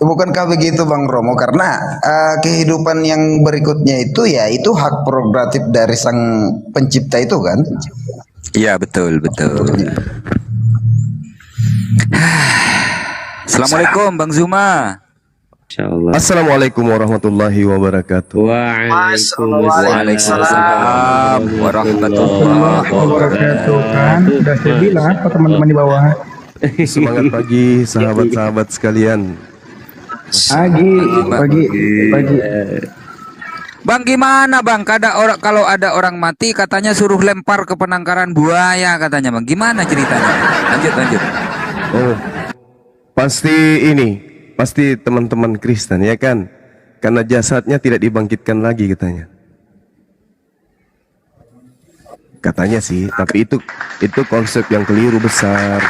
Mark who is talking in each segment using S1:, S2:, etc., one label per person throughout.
S1: Bukankah begitu Bang Romo? Karena kehidupan yang berikutnya itu ya itu hak prerogatif dari sang pencipta itu kan.
S2: Iya, betul, betul. Assalamualaikum Bang Zuma.
S3: Insyaallah.
S4: Assalamualaikum warahmatullahi wabarakatuh.
S2: Waalaikumsalam warahmatullahi
S5: wabarakatuh. Kan udah saya bilang apa teman-teman di bawah.
S4: Semangat pagi sahabat-sahabat sekalian.
S5: Pagi.
S2: Bang, gimana Bang? Kalau ada orang mati katanya suruh lempar ke penangkaran buaya katanya Bang. Gimana ceritanya? Lanjut.
S4: Oh, pasti teman-teman Kristen ya kan? Karena jasadnya tidak dibangkitkan lagi katanya. Katanya sih, tapi itu konsep yang keliru besar.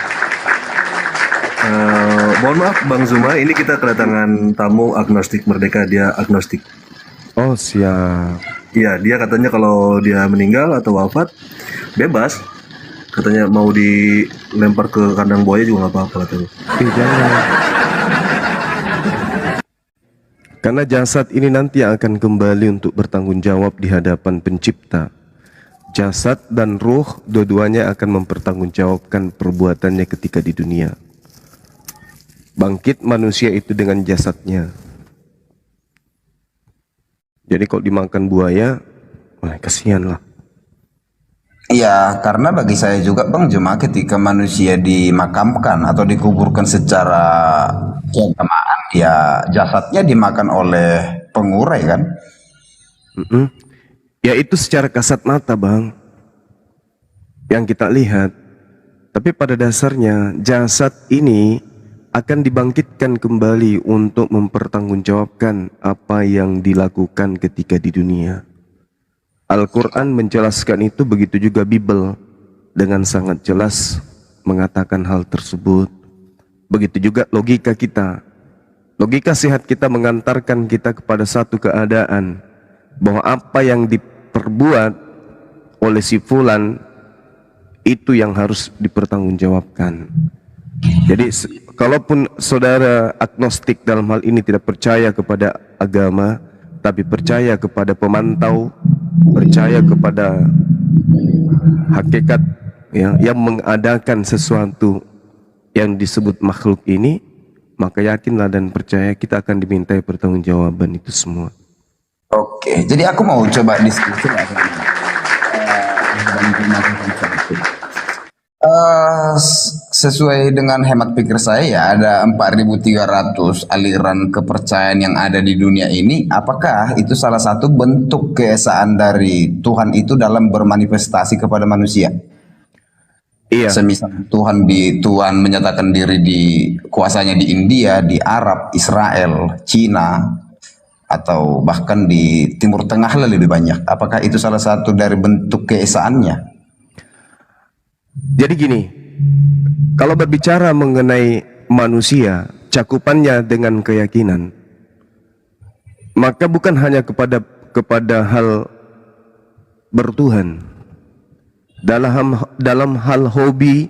S3: Mohon maaf Bang Zuma, ini kita kedatangan tamu agnostik merdeka, dia agnostik.
S4: Oh siap.
S3: Iya, dia katanya kalau dia meninggal atau wafat bebas. Katanya mau dilempar ke kandang buaya juga nggak apa-apa katanya.
S4: Jangan. Karena jasad ini nanti akan kembali untuk bertanggung jawab di hadapan pencipta. Jasad dan ruh dua-duanya akan mempertanggungjawabkan perbuatannya ketika di dunia. Bangkit manusia itu dengan jasadnya. Jadi kalau dimakan buaya, wah kasihan lah.
S1: Iya, karena bagi saya juga Bang Juma ketika manusia dimakamkan atau dikuburkan secara keagamaan, ya jasadnya dimakan oleh pengurai kan?
S4: Ya itu secara kasat mata Bang, yang kita lihat. Tapi pada dasarnya jasad ini akan dibangkitkan kembali untuk mempertanggungjawabkan apa yang dilakukan ketika di dunia. Al-Quran menjelaskan itu, begitu juga Bible dengan sangat jelas mengatakan hal tersebut. Begitu juga logika kita. Logika sehat kita mengantarkan kita kepada satu keadaan bahwa apa yang diperbuat oleh si fulan itu yang harus dipertanggungjawabkan. Jadi kalaupun saudara agnostik dalam hal ini tidak percaya kepada agama, tapi percaya kepada pemantau, percaya kepada hakikat ya, yang mengadakan sesuatu yang disebut makhluk ini, maka yakinlah dan percaya kita akan dimintai pertanggungjawaban itu semua.
S1: Oke, jadi aku mau coba diskusi lah. Sesuai dengan hemat pikir saya ya ada 4.300 aliran kepercayaan yang ada di dunia ini. Apakah itu salah satu bentuk keesaan dari Tuhan itu dalam bermanifestasi kepada manusia?
S4: Iya.
S1: Semisal Tuhan menyatakan diri di kuasanya di India, di Arab, Israel, Cina, atau bahkan di Timur Tengah lebih banyak. Apakah itu salah satu dari bentuk keesaannya?
S4: Jadi gini, kalau berbicara mengenai manusia, cakupannya dengan keyakinan, maka bukan hanya kepada hal bertuhan. Dalam hal hobi,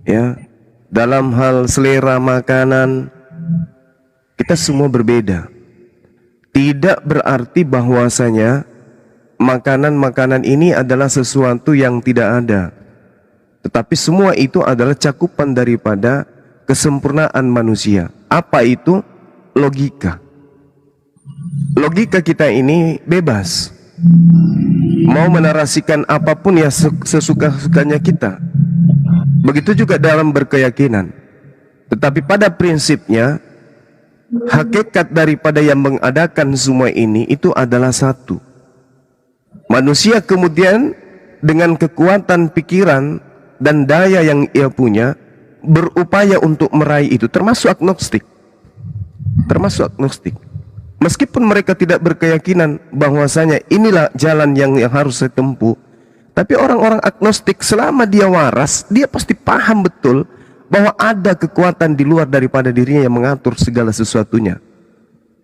S4: ya, dalam hal selera makanan, kita semua berbeda. Tidak berarti bahwasanya makanan-makanan ini adalah sesuatu yang tidak ada. Tetapi semua itu adalah cakupan daripada kesempurnaan manusia. Apa itu? Logika. Logika kita ini bebas. Mau menarasikan apapun ya sesuka-sukanya kita. Begitu juga dalam berkeyakinan. Tetapi pada prinsipnya, hakikat daripada yang mengadakan semua ini itu adalah satu. Manusia kemudian dengan kekuatan pikiran dan daya yang ia punya berupaya untuk meraih itu, termasuk agnostik. Meskipun mereka tidak berkeyakinan bahwasanya inilah jalan yang harus saya tempuh, tapi orang-orang agnostik selama dia waras, dia pasti paham betul bahwa ada kekuatan di luar daripada dirinya yang mengatur segala sesuatunya.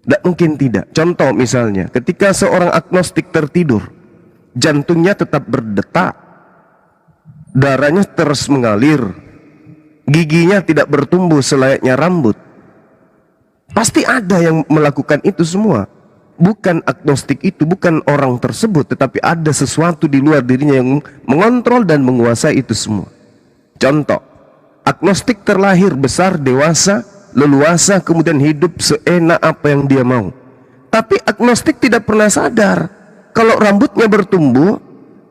S4: Tidak mungkin tidak. Contoh misalnya, ketika seorang agnostik tertidur, jantungnya tetap berdetak, darahnya terus mengalir, giginya tidak bertumbuh selayaknya rambut. Pasti ada yang melakukan itu semua. Bukan agnostik itu, bukan orang tersebut, tetapi ada sesuatu di luar dirinya yang mengontrol dan menguasai itu semua. Contoh, agnostik terlahir besar, dewasa, leluasa, kemudian hidup seenak apa yang dia mau. Tapi agnostik tidak pernah sadar kalau rambutnya bertumbuh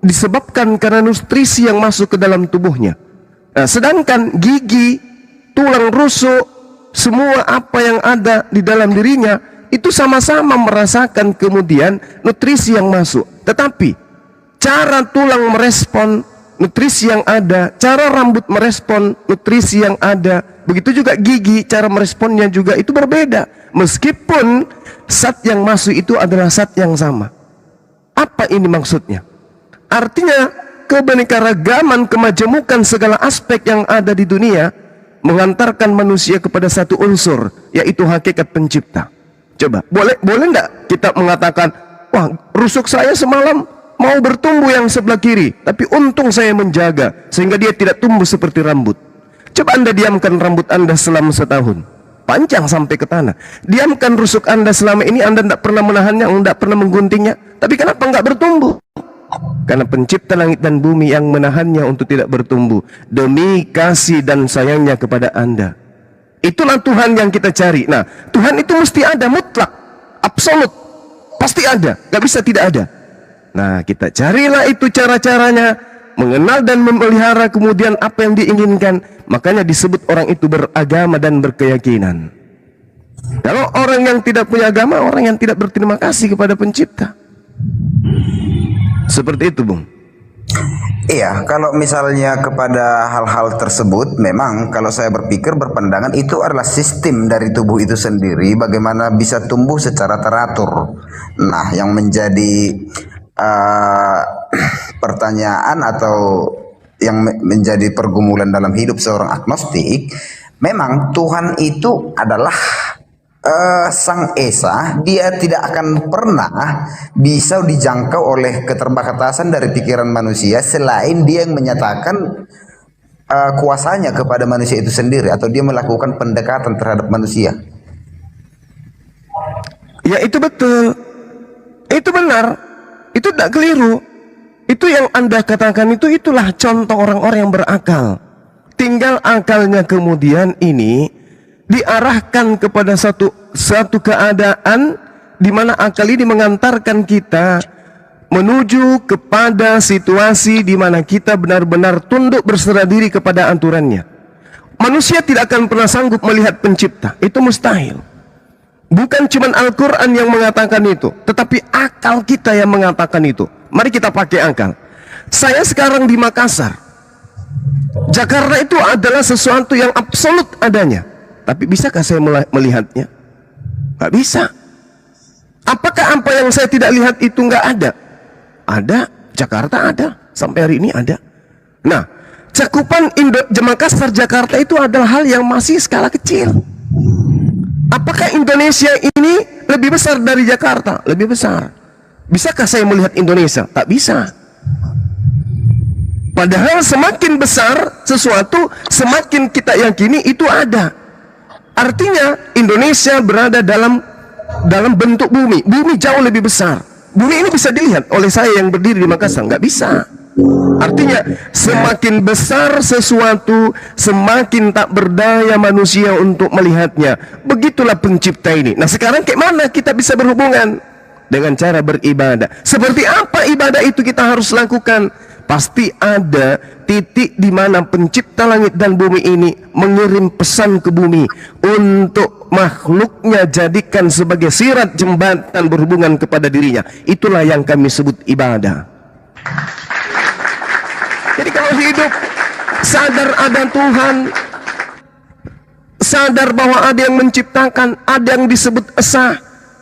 S4: disebabkan karena nutrisi yang masuk ke dalam tubuhnya. Nah, sedangkan gigi, tulang rusuk, semua apa yang ada di dalam dirinya itu sama-sama merasakan kemudian nutrisi yang masuk. Tetapi cara tulang merespon nutrisi yang ada, cara rambut merespon nutrisi yang ada, begitu juga gigi, cara meresponnya juga itu berbeda. Meskipun zat yang masuk itu adalah zat yang sama. Apa ini maksudnya? Artinya kebenekaragaman, kemajemukan segala aspek yang ada di dunia mengantarkan manusia kepada satu unsur, yaitu hakikat pencipta. Coba, boleh enggak kita mengatakan, wah, rusuk saya semalam mau bertumbuh yang sebelah kiri, tapi untung saya menjaga sehingga dia tidak tumbuh seperti rambut. Coba Anda diamkan rambut Anda selama setahun, panjang sampai ke tanah. Diamkan rusuk Anda selama ini, Anda tidak pernah menahannya, tidak pernah mengguntingnya. Tapi kenapa enggak bertumbuh? Karena pencipta langit dan bumi yang menahannya untuk tidak bertumbuh demi kasih dan sayangnya kepada Anda. Itulah Tuhan yang kita cari. Nah, Tuhan itu mesti ada, mutlak, absolut, pasti ada, gak bisa tidak ada. Nah, kita carilah itu cara-caranya, mengenal dan memelihara kemudian apa yang diinginkan. Makanya disebut orang itu beragama dan berkeyakinan. Kalau orang yang tidak punya agama, orang yang tidak berterima kasih kepada pencipta. Seperti itu, Bung.
S1: Iya, kalau misalnya kepada hal-hal tersebut, memang kalau saya berpandangan itu adalah sistem dari tubuh itu sendiri, bagaimana bisa tumbuh secara teratur. Nah, yang menjadi pertanyaan atau yang menjadi pergumulan dalam hidup seorang agnostik, memang Tuhan itu adalah Sang Esa, dia tidak akan pernah bisa dijangkau oleh keterbatasan dari pikiran manusia selain dia yang menyatakan kuasanya kepada manusia itu sendiri, atau dia melakukan pendekatan terhadap manusia.
S4: Ya, itu betul, itu benar, itu tidak keliru. Itu yang Anda katakan itulah contoh orang-orang yang berakal. Tinggal akalnya kemudian ini diarahkan kepada satu keadaan di mana akal ini mengantarkan kita menuju kepada situasi di mana kita benar-benar tunduk berserah diri kepada aturannya. Manusia tidak akan pernah sanggup melihat pencipta, itu mustahil. Bukan cuma Al-Quran yang mengatakan itu, tetapi akal kita yang mengatakan itu. Mari kita pakai akal. Saya sekarang di Makassar, Jakarta itu adalah sesuatu yang absolut adanya. Tapi bisakah saya melihatnya? Gak bisa. Apakah apa yang saya tidak lihat itu gak ada? Ada, Jakarta ada, sampai hari ini ada. Nah, cakupan Makassar Jakarta itu adalah hal yang masih skala kecil. Apakah Indonesia ini lebih besar dari Jakarta? Lebih besar. Bisakah saya melihat Indonesia? Tak bisa. Padahal semakin besar sesuatu, semakin kita yakini itu ada. Artinya Indonesia berada dalam bentuk bumi. Bumi jauh lebih besar. Bumi ini bisa dilihat oleh saya yang berdiri di Makassar? Nggak bisa. Artinya semakin besar sesuatu, semakin tak berdaya manusia untuk melihatnya. Begitulah pencipta ini. Nah, sekarang kayak mana kita bisa berhubungan? Dengan cara beribadah. Seperti apa ibadah itu kita harus lakukan? Pasti ada titik di mana pencipta langit dan bumi ini mengirim pesan ke bumi untuk makhluknya jadikan sebagai sirat jembatan berhubungan kepada dirinya. Itulah yang kami sebut ibadah. Jadi kalau hidup sadar ada Tuhan, sadar bahwa ada yang menciptakan, ada yang disebut esa,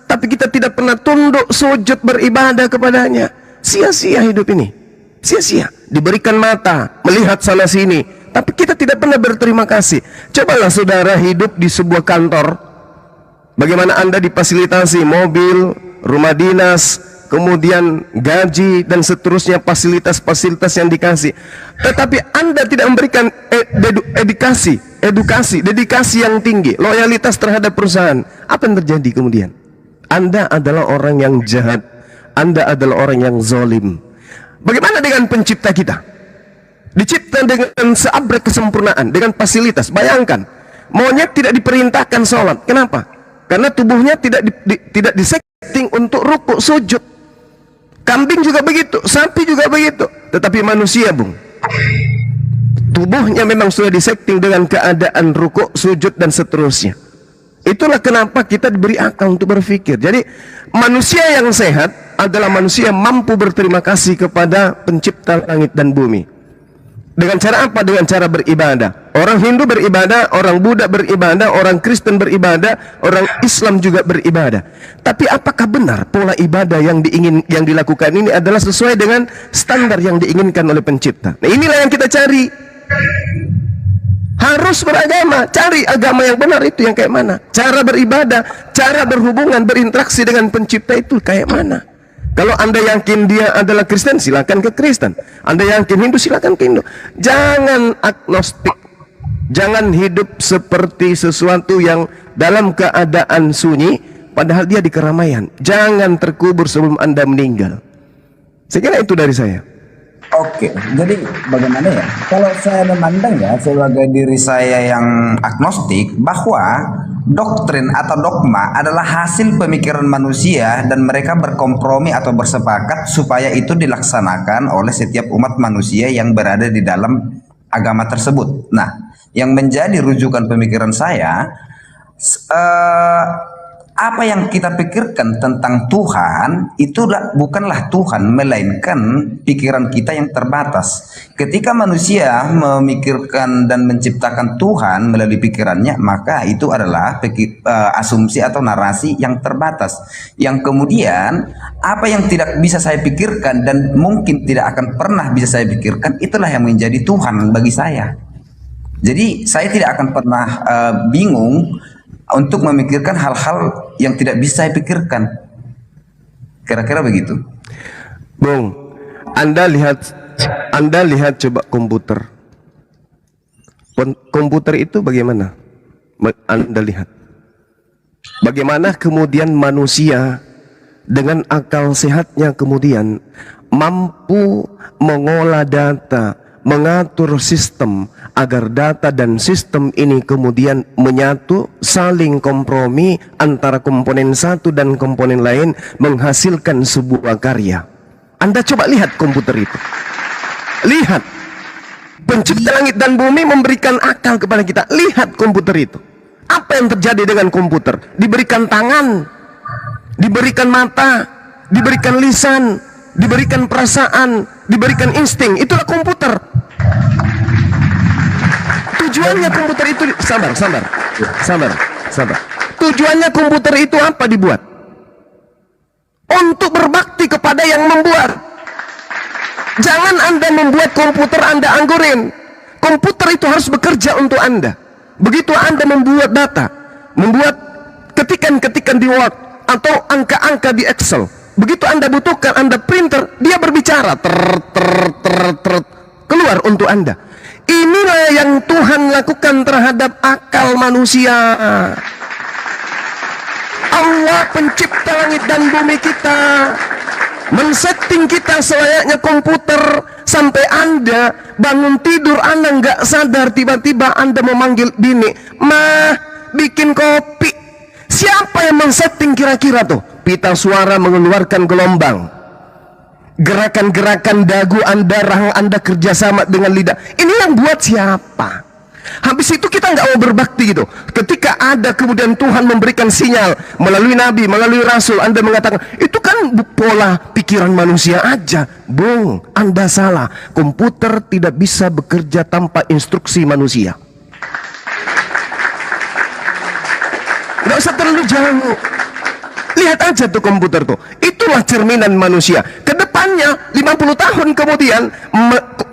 S4: tapi kita tidak pernah tunduk sujud beribadah kepadanya, sia-sia hidup ini. Sia-sia, diberikan mata, melihat sana sini, tapi kita tidak pernah berterima kasih. Cobalah saudara hidup di sebuah kantor, bagaimana Anda difasilitasi mobil, rumah dinas, kemudian gaji dan seterusnya, fasilitas-fasilitas yang dikasih, tetapi Anda tidak memberikan edukasi edukasi, dedikasi yang tinggi, loyalitas terhadap perusahaan. Apa yang terjadi kemudian? Anda adalah orang yang jahat, Anda adalah orang yang zalim. Bagaimana dengan pencipta kita? Dicipta dengan seabrek kesempurnaan, dengan fasilitas. Bayangkan, monyet tidak diperintahkan sholat. Kenapa? Karena tubuhnya tidak disetting untuk rukuk sujud. Kambing juga begitu, sapi juga begitu. Tetapi manusia, Bung, tubuhnya memang sudah disetting dengan keadaan rukuk, sujud, dan seterusnya. Itulah kenapa kita diberi akal untuk berpikir. Jadi manusia yang sehat adalah manusia yang mampu berterima kasih kepada pencipta langit dan bumi. Dengan cara apa? Dengan cara beribadah. Orang Hindu beribadah, orang Buddha beribadah, orang Kristen beribadah, orang Islam juga beribadah. Tapi apakah benar pola ibadah yang dilakukan ini adalah sesuai dengan standar yang diinginkan oleh pencipta? Nah, inilah yang kita cari. Harus beragama, cari agama yang benar itu yang kayak mana. Cara beribadah, cara berhubungan, berinteraksi dengan pencipta itu kayak mana. Kalau Anda yakin dia adalah Kristen, silakan ke Kristen. Anda yakin Hindu, silakan ke Hindu. Jangan agnostik. Jangan hidup seperti sesuatu yang dalam keadaan sunyi, padahal dia di keramaian. Jangan terkubur sebelum Anda meninggal. Saya kira itu dari saya.
S1: Oke, jadi bagaimana ya? Kalau saya memandang ya sebagai diri saya yang agnostik, bahwa doktrin atau dogma adalah hasil pemikiran manusia dan mereka berkompromi atau bersepakat supaya itu dilaksanakan oleh setiap umat manusia yang berada di dalam agama tersebut. Nah, yang menjadi rujukan pemikiran saya, apa yang kita pikirkan tentang Tuhan itu bukanlah Tuhan, melainkan pikiran kita yang terbatas. Ketika manusia memikirkan dan menciptakan Tuhan melalui pikirannya, maka itu adalah asumsi atau narasi yang terbatas. Yang kemudian apa yang tidak bisa saya pikirkan dan mungkin tidak akan pernah bisa saya pikirkan, itulah yang menjadi Tuhan bagi saya. Jadi saya tidak akan pernah bingung untuk memikirkan hal-hal yang tidak bisa saya pikirkan. Kira-kira begitu.
S4: Bung, Anda lihat coba komputer. Komputer itu bagaimana? Anda lihat. Bagaimana kemudian manusia dengan akal sehatnya kemudian mampu mengolah data, mengatur sistem agar data dan sistem ini kemudian menyatu, saling kompromi antara komponen satu dan komponen lain, menghasilkan sebuah karya. Anda coba lihat komputer itu. Lihat, pencipta langit dan bumi memberikan akal kepada kita. Lihat komputer itu. Apa yang terjadi dengan komputer? Diberikan tangan, diberikan mata, diberikan lisan, diberikan perasaan, diberikan insting. Itulah komputer. Tujuannya komputer itu sabar. Tujuannya komputer itu apa dibuat? Untuk berbakti kepada yang membuat. Jangan Anda membuat komputer Anda anggurin. Komputer itu harus bekerja untuk Anda. Begitu Anda membuat data, membuat ketikan-ketikan di Word atau angka-angka di Excel, begitu Anda butuhkan, Anda printer, dia berbicara keluar untuk Anda. Inilah yang Tuhan lakukan terhadap akal manusia. Allah pencipta langit dan bumi kita men-setting kita selayaknya komputer. Sampai Anda bangun tidur, Anda nggak sadar, tiba-tiba Anda memanggil bini, "Mah, bikin kopi." Siapa yang men-setting kira-kira tuh? Pita suara mengeluarkan gelombang. Gerakan-gerakan dagu Anda, rahang Anda kerjasama dengan lidah. Ini yang buat siapa? Habis itu kita nggak mau berbakti gitu. Ketika ada kemudian Tuhan memberikan sinyal melalui Nabi, melalui Rasul, Anda mengatakan itu kan pola pikiran manusia aja. Bung, Anda salah. Komputer tidak bisa bekerja tanpa instruksi manusia. Nggak usah terlalu jauh. Lihat aja tuh komputer tuh. Itulah cerminan manusia. Kedepannya 50 tahun kemudian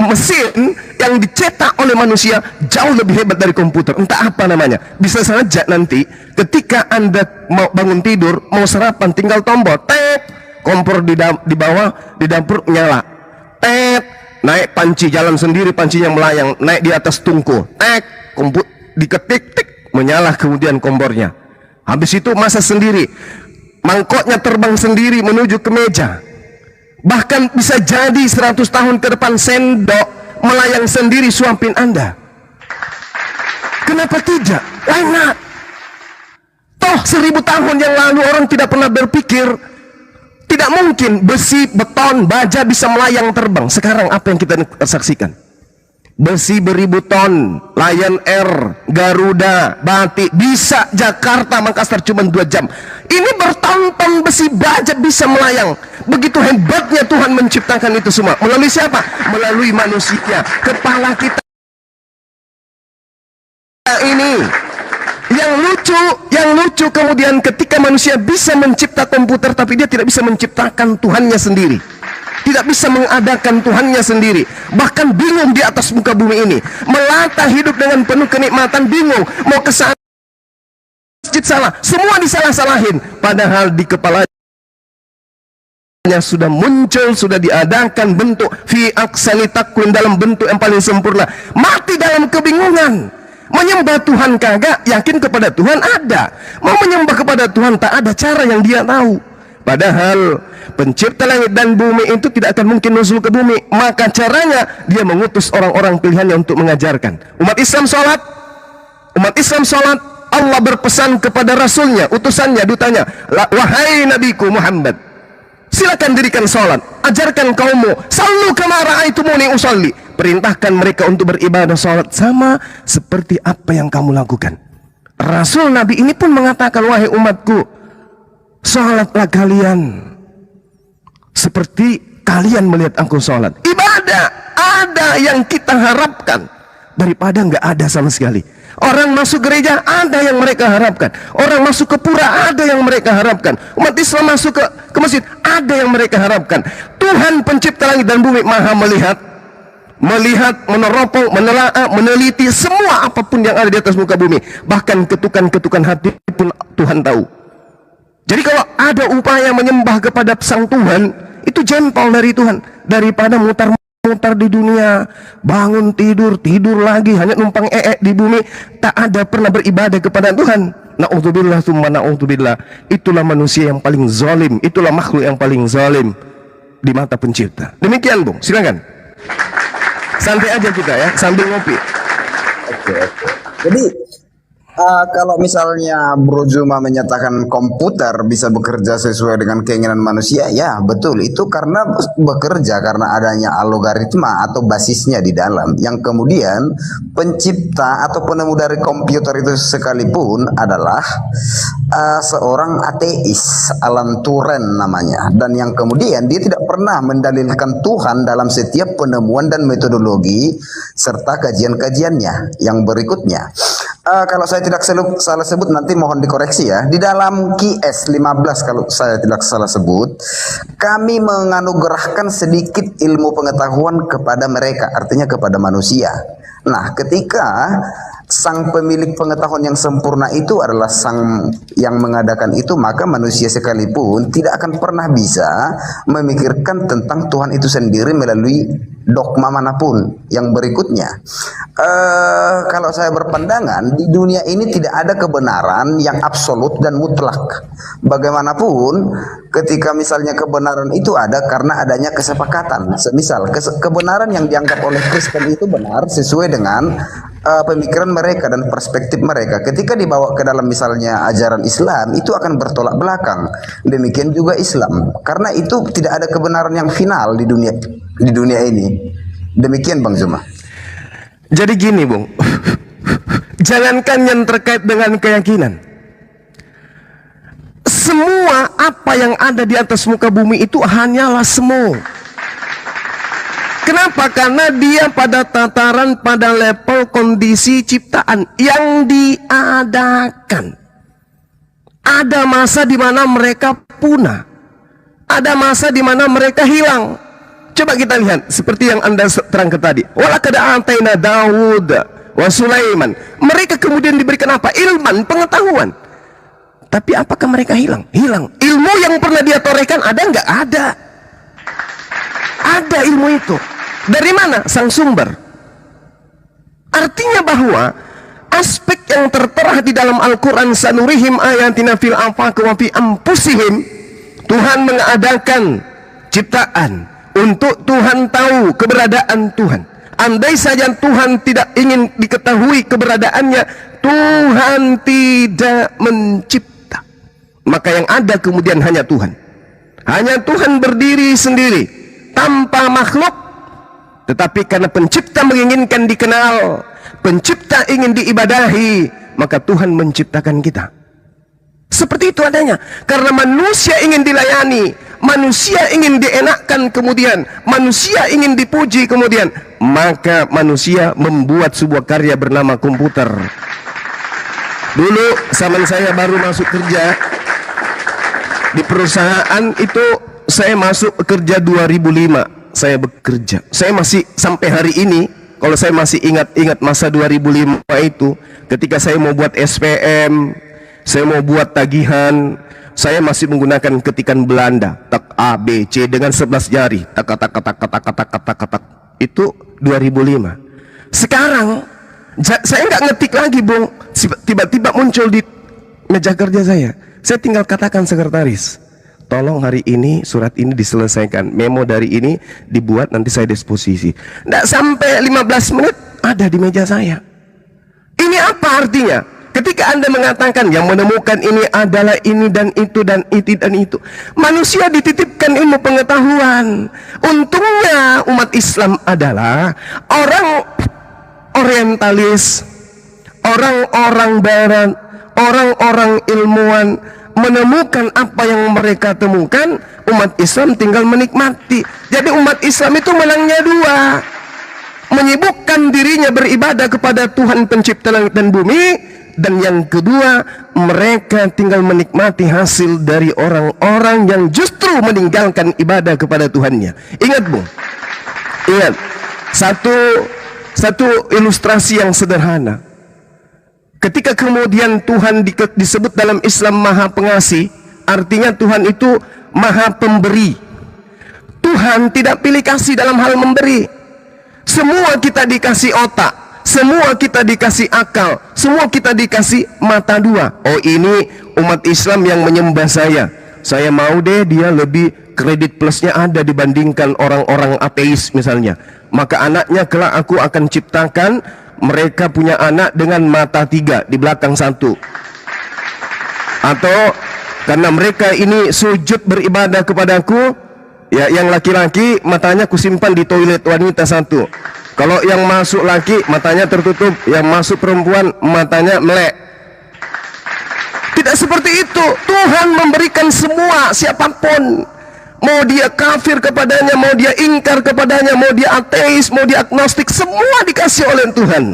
S4: mesin yang dicetak oleh manusia jauh lebih hebat dari komputer. Entah apa namanya. Bisa saja nanti ketika Anda mau bangun tidur, mau sarapan, tinggal tombol tet, kompor di bawah di dapur nyala. Tet, naik panci jalan sendiri, pancinya melayang, naik di atas tungku. Tet, diketik, tik, menyala kemudian kompornya. Habis itu masak sendiri, mangkoknya terbang sendiri menuju ke meja. Bahkan bisa jadi 100 tahun ke depan sendok melayang sendiri suapin Anda. Kenapa tidak? Why not? Toh 1000 tahun yang lalu orang tidak pernah berpikir tidak mungkin besi, beton, baja bisa melayang terbang. Sekarang apa yang kita saksikan? Besi beribu ton, Lion Air, Garuda, Batik, bisa Jakarta, Makassar cuma 2 jam. Ini bertonton besi baja bisa melayang. Begitu hebatnya Tuhan menciptakan itu semua. Melalui siapa? Melalui manusia. Kepala kita ini. Yang lucu kemudian ketika manusia bisa mencipta komputer, tapi dia tidak bisa menciptakan Tuhannya sendiri. Tidak bisa mengadakan Tuhannya sendiri. Bahkan bingung di atas muka bumi ini. Melata hidup dengan penuh kenikmatan, bingung. Mau ke sana, masjid salah. Semua disalah-salahin. Padahal di kepalanya sudah muncul, sudah diadakan bentuk fi aksani takwin, dalam bentuk yang paling sempurna. Mati dalam kebingungan. Menyembah Tuhan kagak, yakin kepada Tuhan ada. Mau menyembah kepada Tuhan tak ada cara yang dia tahu. Padahal pencipta langit dan bumi itu tidak akan mungkin nuzul ke bumi. Maka caranya dia mengutus orang-orang pilihannya untuk mengajarkan. Umat Islam sholat, Allah berpesan kepada Rasulnya, utusannya, dutanya, wahai Nabiku Muhammad, silakan dirikan sholat, ajarkan kaummu, sallu kama ra'aitumuni usolli. Perintahkan mereka untuk beribadah sholat sama seperti apa yang kamu lakukan. Rasul Nabi ini pun mengatakan, wahai umatku, sholatlah kalian seperti kalian melihat aku sholat. Ibadah ada yang kita harapkan daripada nggak ada sama sekali. Orang masuk gereja ada yang mereka harapkan. Orang masuk ke pura ada yang mereka harapkan. Umat Islam masuk ke masjid ada yang mereka harapkan. Tuhan pencipta langit dan bumi maha melihat, meneropong, menelaah, meneliti semua apapun yang ada di atas muka bumi. Bahkan ketukan-ketukan hati pun Tuhan tahu. Jadi kalau ada upaya menyembah kepada sang Tuhan, itu jempol dari Tuhan. Daripada mutar-mutar di dunia, bangun tidur lagi, hanya numpang di bumi, tak ada pernah beribadah kepada Tuhan. Na'udzubillah summa na'udzubillah. Itulah manusia yang paling zalim, itulah makhluk yang paling zalim di mata pencipta. Demikian Bung, silakan. Santai aja kita ya, sambil ngopi.
S1: Oke. Jadi kalau misalnya Bro Zuma menyatakan komputer bisa bekerja sesuai dengan keinginan manusia, ya betul, itu karena bekerja karena adanya algoritma atau basisnya di dalam, yang kemudian pencipta atau penemu dari komputer itu sekalipun adalah seorang ateis, Alan Turing namanya, dan yang kemudian dia tidak pernah mendalilkan Tuhan dalam setiap penemuan dan metodologi serta kajian-kajiannya yang berikutnya. Kalau saya tidak salah sebut, nanti mohon dikoreksi ya. Di dalam QS 15 kalau saya tidak salah sebut, kami menganugerahkan sedikit ilmu pengetahuan kepada mereka, artinya kepada manusia. Nah, ketika sang pemilik pengetahuan yang sempurna itu adalah sang yang mengadakan itu, maka manusia sekalipun tidak akan pernah bisa memikirkan tentang Tuhan itu sendiri melalui dogma manapun yang berikutnya. Kalau saya berpandangan, di dunia ini tidak ada kebenaran yang absolut dan mutlak. Bagaimanapun, ketika misalnya kebenaran itu ada karena adanya kesepakatan. Misal kebenaran yang dianggap oleh Kristen itu benar sesuai dengan pemikiran mereka dan perspektif mereka. Ketika dibawa ke dalam misalnya ajaran Islam, itu akan bertolak belakang. Demikian juga Islam, karena itu tidak ada kebenaran yang final di dunia ini. Demikian Bang Zuma.
S4: Jadi gini Bung, jangankan yang terkait dengan keyakinan, semua apa yang ada di atas muka bumi itu hanyalah semu. Kenapa? Karena dia pada tataran, pada level kondisi ciptaan yang diadakan. Ada masa di mana mereka punah, ada masa di mana mereka hilang. Coba kita lihat seperti yang Anda terangkan tadi. Walaqad ataina Daud wa Sulaiman. Mereka kemudian diberikan apa? Ilman, pengetahuan. Tapi apakah mereka hilang? Hilang. Ilmu yang pernah dia torehkan ada nggak? Ada. Ada ilmu itu. Dari mana? Sang sumber. Artinya bahwa aspek yang tertera di dalam Al-Quran, sanurihim ayatina fil afaq wa fi anfusihim. Tuhan mengadakan ciptaan untuk Tuhan tahu keberadaan Tuhan. Andai saja Tuhan tidak ingin diketahui keberadaannya, Tuhan tidak mencipta. Maka yang ada kemudian hanya Tuhan. Hanya Tuhan berdiri sendiri tanpa makhluk. Tetapi karena pencipta menginginkan dikenal, pencipta ingin diibadahi, maka Tuhan menciptakan kita. Seperti itu adanya. Karena manusia ingin dilayani, manusia ingin dienakkan, kemudian manusia ingin dipuji, kemudian maka manusia membuat sebuah karya bernama komputer. Dulu zaman saya baru masuk kerja di perusahaan itu, saya masuk kerja 2005. Saya bekerja, saya masih sampai hari ini, kalau saya masih ingat masa 2005 itu, ketika saya mau buat SPM, saya mau buat tagihan, saya masih menggunakan ketikan Belanda, tak A, B, C dengan 11 jari, tak. Itu 2005. Sekarang saya nggak ngetik lagi, Bung. Tiba-tiba muncul di meja kerja saya tinggal katakan sekretaris, tolong hari ini surat ini diselesaikan, memo dari ini dibuat, nanti saya disposisi. Nggak sampai 15 menit ada di meja saya. Ini apa artinya? Ketika Anda mengatakan yang menemukan ini adalah ini dan itu dan itu dan itu, manusia dititipkan ilmu pengetahuan. Untungnya umat Islam adalah orang orientalis, orang-orang barat, orang-orang ilmuwan menemukan apa yang mereka temukan, umat Islam tinggal menikmati. Jadi umat Islam itu menangnya dua, menyibukkan dirinya beribadah kepada Tuhan pencipta langit dan bumi, dan yang kedua mereka tinggal menikmati hasil dari orang-orang yang justru meninggalkan ibadah kepada Tuhannya. Ingat, Bung, ingat satu ilustrasi yang sederhana. Ketika kemudian Tuhan disebut dalam Islam Maha Pengasih, artinya Tuhan itu Maha Pemberi. Tuhan tidak pilih kasih dalam hal memberi. Semua kita dikasih otak, semua kita dikasih akal, semua kita dikasih mata dua. Oh, ini umat Islam yang menyembah saya mau deh dia lebih kredit plusnya ada dibandingkan orang-orang ateis misalnya. Maka anaknya kelak aku akan ciptakan mereka punya anak dengan mata 3 di belakang 1. Atau karena mereka ini sujud beribadah kepadaku, ya, yang laki-laki matanya kusimpan di toilet wanita 1. Kalau yang masuk laki matanya tertutup, yang masuk perempuan matanya melek. Tidak seperti itu. Tuhan memberikan semua, siapapun, mau dia kafir kepadanya, mau dia ingkar kepadanya, mau dia ateis, mau dia agnostik, semua dikasih oleh Tuhan.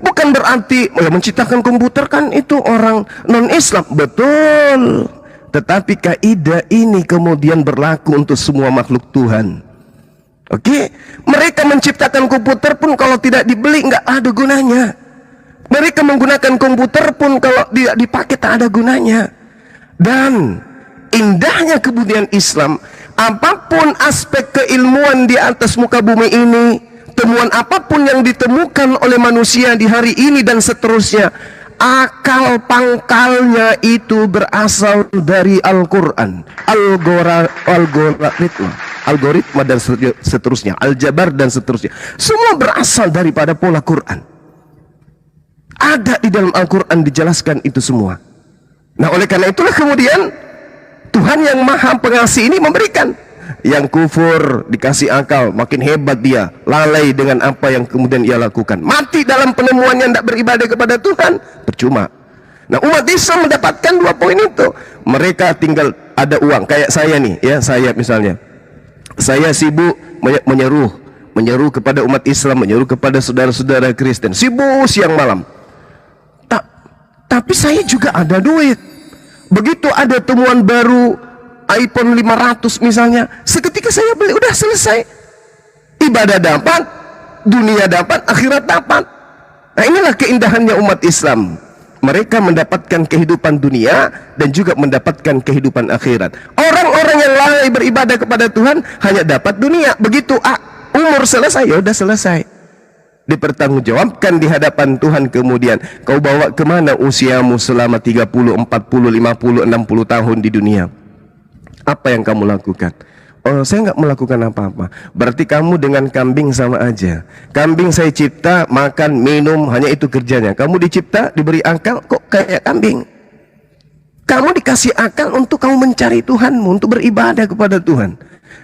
S4: Bukan berarti menciptakan komputer kan itu orang non-Islam, betul. Tetapi kaidah ini kemudian berlaku untuk semua makhluk Tuhan. Oke, mereka menciptakan komputer pun kalau tidak dibeli nggak ada gunanya. Mereka menggunakan komputer pun kalau tidak dipakai tak ada gunanya. Dan indahnya kemudian Islam, apapun aspek keilmuan di atas muka bumi ini, temuan apapun yang ditemukan oleh manusia di hari ini dan seterusnya, akal pangkalnya itu berasal dari Al-Quran, algoritma dan seterusnya, aljabar dan seterusnya, semua berasal daripada pola Quran. Ada di dalam Al-Quran dijelaskan itu semua. Nah, oleh karena itulah kemudian Tuhan yang Maha Pengasih ini memberikan. Yang kufur dikasih akal, makin hebat dia, lalai dengan apa yang kemudian ia lakukan, mati dalam penemuannya, tidak beribadah kepada Tuhan, percuma. Nah, umat Islam mendapatkan 2 poin itu. Mereka tinggal ada uang, kayak saya nih, ya, saya misalnya, saya sibuk menyeru kepada umat Islam, menyeru kepada saudara-saudara Kristen, sibuk siang malam. Tapi saya juga ada duit. Begitu ada temuan baru iPhone 500 misalnya, seketika saya beli, udah selesai. Ibadah dapat, dunia dapat, akhirat dapat. Nah, inilah keindahannya umat Islam. Mereka mendapatkan kehidupan dunia dan juga mendapatkan kehidupan akhirat. Orang-orang yang lalai beribadah kepada Tuhan hanya dapat dunia. Begitu umur selesai, ya udah selesai. dipertanggungjawabkan di hadapan Tuhan. Kemudian kau bawa kemana usiamu selama 30, 40, 50, 60 tahun di dunia? Apa yang kamu lakukan? Oh, saya nggak melakukan apa-apa. Berarti kamu dengan kambing sama aja. Kambing saya cipta, makan, minum, hanya itu kerjanya. Kamu dicipta, diberi akal, kok kayak kambing? Kamu dikasih akal untuk kamu mencari Tuhanmu, untuk beribadah kepada Tuhan.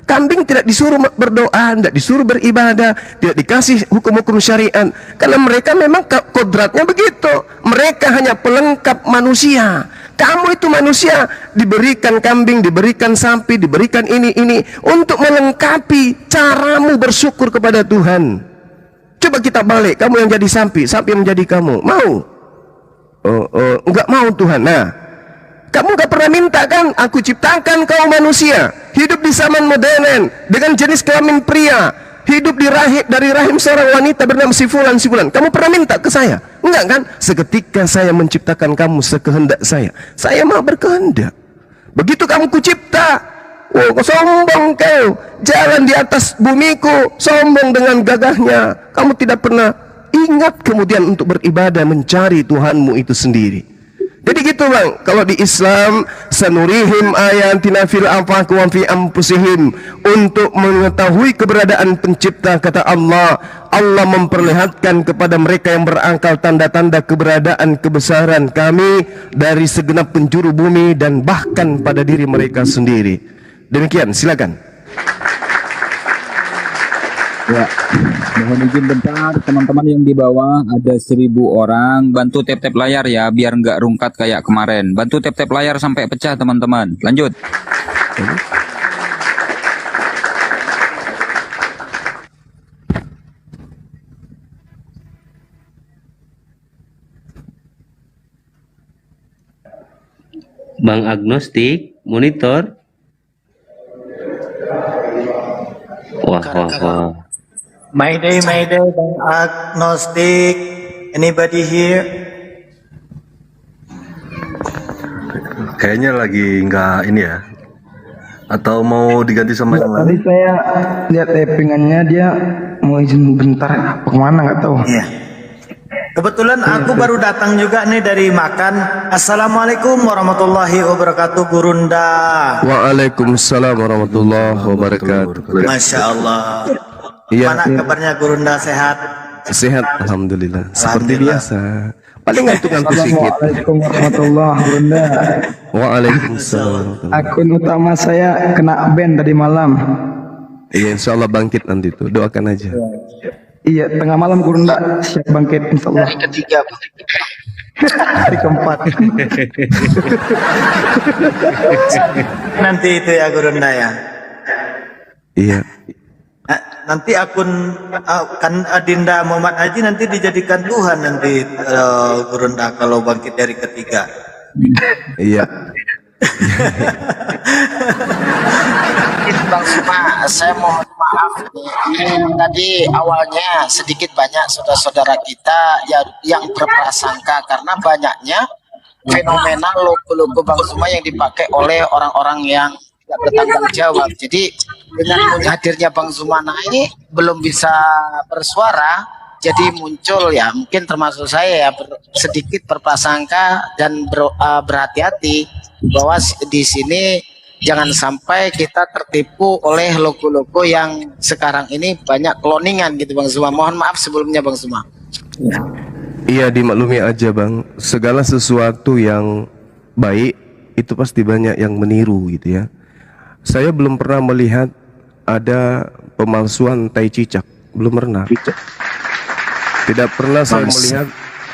S4: Kambing tidak disuruh berdoa, tidak disuruh beribadah, tidak dikasih hukum-hukum syariat. Karena mereka memang kodratnya begitu. Mereka hanya pelengkap manusia. Kamu itu manusia, diberikan kambing, diberikan sapi, diberikan ini untuk melengkapi caramu bersyukur kepada Tuhan. Coba kita balik, kamu yang jadi sapi, sapi yang menjadi kamu. Mau? Enggak mau Tuhan. Nah, kamu gak pernah minta kan, aku ciptakan kau manusia, hidup di zaman modern, dengan jenis kelamin pria, hidup dari rahim seorang wanita bernama si fulan. Kamu pernah minta ke saya? Enggak kan? Seketika saya menciptakan kamu sekehendak saya mau berkehendak. Begitu kamu kucipta, sombong kau, jalan di atas bumiku, sombong dengan gagahnya. Kamu tidak pernah ingat kemudian untuk beribadah, mencari Tuhanmu itu sendiri. Jadi gitu bang, kalau di Islam sanurihim ayatina fil afaq wa fi anfusihim, untuk mengetahui keberadaan pencipta, kata Allah. Allah memperlihatkan kepada mereka yang berakal tanda-tanda keberadaan kebesaran kami dari segenap penjuru bumi dan bahkan pada diri mereka sendiri. Demikian, silakan.
S2: Ya, mohon izin bentar teman-teman yang di bawah, ada 1000 orang, bantu tap-tap layar ya biar nggak rungkat kayak kemarin. Bantu tap-tap layar sampai pecah teman-teman. Lanjut.
S6: Bang Agnostik, monitor. Wah.
S7: Mayday, Bang Agnostik. Anybody here?
S3: Kayaknya lagi nggak ini ya. Atau mau diganti sama yang
S5: Tadi
S3: lain?
S5: saya lihat tappingannya, dia mau izin bentar, apa kemana nggak tahu.
S7: Iya. Kebetulan aku baru datang juga nih dari makan. Assalamualaikum warahmatullahi wabarakatuh, Gurunda.
S4: Waalaikumsalam warahmatullahi wabarakatuh.
S7: Masya Allah.
S4: Iya.
S7: Mana kabarnya Gurunda, sehat?
S4: Sehat, alhamdulillah. Seperti
S7: Alhamdulillah.
S4: biasa. Paling ngantuk-ngantuk sedikit.
S5: Assalamualaikum warahmatullahi wabarakatuh.
S4: Waalaikumsalam.
S5: Akun utama saya kena ban tadi malam.
S4: Iya, insya Allah bangkit nanti tuh. Doakan aja.
S5: Iya, tengah malam Gurunda siap bangkit insya Allah.
S7: Ketiga.
S5: Hari keempat.
S7: Nanti itu ya Gurunda ya.
S4: Iya.
S7: Nanti akun kan Adinda Muhammad Haji nanti dijadikan Tuhan nanti Gurunda kalau bangkit dari ketiga.
S4: Iya.
S8: Bang Suma, saya mohon maaf nih. Tadi awalnya sedikit banyak saudara-saudara kita yang berprasangka karena banyaknya fenomena logo-logo Bang Suma yang dipakai oleh orang-orang yang tidak bertanggung jawab. Jadi dengan hadirnya Bang Sumana ini belum bisa bersuara, jadi muncul ya, mungkin termasuk saya ya sedikit berprasangka dan berhati-hati bahwa di sini jangan sampai kita tertipu oleh logo-logo yang sekarang ini banyak cloningan gitu Bang Suma. Mohon maaf sebelumnya Bang Suma.
S4: Iya, dimaklumi aja Bang. Segala sesuatu yang baik itu pasti banyak yang meniru gitu ya. Saya belum pernah melihat ada pemalsuan tai cicak, belum pernah. Tidak pernah saya melihat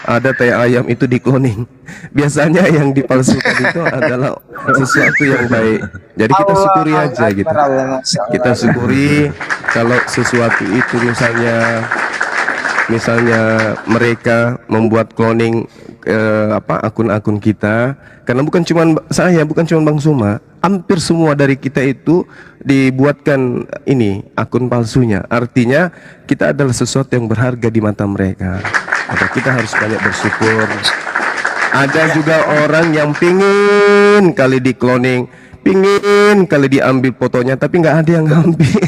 S4: ada tai ayam itu dikloning. Biasanya yang dipalsukan itu adalah sesuatu yang baik. Jadi kita syukuri aja gitu. Kita syukuri kalau sesuatu itu misalnya mereka membuat cloning akun-akun kita, karena bukan cuma saya, bukan cuma Bang Suma, hampir semua dari kita itu dibuatkan ini akun palsunya. Artinya kita adalah sesuatu yang berharga di mata mereka. Maka kita harus banyak bersyukur. Ada juga orang yang pingin kali di cloning, pingin kali diambil fotonya, tapi nggak ada yang ngambil.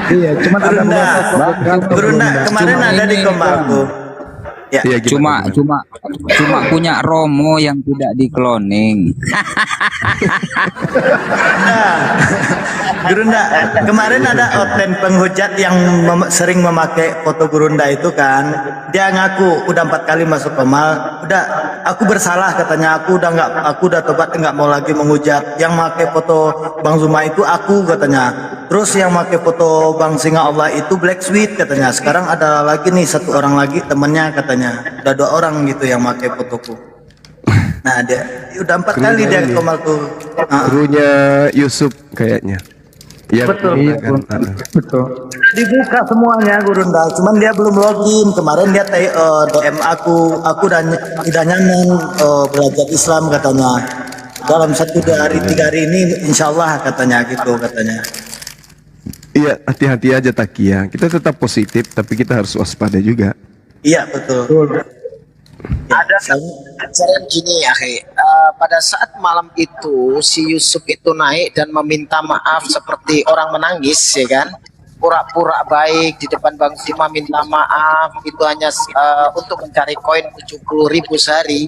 S5: Iya, cuman ada
S7: Gurunda,
S5: beberapa
S7: Gurunda kemarin
S2: Cuma
S7: ada di
S2: ini,
S7: komaku. Ya,
S3: Iya, gimana?
S2: cuma punya Romo yang tidak di cloning.
S7: Gurunda, kemarin ada Oten penghujat yang sering memakai foto Gurunda itu kan. Dia ngaku udah 4 kali masuk Kemal. Udah, aku bersalah katanya. Aku udah tobat nggak mau lagi menghujat. Yang pakai foto Bang Zuma itu aku katanya. Terus yang pakai foto Bang Singa Allah itu Black Sweet katanya. Sekarang ada lagi nih 1 orang lagi temennya katanya. Udah 2 orang gitu yang pakai fotoku. Nah dia udah 4 kali dia ke Kemal tuh.
S4: Krunya Yusuf kayaknya. Ya,
S7: Betul.
S5: Iya, betul.
S7: Dibuka semuanya Gurunda, cuman dia belum login. Kemarin dia DM aku udah nyaman belajar Islam katanya. Dalam 1-2 hari 3 hari ini insya Allah katanya gitu katanya.
S4: Iya, hati-hati aja Takia. Kita tetap positif, tapi kita harus waspada juga.
S7: Iya betul.
S8: Ada kejadian gini ya, pada saat malam itu si Yusuf itu naik dan meminta maaf seperti orang menangis, ya kan? Pura-pura baik di depan Bang Sima minta maaf, itu hanya untuk mencari koin 70.000 sehari.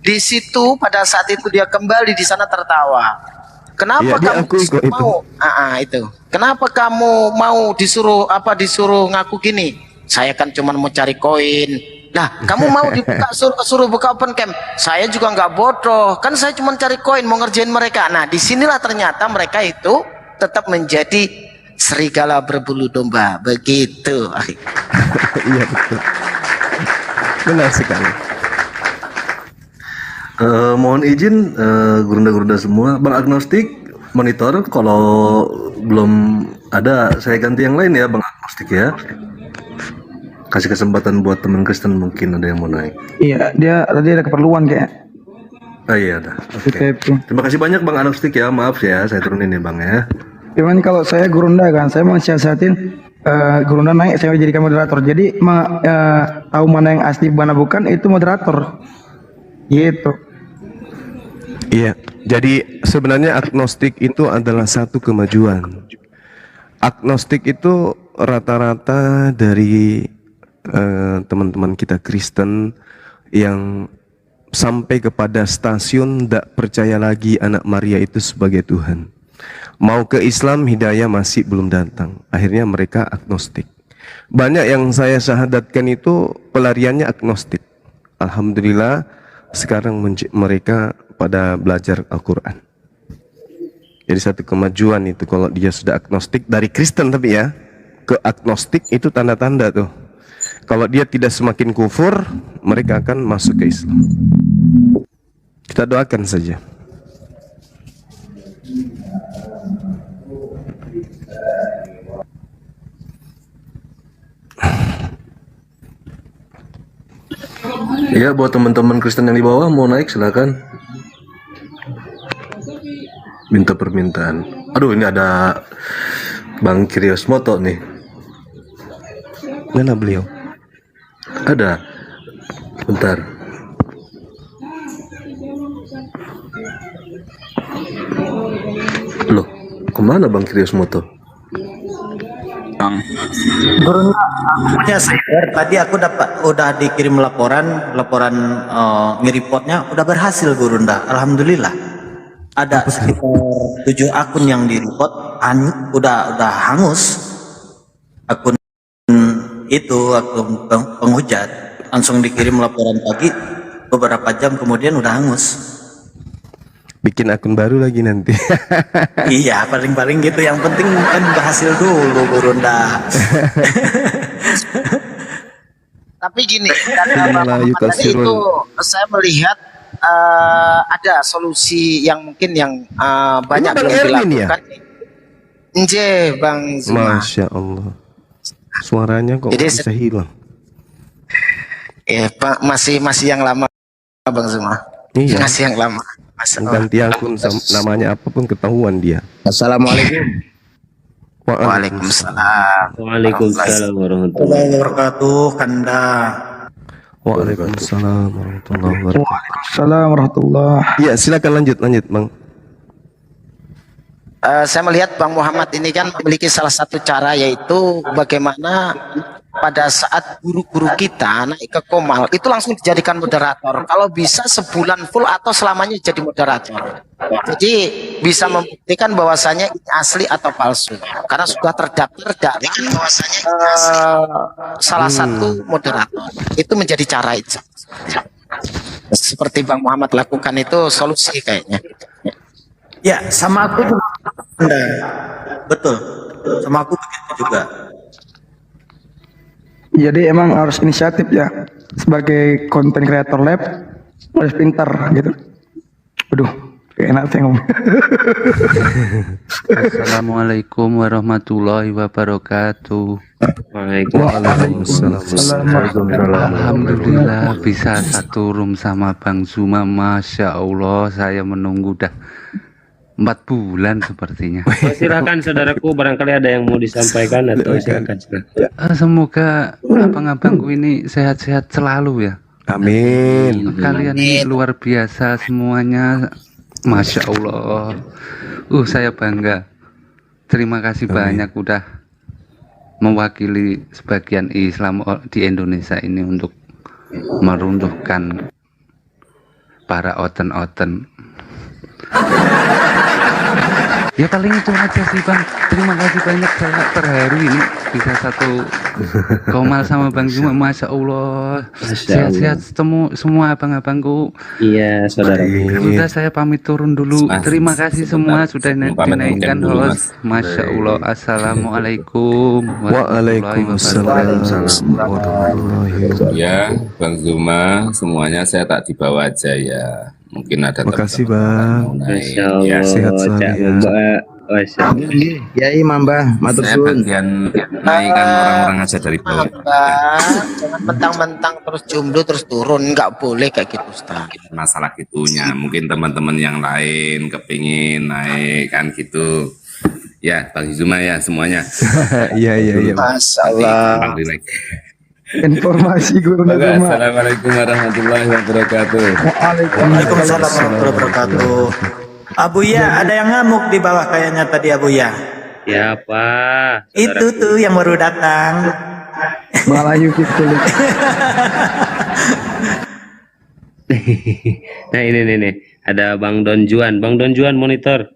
S8: Di situ pada saat itu dia kembali di sana tertawa. Kenapa
S4: Iya, dia
S8: kamu
S4: akui kok itu.
S8: mau? Itu. Kenapa kamu mau disuruh ngaku gini? Saya kan cuma mau cari koin. Nah, kamu mau dibuka suruh buka open camp? Saya juga nggak bodoh. Kan saya cuma cari koin mau ngerjain mereka. Nah, disinilah ternyata mereka itu tetap menjadi serigala berbulu domba. Begitu.
S4: Iya, betul. Benar sekali.
S3: Mohon izin Gurunda-Gurunda semua, Bang Agnostik monitor kalau belum ada saya ganti yang lain ya Bang Agnostik ya. Kasih kesempatan buat teman Kristen mungkin ada yang mau naik.
S5: Iya, dia tadi ada keperluan kayak.
S3: Iya dah. Oke.
S5: Gitu.
S3: Terima kasih banyak Bang Agnostik ya. Maaf ya saya turunin ya Bang ya.
S5: Cuman kalau saya Gurunda kan, saya mau siasatin Gurunda naik, saya jadikan moderator. Jadi tahu mana yang asli mana bukan itu moderator. Gitu.
S4: Iya, jadi sebenarnya agnostik itu adalah satu kemajuan. Agnostik itu rata-rata dari teman-teman kita Kristen yang sampai kepada stasiun tidak percaya lagi anak Maria itu sebagai Tuhan. Mau ke Islam, hidayah masih belum datang. Akhirnya mereka agnostik. Banyak yang saya syahadatkan itu pelariannya agnostik. Alhamdulillah sekarang mereka pada belajar Al-Quran. Jadi satu kemajuan itu kalau dia sudah agnostik dari Kristen tapi ya ke agnostik itu tanda-tanda tuh. Kalau dia tidak semakin kufur, mereka akan masuk ke Islam. Kita doakan saja.
S3: Iya buat teman-teman Kristen yang di bawah mau naik silakan. Minta permintaan. Aduh ini ada Bang Kirios Moto nih.
S4: Mana beliau?
S3: Ada. Bentar. Loh, kemana Bang Kirios Moto?
S7: Gurunda, aku punya cyber. Tadi aku udah dikirim laporan nge-reportnya udah berhasil Gurunda. Alhamdulillah. Ada sekitar 7 akun yang di-report udah hangus. Akun penghujat langsung dikirim laporan pagi, beberapa jam kemudian udah hangus.
S4: Bikin akun baru lagi nanti.
S7: Iya, paling-paling gitu. Yang penting kan berhasil dulu Gurunda.
S8: Tapi gini, kata Bang Muhammad tadi itu saya melihat ada solusi yang mungkin yang banyak
S4: Bang
S8: belum
S4: Erwin
S8: dilakukan. Nje, Bang Zuma.
S4: Masya Allah. Suaranya kok
S8: Jadi
S4: bisa hilang.
S8: Ya, Pak, masih yang lama Bang Zuma.
S4: Iya.
S8: Masih yang lama.
S4: Ganti akun namanya apapun ketahuan dia.
S8: Assalamualaikum.
S6: Waalaikumsalam
S8: Waalaikumsalam.
S6: warahmatullahi
S7: Assalamualaikum wabarakatuh, Kanda.
S4: Waalaikumsalam warahmatullahi wabarakatuh.
S5: Assalamualaikum warahmatullahi.
S4: Iya, silakan lanjut Bang.
S8: Saya melihat Bang Muhammad ini kan memiliki salah satu cara, yaitu bagaimana pada saat guru-guru kita naik ke Komal itu langsung dijadikan moderator. Kalau bisa sebulan full atau selamanya jadi moderator. Jadi bisa membuktikan bahwasanya ini asli atau palsu. Karena sudah terdaftar dari salah satu moderator. Itu menjadi cara itu. Seperti Bang Muhammad lakukan itu solusi kayaknya.
S7: Ya, sama aku juga. Betul. Sama aku begitu juga.
S5: Jadi emang harus inisiatif ya. Sebagai konten kreator lab harus pintar gitu. Aduh, kayak enak saya ngomong.
S6: Assalamualaikum warahmatullahi wabarakatuh. Alhamdulillah bisa satu room sama Bang Zuma. Masya Allah, saya menunggu dah 4 bulan sepertinya.
S9: Silakan saudaraku, barangkali ada yang mau disampaikan atau silakan.
S6: Semoga abang-abangku ini sehat-sehat selalu ya.
S4: Amin.
S6: Kalian ini luar biasa semuanya. Masya Allah. Saya bangga. Terima kasih banyak udah mewakili sebagian Islam di Indonesia ini untuk meruntuhkan para oten-oten. Ya paling itu aja sih Bang. Terima kasih banyak, saya terharu ini bisa satu Komal sama Bang Zuma. Masya Allah. Sehat-sehat semua abang-abangku.
S9: Iya saudara.
S6: Sudah saya pamit turun dulu. Terima kasih semua sudah dinaikkan host. Masya Allah. Assalamualaikum
S4: Waalaikumsalam.
S10: Ya, Bang Zuma, semuanya saya tak dibawa aja ya. Mungkin ada
S4: Makasih Bang.
S9: Masya Allah.
S10: Ya,
S4: sehat selalu ya.
S9: Masya Allah.
S11: Ya Mambah, matur
S10: saya
S11: suwun.
S10: bagian naikkan orang-orang aja dari bawah.
S8: Jangan mentang-mentang terus jomblo terus turun, nggak boleh kayak gitu Ustaz.
S10: Masalah gitunya, mungkin teman-teman yang lain kepingin naik kan gitu. Ya, Bang Zuma ya semuanya.
S4: Iya.
S8: Masalah.
S10: Panggil lagi.
S5: Informasi guru Zuma.
S10: Assalamualaikum warahmatullahi wabarakatuh.
S7: Waalaikumsalam warahmatullahi wabarakatuh. Abu Ya, ada yang ngamuk di bawah kayaknya tadi Abu Ya.
S9: Ya Pak.
S7: Itu tuh yang baru datang.
S5: Malayu Fitulik.
S9: Nah ini nih. Ada Bang Don Juan. Bang Don Juan monitor.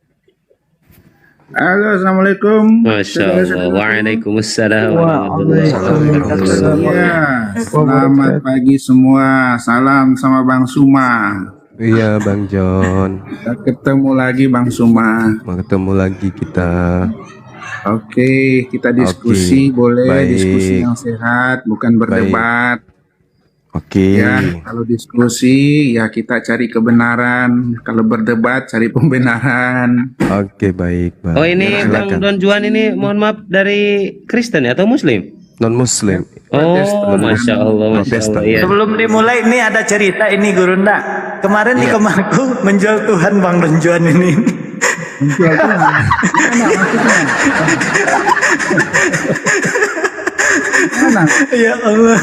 S12: Halo, assalamualaikum.
S9: Masya Allah. Waalaikumsalam warahmatullahi wabarakatuh.
S12: Ya, selamat pagi semua. Salam sama Bang Suma.
S4: Iya Bang John.
S12: Kita ketemu lagi Bang Suma.
S4: Mau ketemu lagi kita.
S12: Oke, kita diskusi. Boleh
S4: baik.
S12: diskusi yang sehat, bukan berdebat.
S4: Oke.
S12: Ya, kalau diskusi ya kita cari kebenaran. Kalau berdebat cari pembenaran.
S4: Oke, baik Bang.
S9: Oh ini
S4: Ya,
S9: Bang
S4: silakan.
S9: Don Juan ini mohon maaf dari Kristen ya atau Muslim?
S4: Non Muslim.
S9: Oh Masya Allah, Masya Allah. Iya.
S7: Sebelum dimulai ini ada cerita ini Gurunda. Kemarin di kemaku menjual Tuhan Bang Don Juan ini.
S12: Menjual Tuhan. Mana?
S7: Ya Allah.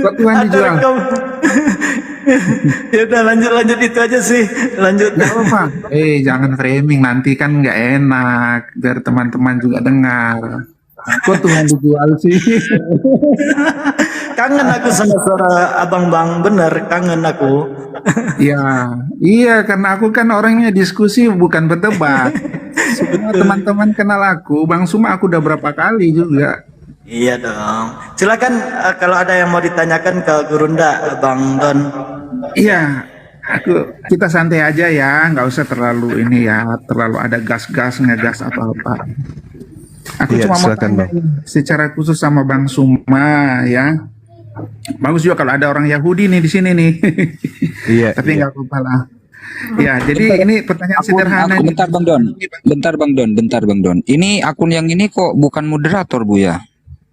S12: Kok Tuhan dijual?
S7: Ya udah lanjut itu aja sih. Lanjut.
S12: Gak apa. Jangan framing, nanti kan nggak enak. Biar teman-teman juga dengar. Kok Tuhan dijual sih?
S7: Kangen aku sama suara Abang Bang, bener kangen aku.
S12: Ya, iya karena aku kan orangnya diskusi bukan berdebat. Sebenarnya teman-teman kenal aku, Bang Suma aku udah berapa kali juga.
S7: Iya dong. Silakan kalau ada yang mau ditanyakan ke Gurunda, Bang Don.
S12: Iya, kita santai aja ya, nggak usah terlalu ini ya, terlalu ada gas-gas ngegas apa-apa. Aku
S4: Iya,
S12: cuma mau
S4: silakan,
S12: tanya secara khusus sama Bang Suma ya. Bagus juga kalau ada orang Yahudi nih di sini nih.
S4: Iya.
S12: Tapi nggak apa-apa lah. Ya, jadi ini pertanyaan sederhana.
S2: Bentar Bang Don. Ini akun yang ini kok bukan moderator Bu ya?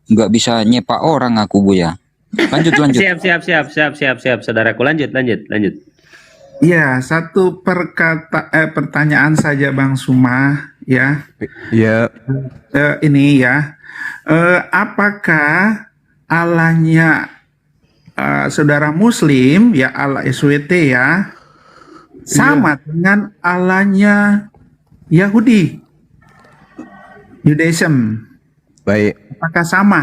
S2: Nggak bisa nyepak orang aku Bu ya. Lanjut.
S9: Siap, saudaraku. Lanjut.
S12: Iya, satu pertanyaan saja Bang Suma ya.
S4: Iya.
S12: Ini ya, apakah Allahnya saudara Muslim ya Allah SWT ya sama dengan Allahnya Yahudi? Judaism.
S4: Baik,
S12: Apakah sama?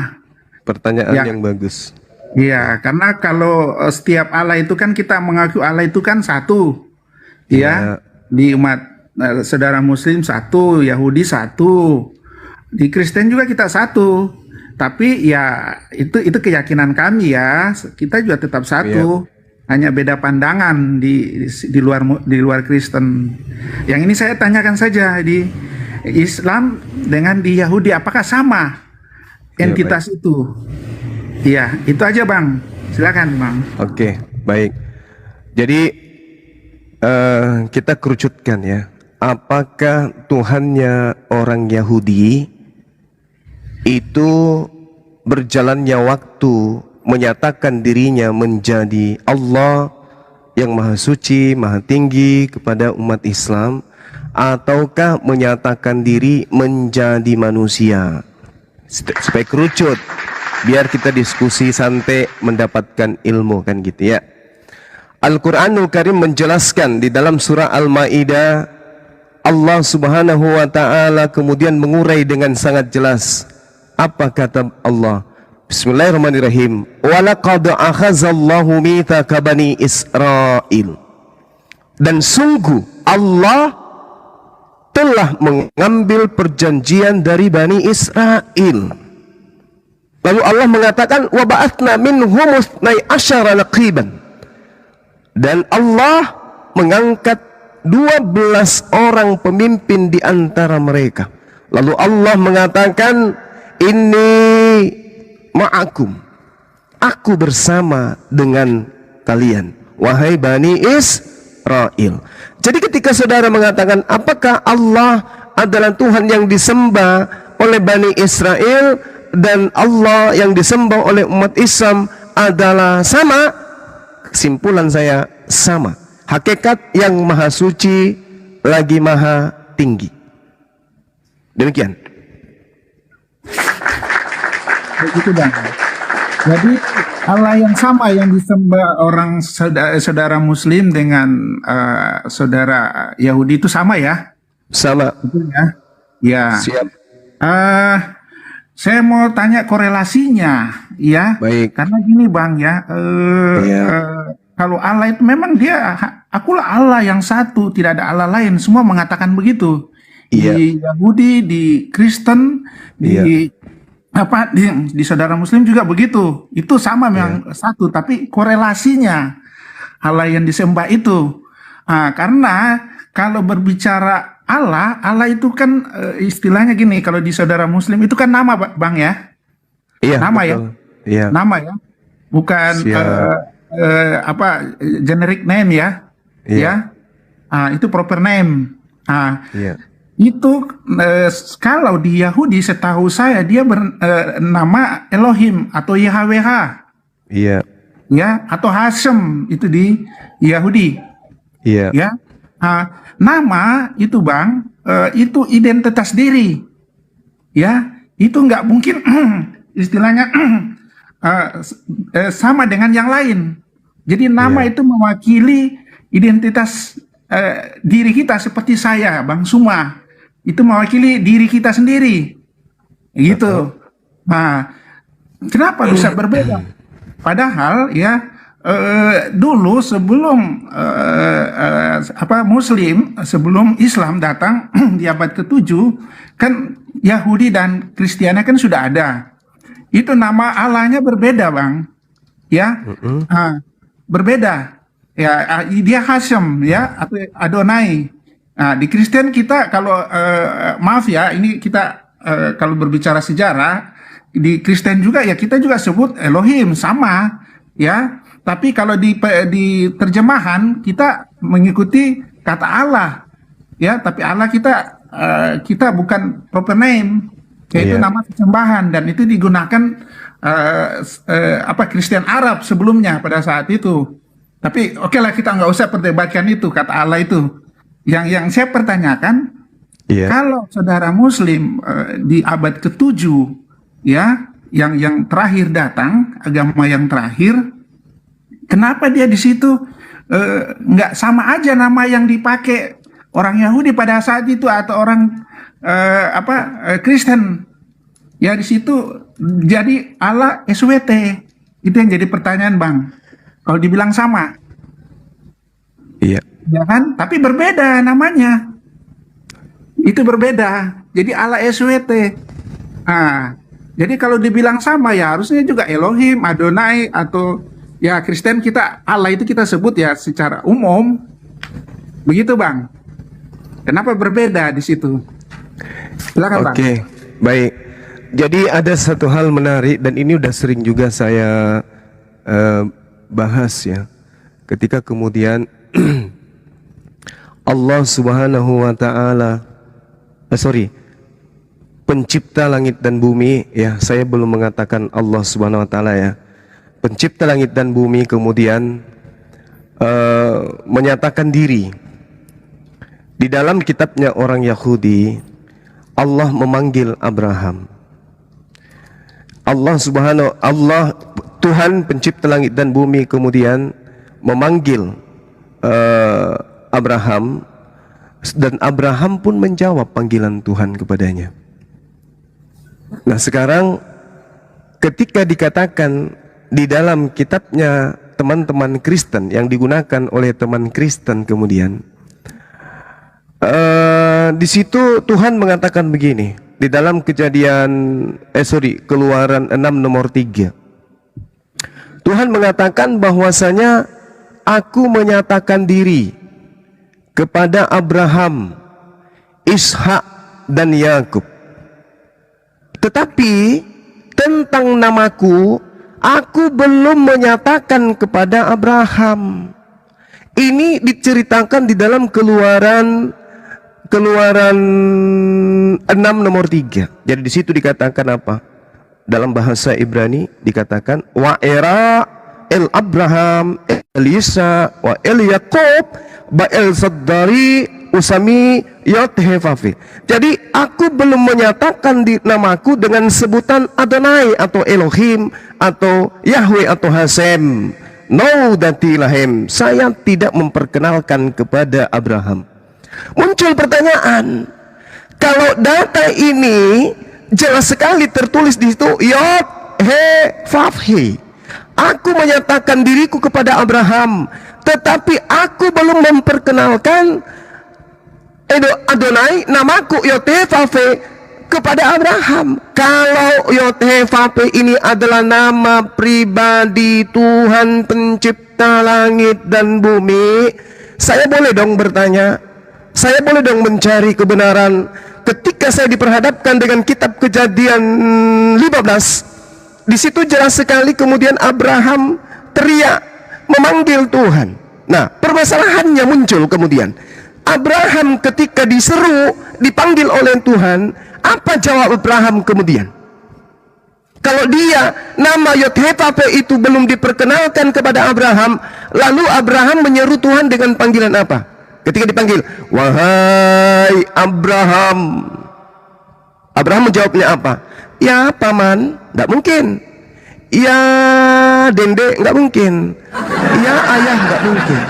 S4: pertanyaan
S12: Ya.
S4: yang bagus.
S12: Iya, karena kalau setiap Allah itu kan kita mengaku Allah itu kan satu, ya. Di umat saudara Muslim satu, Yahudi satu, di Kristen juga kita satu. Tapi ya itu keyakinan kami ya, kita juga tetap satu. Hanya beda pandangan di luar Kristen. Yang ini saya tanyakan saja di Islam dengan di Yahudi, apakah sama entitas itu? Iya, itu aja Bang. Silakan Bang.
S4: Oke, baik. Jadi kita kerucutkan ya. Apakah Tuhannya orang Yahudi itu berjalannya waktu menyatakan dirinya menjadi Allah yang maha suci, maha tinggi kepada umat Islam, ataukah menyatakan diri menjadi manusia? Supaya kerucut, biar kita diskusi santai mendapatkan ilmu kan gitu ya. Al-Quranul Karim menjelaskan di dalam surah Al-Ma'idah, Allah Subhanahu wa ta'ala kemudian mengurai dengan sangat jelas. Apa kata Allah? Bismillahirrahmanirrahim. Walaqad akhazallahu mitsaka bani Israil. Dan sungguh Allah telah mengambil perjanjian dari Bani Israel. Lalu Allah mengatakan wa ba'atsna minhum 12 naqiban. Dan Allah mengangkat 12 orang pemimpin di antara mereka. Lalu Allah mengatakan inni ma'akum. Aku bersama dengan kalian wahai Bani Israel. Jadi ketika saudara mengatakan apakah Allah adalah Tuhan yang disembah oleh Bani Israel dan Allah yang disembah oleh umat Islam adalah sama, kesimpulan saya sama. Hakikat yang maha suci lagi maha tinggi. Demikian.
S12: Begitu Bang. Jadi Allah yang sama yang disembah orang saudara Muslim dengan saudara Yahudi itu sama ya?
S4: Sama.
S12: Betul ya? Ya.
S4: Siap.
S12: Saya mau tanya korelasinya, ya.
S4: Baik.
S12: Karena gini Bang ya, kalau Allah itu memang dia, akulah Allah yang satu, tidak ada Allah lain. Semua mengatakan begitu.
S4: Iya.
S12: Di Yahudi, di Kristen, di di saudara Muslim juga begitu. Itu sama memang satu, tapi korelasinya Allah yang disembah itu. Karena kalau berbicara Allah itu kan istilahnya gini, kalau di saudara Muslim itu kan nama Bang ya.
S4: Iya.
S12: Nama
S4: betul.
S12: ya.
S4: Iya.
S12: Nama ya. Bukan generic name ya.
S4: Iya.
S12: Ya. Itu proper name.
S4: Iya.
S12: Itu kalau di Yahudi setahu saya dia bernama Elohim atau YHWH.
S4: Iya.
S12: Ya, atau Hashem itu di Yahudi.
S4: Iya.
S12: Ya. Nama itu Bang, itu identitas diri. Ya, itu nggak mungkin istilahnya sama dengan yang lain. Jadi nama itu mewakili identitas diri kita seperti saya, Bang Suma. Itu mewakili diri kita sendiri. Gitu. Nah, kenapa bisa berbeda? Padahal ya dulu sebelum Muslim, sebelum Islam datang di abad ke-7 kan Yahudi dan Kristiani kan sudah ada. Itu nama Allahnya berbeda, Bang. Ya. Berbeda. Ya, dia Hashem ya atau Adonai. Nah, di Kristen kita kalau maaf ya, ini kita kalau berbicara sejarah di Kristen juga ya kita juga sebut Elohim sama ya. Tapi kalau di terjemahan kita mengikuti kata Allah ya, tapi Allah kita bukan proper name, yaitu nama sesembahan, dan itu digunakan Kristen Arab sebelumnya pada saat itu. Tapi oke lah, kita nggak usah perdebatkan itu kata Allah itu. Yang saya pertanyakan, kalau saudara Muslim di abad ke-7 ya, yang terakhir datang, agama yang terakhir, kenapa dia di situ nggak sama aja nama yang dipakai orang Yahudi pada saat itu atau orang Kristen. Ya di situ jadi Allah SWT. Itu yang jadi pertanyaan Bang. Kalau dibilang sama.
S4: Iya.
S12: Ya kan? Tapi berbeda namanya. Itu berbeda. Jadi Allah SWT. Nah, jadi kalau dibilang sama ya harusnya juga Elohim, Adonai, atau ya Kristen kita Allah itu kita sebut ya secara umum. Begitu Bang. Kenapa berbeda di situ? Silakan Bang.
S4: Oke, baik. Jadi ada satu hal menarik dan ini udah sering juga saya bahas ya. Ketika kemudian Allah Subhanahu wa taala pencipta langit dan bumi ya, saya belum mengatakan Allah Subhanahu wa taala ya. Pencipta langit dan bumi kemudian menyatakan diri. Di dalam kitabnya orang Yahudi, Allah memanggil Abraham. Allah Tuhan pencipta langit dan bumi kemudian memanggil Abraham, dan Abraham pun menjawab panggilan Tuhan kepadanya. Nah sekarang ketika dikatakan di dalam kitabnya teman-teman Kristen yang digunakan oleh teman Kristen kemudian di situ Tuhan mengatakan begini di dalam Keluaran 6 nomor 3. Tuhan mengatakan bahwasanya aku menyatakan diri kepada Abraham, Ishak dan Yakub. Tetapi tentang namaku aku belum menyatakan kepada Abraham. Ini diceritakan di dalam Keluaran 6 nomor 3. Jadi di situ dikatakan apa? Dalam bahasa Ibrani dikatakan wa era el Abraham el Isa wa el Yakub ba el Saddari usami yothefafi. Jadi aku belum menyatakan di namaku dengan sebutan Adonai atau Elohim atau Yahweh atau Hasem. No datilahim. Saya tidak memperkenalkan kepada Abraham. Muncul pertanyaan, kalau data ini jelas sekali tertulis di situ Yod He Vav He. Aku menyatakan diriku kepada Abraham, tetapi aku belum memperkenalkan Adonai namaku Yod He Vav He kepada Abraham. Kalau Yod He Vav He ini adalah nama pribadi Tuhan pencipta langit dan bumi, saya boleh dong bertanya, saya boleh dong mencari kebenaran. Ketika saya diperhadapkan dengan kitab Kejadian 15, di situ jelas sekali kemudian Abraham teriak memanggil Tuhan. Nah, permasalahannya muncul kemudian. Abraham ketika diseru, dipanggil oleh Tuhan, apa jawab Abraham kemudian? Kalau dia nama Yod-Heh-Vav-He itu belum diperkenalkan kepada Abraham, lalu Abraham menyeru Tuhan dengan panggilan apa? Ketika dipanggil, wahai Abraham. Abraham menjawabnya apa? Ya paman, tidak mungkin. Ya dende, nggak mungkin. Ya ayah, nggak mungkin.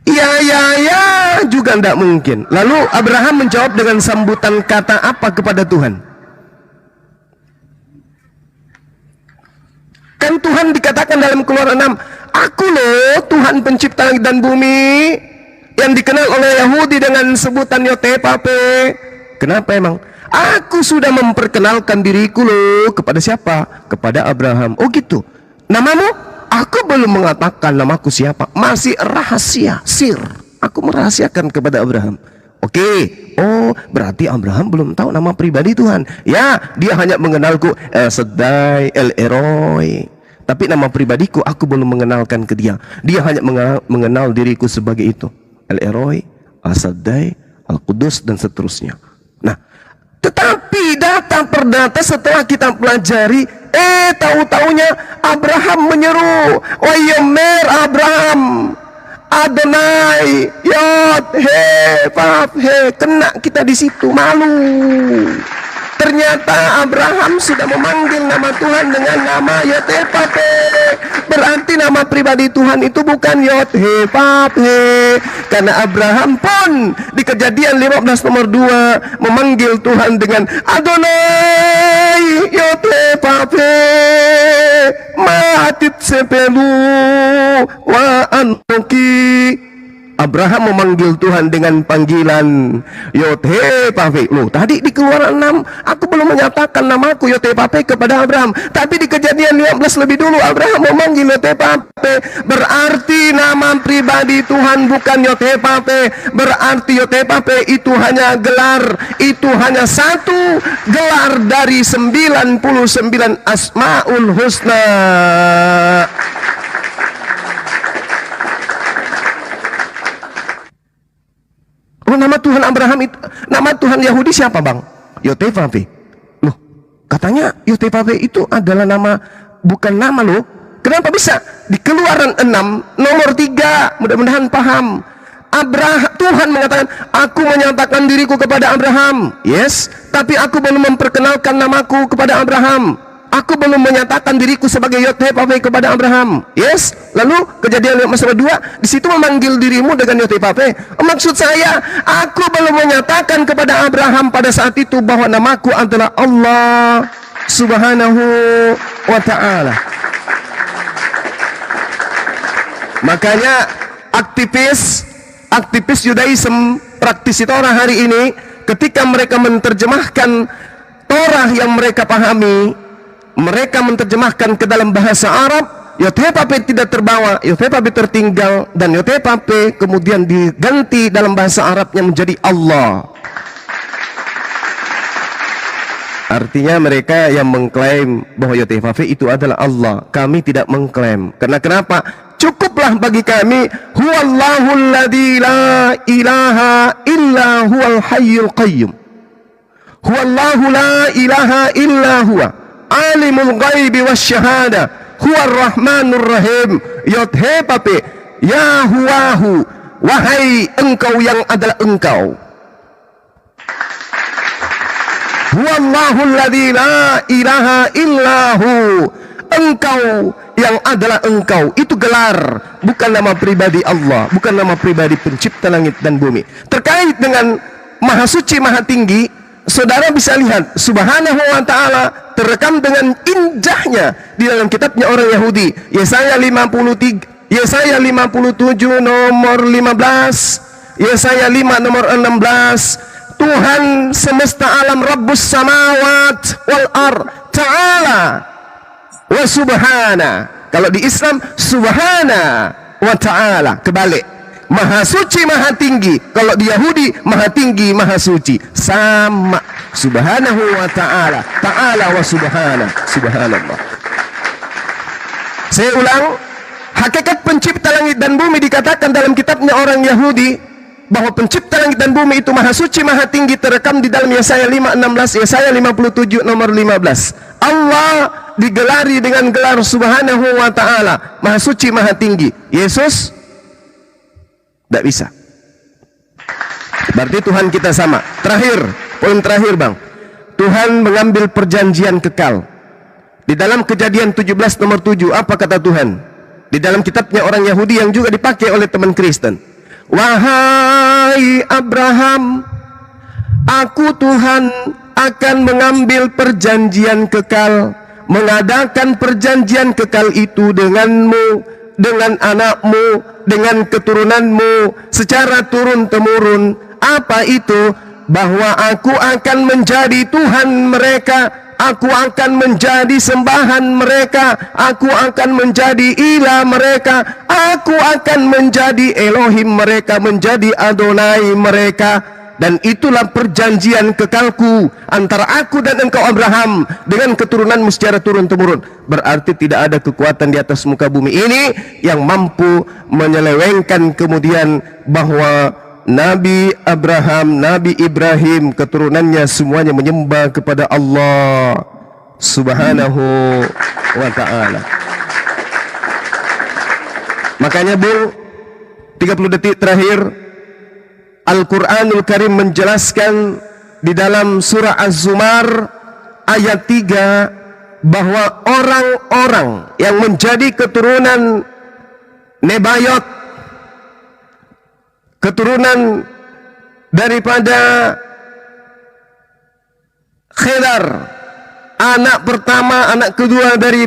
S4: Ya juga tidak mungkin. Lalu Abraham menjawab dengan sambutan kata apa kepada Tuhan? Kan Tuhan dikatakan dalam Keluaran 6, aku loh Tuhan pencipta langit dan bumi, yang dikenal oleh Yahudi dengan sebutan Yod-Heh-Vav-He. Kenapa emang? Aku sudah memperkenalkan diriku loh kepada siapa? Kepada Abraham. Oh gitu. Namamu? Aku belum mengatakan namaku siapa. Masih rahasia, sir. Aku merahasiakan kepada Abraham. Oke. Oh, berarti Abraham belum tahu nama pribadi Tuhan. Ya, dia hanya mengenalku El Shaddai, El Eroi. Tapi nama pribadiku aku belum mengenalkan ke dia. Dia hanya mengenal diriku sebagai itu. El Eroi, Al Shaddai, Al Qudus dan seterusnya. Nah, tetapi data per data setelah kita pelajari, tahu-taunya Abraham menyeru, Wayomer Abraham, Adonai, Yod He Vav He. Kena kita di situ, malu. Ternyata Abraham sudah memanggil nama Tuhan dengan nama Yotevate. Berarti nama pribadi Tuhan itu bukan Yotevate. Karena Abraham pun di Kejadian 15 nomor 2 memanggil Tuhan dengan Adonai Yotevate Matit Sepelu wa Anoki. Abraham memanggil Tuhan dengan panggilan Yotevate. Loh, tadi di Keluaran 6 aku belum menyatakan namaku Yotevate kepada Abraham, tapi di Kejadian 15 lebih dulu Abraham memanggil Yotevate. Berarti nama pribadi Tuhan bukan Yotevate. Berarti Yotevate itu hanya gelar, itu hanya satu gelar dari 99 Asmaul Husna. Oh, nama Tuhan Abraham itu, nama Tuhan Yahudi siapa, Bang? Yotevate. Loh, katanya Yotevate itu adalah nama, bukan nama loh. Kenapa bisa? Di Keluaran 6 nomor 3, mudah-mudahan paham. Tuhan mengatakan, aku menyatakan diriku kepada Abraham. Yes, tapi aku belum memperkenalkan namaku kepada Abraham. Aku belum menyatakan diriku sebagai Yotevate kepada Abraham. Yes. Lalu Kejadian 15 ayat 2 di situ memanggil dirimu dengan Yotevate. Maksud saya, aku belum menyatakan kepada Abraham pada saat itu bahwa namaku adalah Allah Subhanahu wa ta'ala. Makanya aktivis Yudaism, praktisi Torah hari ini, ketika mereka menerjemahkan Torah yang mereka pahami, mereka menerjemahkan ke dalam bahasa Arab, Yotevate tidak terbawa, Yotevate tertinggal, dan Yotevate kemudian diganti dalam bahasa Arabnya menjadi Allah. Artinya mereka yang mengklaim bahwa Yotevate itu adalah Allah. Kami tidak mengklaim. Karena kenapa? Cukuplah bagi kami, huwallahul ladzi la ilaha illa huwal hayyul qayyum. Huwallahu la ilaha illa huwa alimul ghaibi wasyahada huwar rahmanur rahim. Yotevate, ya huwahu, wahai engkau yang adalah engkau. Huwallahul ladzi la ilaha illahu, engkau yang adalah engkau. Itu gelar, bukan nama pribadi Allah, bukan nama pribadi pencipta langit dan bumi. Terkait dengan Maha Suci Maha Tinggi, saudara bisa lihat Subhanahu wa ta'ala terekam dengan indahnya di dalam kitabnya orang Yahudi. Yesaya 53, Yesaya 57 nomor 15, Yesaya 5 nomor 16. Tuhan semesta alam, Rabbus samawat wal ar ta'ala wa subhana. Kalau di Islam subhana wa ta'ala, kebalik. Maha suci, maha tinggi. Kalau di Yahudi, maha tinggi, maha suci. Sama. Subhanahu wa ta'ala. Ta'ala wa subhana. Subhanallah. Saya ulang. Hakikat pencipta langit dan bumi dikatakan dalam kitabnya orang Yahudi, bahwa pencipta langit dan bumi itu maha suci, maha tinggi, terekam di dalam Yesaya 5:16, Yesaya 57 nomor 15. Allah digelari dengan gelar Subhanahu wa ta'ala, maha suci, maha tinggi. Yesus tidak bisa. Berarti Tuhan kita sama. Terakhir, poin terakhir, Bang. Tuhan mengambil perjanjian kekal. Di dalam Kejadian 17 nomor 7, apa kata Tuhan? Di dalam kitabnya orang Yahudi yang juga dipakai oleh teman Kristen. Wahai Abraham, aku Tuhan akan mengambil perjanjian kekal, mengadakan perjanjian kekal itu denganmu, dengan anakmu, dengan keturunanmu secara turun-temurun. Apa itu? Bahwa aku akan menjadi Tuhan mereka, aku akan menjadi sembahan mereka, aku akan menjadi ilah mereka, aku akan menjadi Elohim mereka, menjadi Adonai mereka. Dan itulah perjanjian kekalku antara aku dan engkau Abraham dengan keturunanmu secara turun-temurun. Berarti tidak ada kekuatan di atas muka bumi ini yang mampu menyelewengkan kemudian bahwa Nabi Abraham, Nabi Ibrahim, keturunannya semuanya menyembah kepada Allah Subhanahu wa ta'ala. Makanya Bung, 30 detik terakhir, Al-Quranul Karim menjelaskan di dalam surah Az-Zumar ayat 3 bahwa orang-orang yang menjadi keturunan Nebayot, keturunan daripada Khedar, anak pertama, anak kedua dari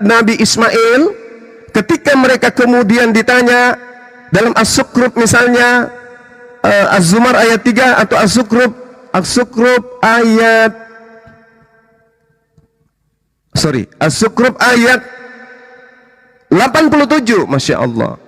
S4: Nabi Ismail, ketika mereka kemudian ditanya dalam As-Sukrub misalnya, Az-Zumar ayat 3 atau As-Sukrub ayat 87, Masya Allah.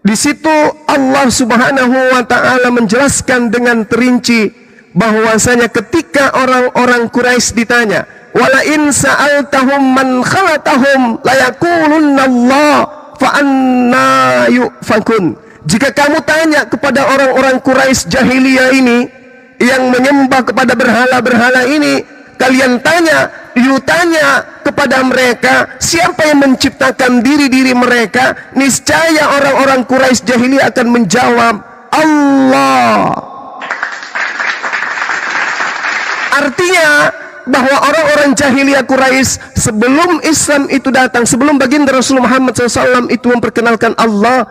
S4: Di situ Allah Subhanahu wa Ta'ala menjelaskan dengan terinci bahwasanya ketika orang-orang Quraisy ditanya, wala in sa'altahum man khalaqahum layakulunna Allah fa anna yufakun. Jika kamu tanya kepada orang-orang Quraisy jahiliyah ini yang menyembah kepada berhala-berhala ini, kalian tanya kepada mereka, siapa yang menciptakan diri-diri mereka? Niscaya orang-orang Quraisy jahiliyah akan menjawab, Allah. Artinya bahwa orang-orang jahiliyah Quraisy sebelum Islam itu datang, sebelum baginda Rasulullah Muhammad SAW itu memperkenalkan Allah,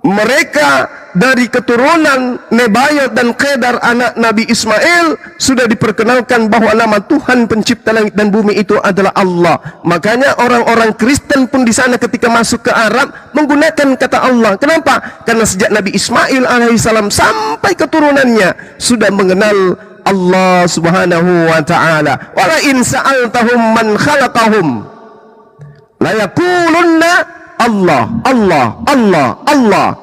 S4: mereka dari keturunan Nebayot dan Khedar anak Nabi Ismail sudah diperkenalkan bahwa nama Tuhan pencipta langit dan bumi itu adalah Allah. Makanya orang-orang Kristen pun di sana ketika masuk ke Arab menggunakan kata Allah. Kenapa? Karena sejak Nabi Ismail alaihissalam sampai keturunannya sudah mengenal Allah Subhanahu wa Ta'ala. Wala in sa'altahum man khalaqahum la yaqulunna Allah, Allah, Allah, Allah.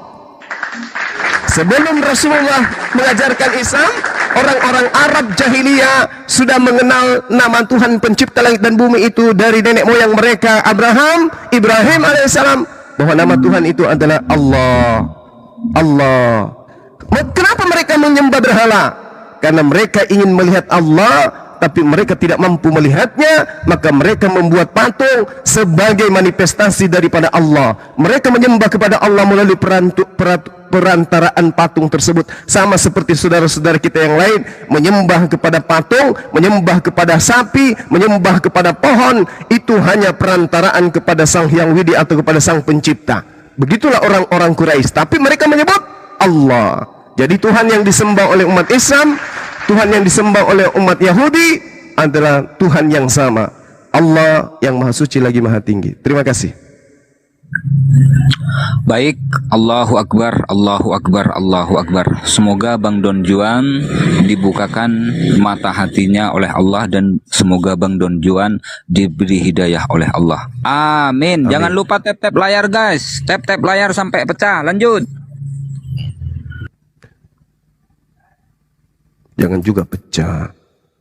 S4: Sebelum Rasulullah mengajarkan Islam, orang-orang Arab jahiliyah sudah mengenal nama Tuhan pencipta langit dan bumi itu dari nenek moyang mereka Ibrahim alaihissalam, bahwa nama Tuhan itu adalah Allah. Allah. Kenapa mereka menyembah berhala? Karena mereka ingin melihat Allah, tapi mereka tidak mampu melihatnya, maka mereka membuat patung sebagai manifestasi daripada Allah. Mereka menyembah kepada Allah melalui perantaraan patung tersebut, sama seperti saudara-saudara kita yang lain menyembah kepada patung, menyembah kepada sapi, menyembah kepada pohon. Itu hanya perantaraan kepada Sang Hyang Widi atau kepada Sang Pencipta. Begitulah orang-orang Quraisy, tapi mereka menyebut Allah. Jadi Tuhan yang disembah oleh umat Islam, Tuhan yang disembah oleh umat Yahudi adalah Tuhan yang sama, Allah yang maha suci lagi maha tinggi. Terima kasih.
S2: Baik, Allahu Akbar, Allahu Akbar, Allahu Akbar. Semoga Bang Don Juan dibukakan mata hatinya oleh Allah, dan semoga Bang Don Juan diberi hidayah oleh Allah. Amin. Jangan lupa tap-tap layar guys, tap-tap layar sampai pecah. Lanjut.
S4: Jangan juga pecah,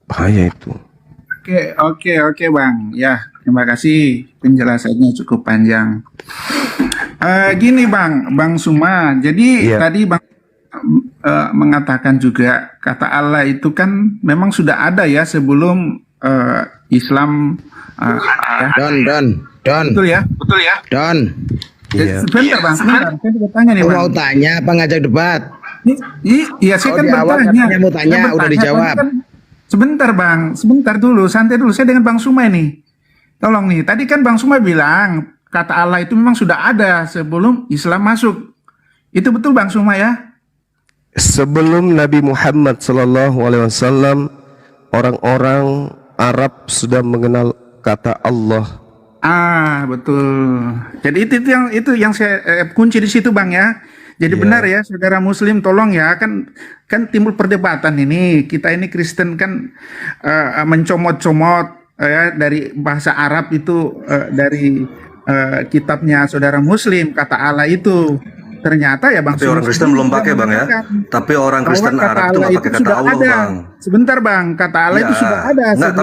S4: bahaya itu.
S12: Oke Bang. Ya, terima kasih, penjelasannya cukup panjang. Gini Bang Suma. Jadi tadi Bang mengatakan juga kata Allah itu kan memang sudah ada ya sebelum Islam.
S11: Don.
S12: Betul ya?
S11: Don.
S12: Sebentar Bang, sebentar. Saya bertanya nih Bang.
S11: Mau tanya apa ngajak debat?
S12: Iya, saya kan
S11: bertanya. Mau tanya, udah dijawab.
S12: Sebentar Bang, sebentar dulu, santai dulu. Saya dengan Bang Suma nih. Tolong nih, tadi kan Bang Suma bilang kata Allah itu memang sudah ada sebelum Islam masuk. Itu betul Bang Suma ya?
S4: Sebelum Nabi Muhammad SAW, orang-orang Arab sudah mengenal kata Allah.
S12: Betul. Jadi itu yang saya kunci di situ Bang ya. Jadi benar ya, saudara Muslim, tolong ya, kan timbul perdebatan ini. Kita ini Kristen kan mencomot-comot ya dari bahasa Arab itu, dari kitabnya saudara Muslim, kata Allah itu. Ternyata ya Bang.
S3: Tapi orang Kristen belum pakai Bang ya. Tapi orang Kristen Arab itu nggak pakai kata Allah Bang.
S12: Sebentar Bang, kata Allah itu sudah ada.
S3: Enggak,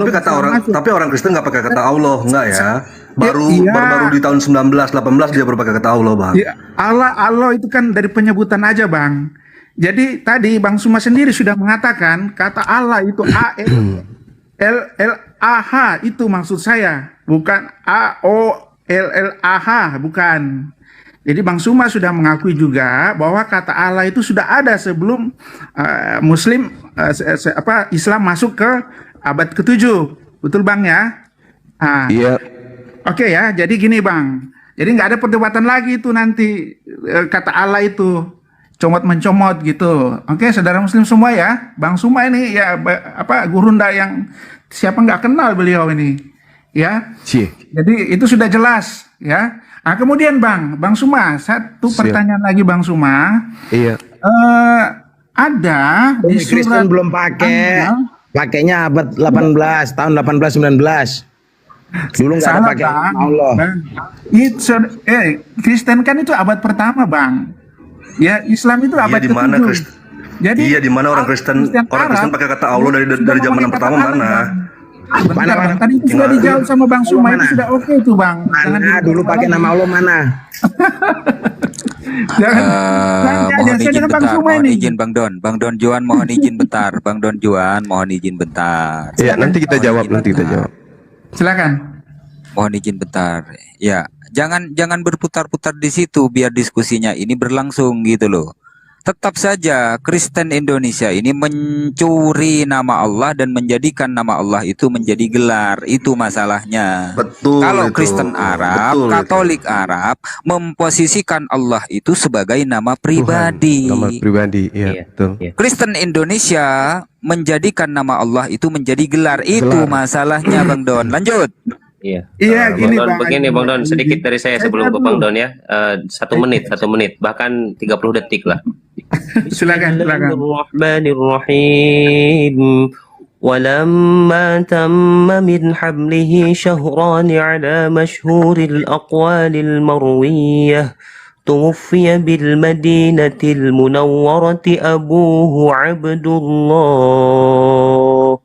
S3: tapi orang Kristen nggak pakai kata Allah, enggak ya. Baru di tahun 1918 dia baru pakai kata Allah Bang.
S12: Ya, Allah itu kan dari penyebutan aja Bang. Jadi tadi Bang Suma sendiri sudah mengatakan kata Allah itu A-L-L-A-H itu maksud saya, bukan A-O-L-L-A-H, bukan. Jadi Bang Suma sudah mengakui juga bahwa kata Allah itu sudah ada sebelum Muslim Islam masuk ke abad ke-7. Betul Bang ya?
S4: Iya.
S12: Oke ya, jadi gini Bang. Jadi nggak ada perdebatan lagi itu nanti kata Allah itu comot mencomot gitu. Oke, saudara Muslim semua ya. Bang Suma ini ya gurunda yang siapa nggak kenal beliau ini, ya. Jadi itu sudah jelas ya. Nah kemudian Bang Suma, satu pertanyaan lagi Bang Suma.
S4: Iya.
S12: Ada di
S11: Kristen
S12: surat
S11: belum pakai, pakainya abad 18, tahun 1819. Dulu nggak ada pakai Allah.
S12: Kristen kan itu abad pertama Bang. Ya Islam itu abad
S3: Iya, di mana
S12: ke-7. Jadi
S3: iya, di mana orang Kristen pakai kata Allah dari zaman yang pertama mana?
S12: Bentar, tadi itu sudah dijawab sama Bang Suma, itu sudah oke tuh Bang.
S11: Mana dulu pakai nama Allah mana?
S2: Mohon izin bentar, mohon izin Bang Don Juan mohon izin bentar, Bang Don Juan mohon izin bentar.
S4: Ya, nanti kita jawab,
S12: Silakan.
S2: Mohon izin bentar. Ya, jangan berputar-putar di situ biar diskusinya ini berlangsung gitu loh. Tetap saja Kristen Indonesia ini mencuri nama Allah dan menjadikan nama Allah itu menjadi gelar. Itu masalahnya.
S3: Betul.
S2: Kalau
S3: itu.
S2: Kristen Arab, Katolik Arab memposisikan Allah itu sebagai nama pribadi.
S4: Tuhan, nama pribadi, ya, betul.
S2: Kristen Indonesia menjadikan nama Allah itu menjadi gelar. Itu masalahnya Bang Don. Lanjut.
S9: Iya,
S12: gini
S9: Bang Don,
S12: Bang.
S9: begini Bang Don, sedikit dari saya sebelum ke Bang Don ya. 1 menit, bahkan 30 detik lah.
S12: Silakan.
S9: Bismillahirrahmanirrahim. ولما تم من حمله شهران على مشهور الأقوال المروية توفي بالمدينة المنورة أبوه عبد الله.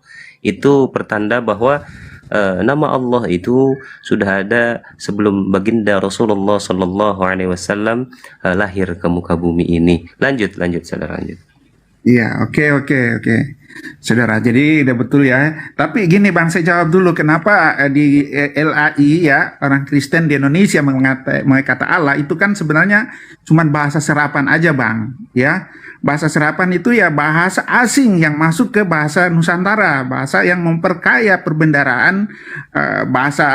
S9: Itu pertanda bahwa nama Allah itu sudah ada sebelum baginda Rasulullah Sallallahu Alaihi Wasallam lahir ke muka bumi ini. Lanjut, saudara, lanjut.
S12: Iya, oke. Saudara, jadi udah betul ya. Tapi gini Bang, saya jawab dulu kenapa di LAI ya, orang Kristen di Indonesia mengenai kata Allah itu kan sebenarnya cuma bahasa serapan aja Bang, ya. Bahasa serapan itu ya bahasa asing yang masuk ke bahasa Nusantara, bahasa yang memperkaya perbendaraan bahasa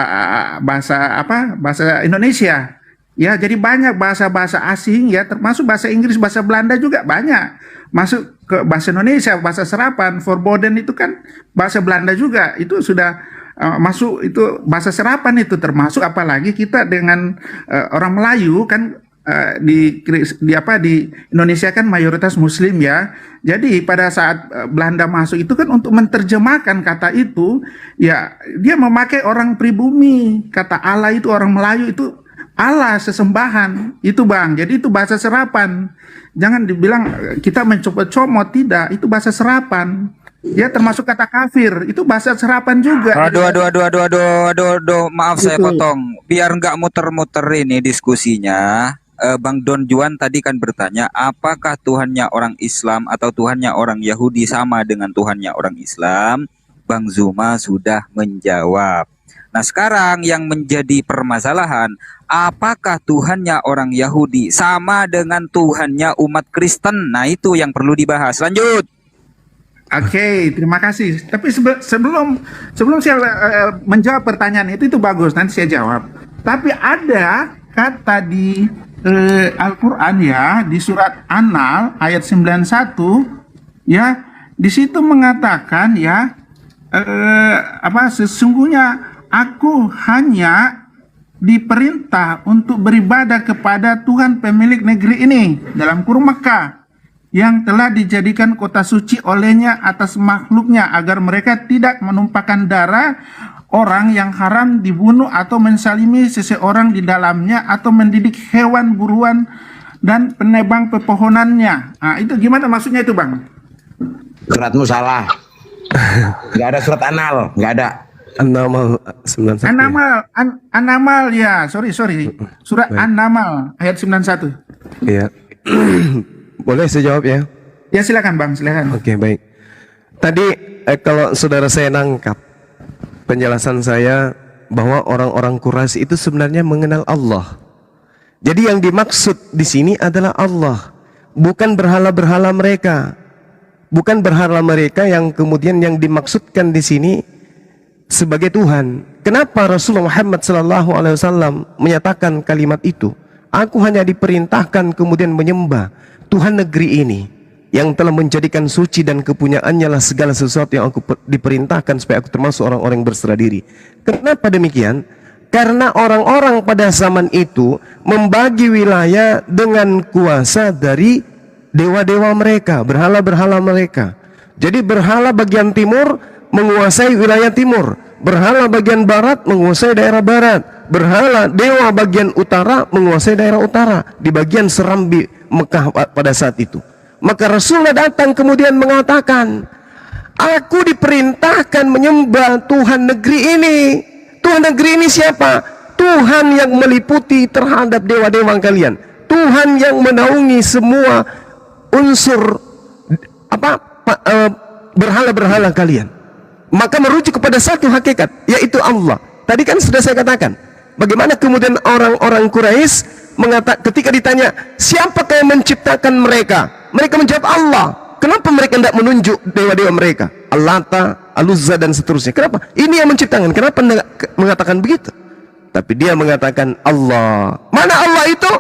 S12: Indonesia. Ya, jadi banyak bahasa-bahasa asing ya, termasuk bahasa Inggris, bahasa Belanda juga banyak masuk ke bahasa Indonesia, bahasa serapan. Verboden itu kan bahasa Belanda juga, itu sudah masuk, itu bahasa serapan itu termasuk, apalagi kita dengan orang Melayu kan. Di Indonesia kan mayoritas Muslim ya. Jadi pada saat Belanda masuk itu kan untuk menerjemahkan kata itu, ya dia memakai orang pribumi. Kata Allah itu orang Melayu itu Allah sesembahan itu Bang. Jadi itu bahasa serapan. Jangan dibilang kita mencopot-comot, tidak. Itu bahasa serapan. Ya termasuk kata kafir itu bahasa serapan juga.
S2: Aduh, maaf saya potong. Biar nggak muter-muter ini diskusinya. Bang Don Juan tadi kan bertanya, apakah Tuhannya orang Islam atau Tuhannya orang Yahudi sama dengan Tuhannya orang Islam? Bang Zuma sudah menjawab. Nah sekarang yang menjadi permasalahan, apakah Tuhannya orang Yahudi sama dengan Tuhannya umat Kristen? Nah itu yang perlu dibahas. Lanjut.
S12: Oke, terima kasih. Tapi sebelum saya menjawab pertanyaan itu bagus, nanti saya jawab. Tapi ada kata di Al-Quran ya, di surat An-Nahl ayat 91 ya, di situ mengatakan ya, sesungguhnya aku hanya diperintah untuk beribadah kepada Tuhan pemilik negeri ini, dalam kurung Mekah, yang telah dijadikan kota suci olehnya atas makhluknya, agar mereka tidak menumpahkan darah orang yang haram dibunuh atau mensalimi seseorang di dalamnya atau mendidik hewan buruan dan penebang pepohonannya. Nah, itu gimana maksudnya itu Bang?
S11: Suratmu salah. Nggak ada surat An-Nahl, nggak ada.
S4: An-Nahl 91.
S12: An-Nahl ya, sorry. Surat An-Nahl ayat 91.
S4: Iya. Boleh saya jawab ya?
S12: Ya silakan Bang, silakan.
S4: Oke, baik. Tadi kalau saudara saya nangkap penjelasan saya bahwa orang-orang Quraisy itu sebenarnya mengenal Allah. Jadi yang dimaksud di sini adalah Allah, bukan berhala-berhala mereka. Bukan berhala mereka yang kemudian yang dimaksudkan di sini sebagai Tuhan. Kenapa Rasulullah Muhammad SAW menyatakan kalimat itu? Aku hanya diperintahkan kemudian menyembah Tuhan negeri ini yang telah menjadikan suci dan kepunyaannya lah segala sesuatu yang aku diperintahkan supaya aku termasuk orang-orang yang berserah diri. Kenapa demikian? Karena orang-orang pada zaman itu membagi wilayah dengan kuasa dari dewa-dewa mereka, berhala-berhala mereka. Jadi berhala bagian timur menguasai wilayah timur, berhala bagian barat menguasai daerah barat, berhala dewa bagian utara menguasai daerah utara di bagian Serambi Mekah pada saat itu. Maka Rasulullah datang kemudian mengatakan, aku diperintahkan menyembah Tuhan negeri ini. Tuhan negeri ini siapa? Tuhan yang meliputi terhadap dewa-dewa kalian, Tuhan yang menaungi semua unsur berhala-berhala kalian. Maka merujuk kepada satu hakikat, yaitu Allah. Tadi kan sudah saya katakan, bagaimana kemudian orang-orang Quraisy mengatakan ketika ditanya siapakah yang menciptakan mereka, mereka menjawab Allah. Kenapa mereka tidak menunjuk dewa-dewa mereka, Al-Lata, Al-Uzza dan seterusnya? Kenapa? Ini yang menciptakan. Kenapa mengatakan begitu? Tapi dia mengatakan Allah. Mana Allah itu?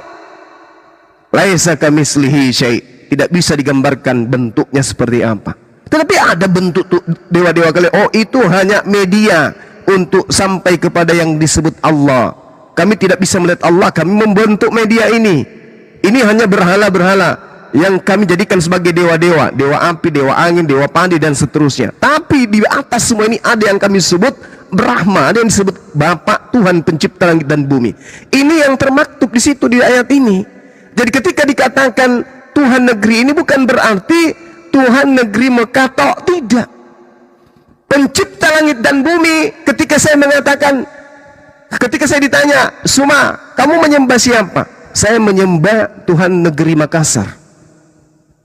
S4: Laisa kamislihi syai'. Tidak bisa digambarkan bentuknya seperti apa. Tetapi ada bentuk dewa-dewa kalian. Oh, itu hanya media untuk sampai kepada yang disebut Allah. Kami tidak bisa melihat Allah, kami membentuk media ini. Ini hanya berhala-berhala yang kami jadikan sebagai dewa-dewa, dewa api, dewa angin, dewa padi dan seterusnya. Tapi di atas semua ini ada yang kami sebut Brahma, ada yang disebut Bapa Tuhan pencipta langit dan bumi. Ini yang termaktub di situ di ayat ini. Jadi ketika dikatakan Tuhan negeri ini bukan berarti Tuhan negeri Mekah tok, tidak. Pencipta langit dan bumi. Ketika saya ditanya, Suma, kamu menyembah siapa? Saya menyembah Tuhan negeri Makassar.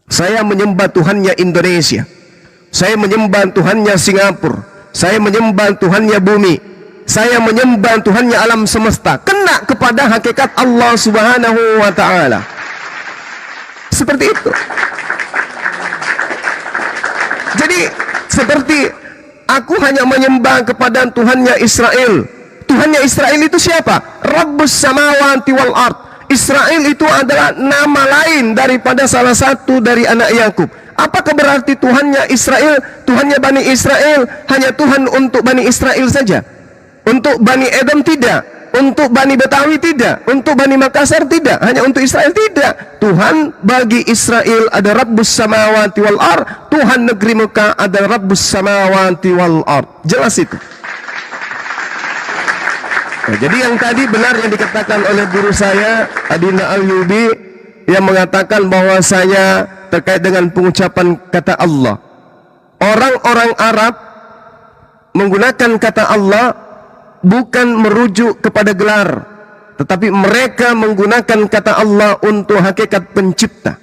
S4: Saya menyembah Tuhannya Indonesia. Saya menyembah Tuhannya Singapura. Saya menyembah Tuhannya bumi. Saya menyembah Tuhannya alam semesta. Kena kepada hakikat Allah Subhanahu wa ta'ala. Seperti itu. Jadi seperti aku hanya menyembah kepada Tuhannya Israel. Tuhannya Israel itu siapa? Rabbus samawati wal ard. Israel itu adalah nama lain daripada salah satu dari anak Yakub. Apakah berarti Tuhannya Israel, Tuhannya Bani Israel hanya Tuhan untuk Bani Israel saja? Untuk Bani Edom tidak, untuk Bani Betawi tidak, untuk Bani Makassar tidak, hanya untuk Israel tidak. Tuhan bagi Israel ada Rabbus samawati wal ard, Tuhan negeri Mekah ada Rabbus samawati wal ard. Jelas itu. Nah, jadi yang tadi benar yang dikatakan oleh guru saya Adina Al-Yubi yang mengatakan bahwasanya terkait dengan pengucapan kata Allah, orang-orang Arab menggunakan kata Allah bukan merujuk kepada gelar, tetapi mereka menggunakan kata Allah untuk hakikat pencipta,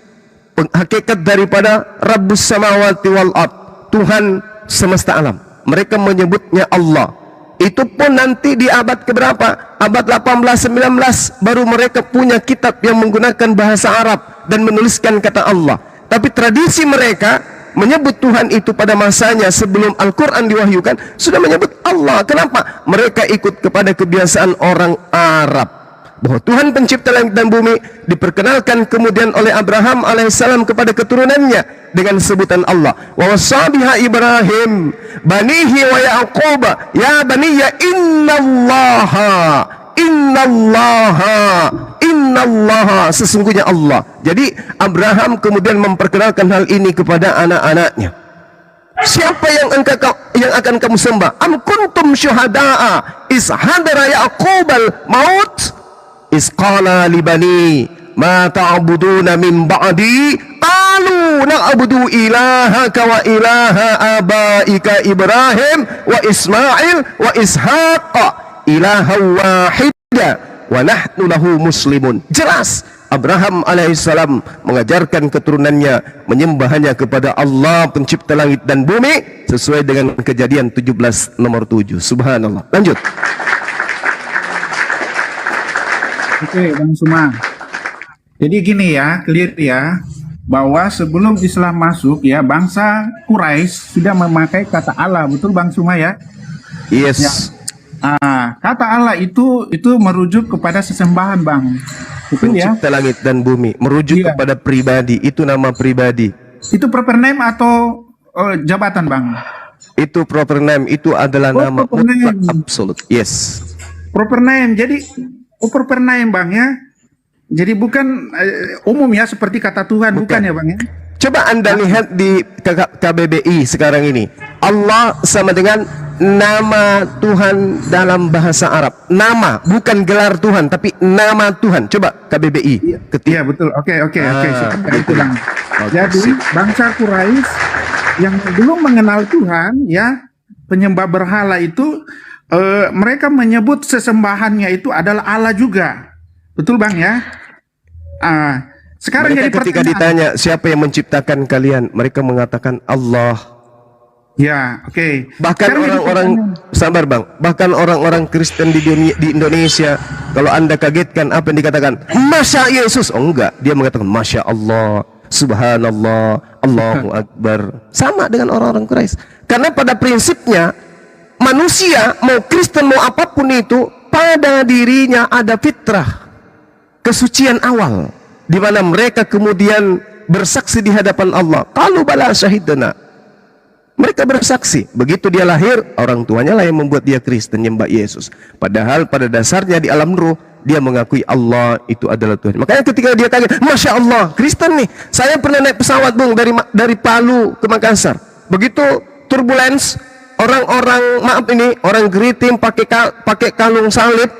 S4: hakikat daripada Rabbus samawati wal ard, Tuhan semesta alam. Mereka menyebutnya Allah. Itu pun nanti di abad keberapa? Abad 18-19 baru mereka punya kitab yang menggunakan bahasa Arab dan menuliskan kata Allah. Tapi tradisi mereka menyebut Tuhan itu pada masanya sebelum Al-Quran diwahyukan sudah menyebut Allah. Kenapa? Mereka ikut kepada kebiasaan orang Arab, bahwa Tuhan pencipta langit dan bumi diperkenalkan kemudian oleh Abraham alaihissalam kepada keturunannya dengan sebutan Allah. Wa wasabiha Ibrahim banihi wa Yaqub ya baniya innallaha sesungguhnya Allah. Jadi Abraham kemudian memperkenalkan hal ini kepada anak-anaknya. Siapa yang akan kamu sembah? Am kuntum syuhada'a is hadara Yaqubal maut isqala libani ma ta'buduna min ba'di qalu na'budu ilahaka wa ilaha abaika Ibrahim wa Ismail wa Ishaq ilaha wahida wa nahnu lahu muslimun. Jelas Abraham alaihissalam mengajarkan keturunannya menyembah hanya kepada Allah pencipta langit dan bumi sesuai dengan Kejadian 17 nomor 7. Subhanallah. Lanjut.
S12: Oke, Bang Suma. Jadi gini ya, clear ya, bahwa sebelum Islam masuk ya, bangsa Quraisy sudah memakai kata Allah, betul Bang Suma ya?
S4: Yes.
S12: Ya. Kata Allah itu merujuk kepada sesembahan, Bang. Betul ya?
S4: Pencipta langit dan bumi, merujuk kepada pribadi, itu nama pribadi.
S12: Itu proper name atau jabatan, Bang?
S4: Itu proper name, itu adalah nama
S12: proper name.
S4: absolute. Yes.
S12: Proper name. Jadi proper name, Bang ya. Jadi bukan umum ya seperti kata Tuhan, bukan ya Bang ya?
S4: Coba Anda lihat di KBBI sekarang ini. Allah sama dengan nama Tuhan dalam bahasa Arab. Nama, bukan gelar Tuhan, tapi nama Tuhan. Coba KBBI.
S12: Iya betul. Oke. Itu Bang. Jadi bangsa Quraisy yang belum mengenal Tuhan ya, penyembah berhala itu mereka menyebut sesembahannya itu adalah Allah juga. Betul Bang ya? Sekarang
S4: mereka
S12: jadi
S4: ketika ditanya siapa yang menciptakan kalian, mereka mengatakan Allah.
S12: Ya, oke.
S4: Bahkan orang-orang sabar Bang, bahkan orang-orang Kristen di Indonesia, kalau Anda kagetkan apa yang dikatakan, Masya Yesus, oh enggak, dia mengatakan Masya Allah, Subhanallah, Allahu Akbar. Sama dengan orang-orang Quraisy. Karena pada prinsipnya manusia mau Kristen mau apapun itu, pada dirinya ada fitrah, kesucian awal, di mana mereka kemudian bersaksi di hadapan Allah. Kalau bala syahidana, mereka bersaksi. Begitu dia lahir, orang tuanya lah yang membuat dia Kristen, nyembah Yesus. Padahal pada dasarnya di alam ruh dia mengakui Allah itu adalah Tuhan. Makanya ketika dia kaget, Masya Allah, Kristen nih. Saya pernah naik pesawat Bung dari Palu ke Makassar. Begitu turbulence, orang keriting pakai kalung salib,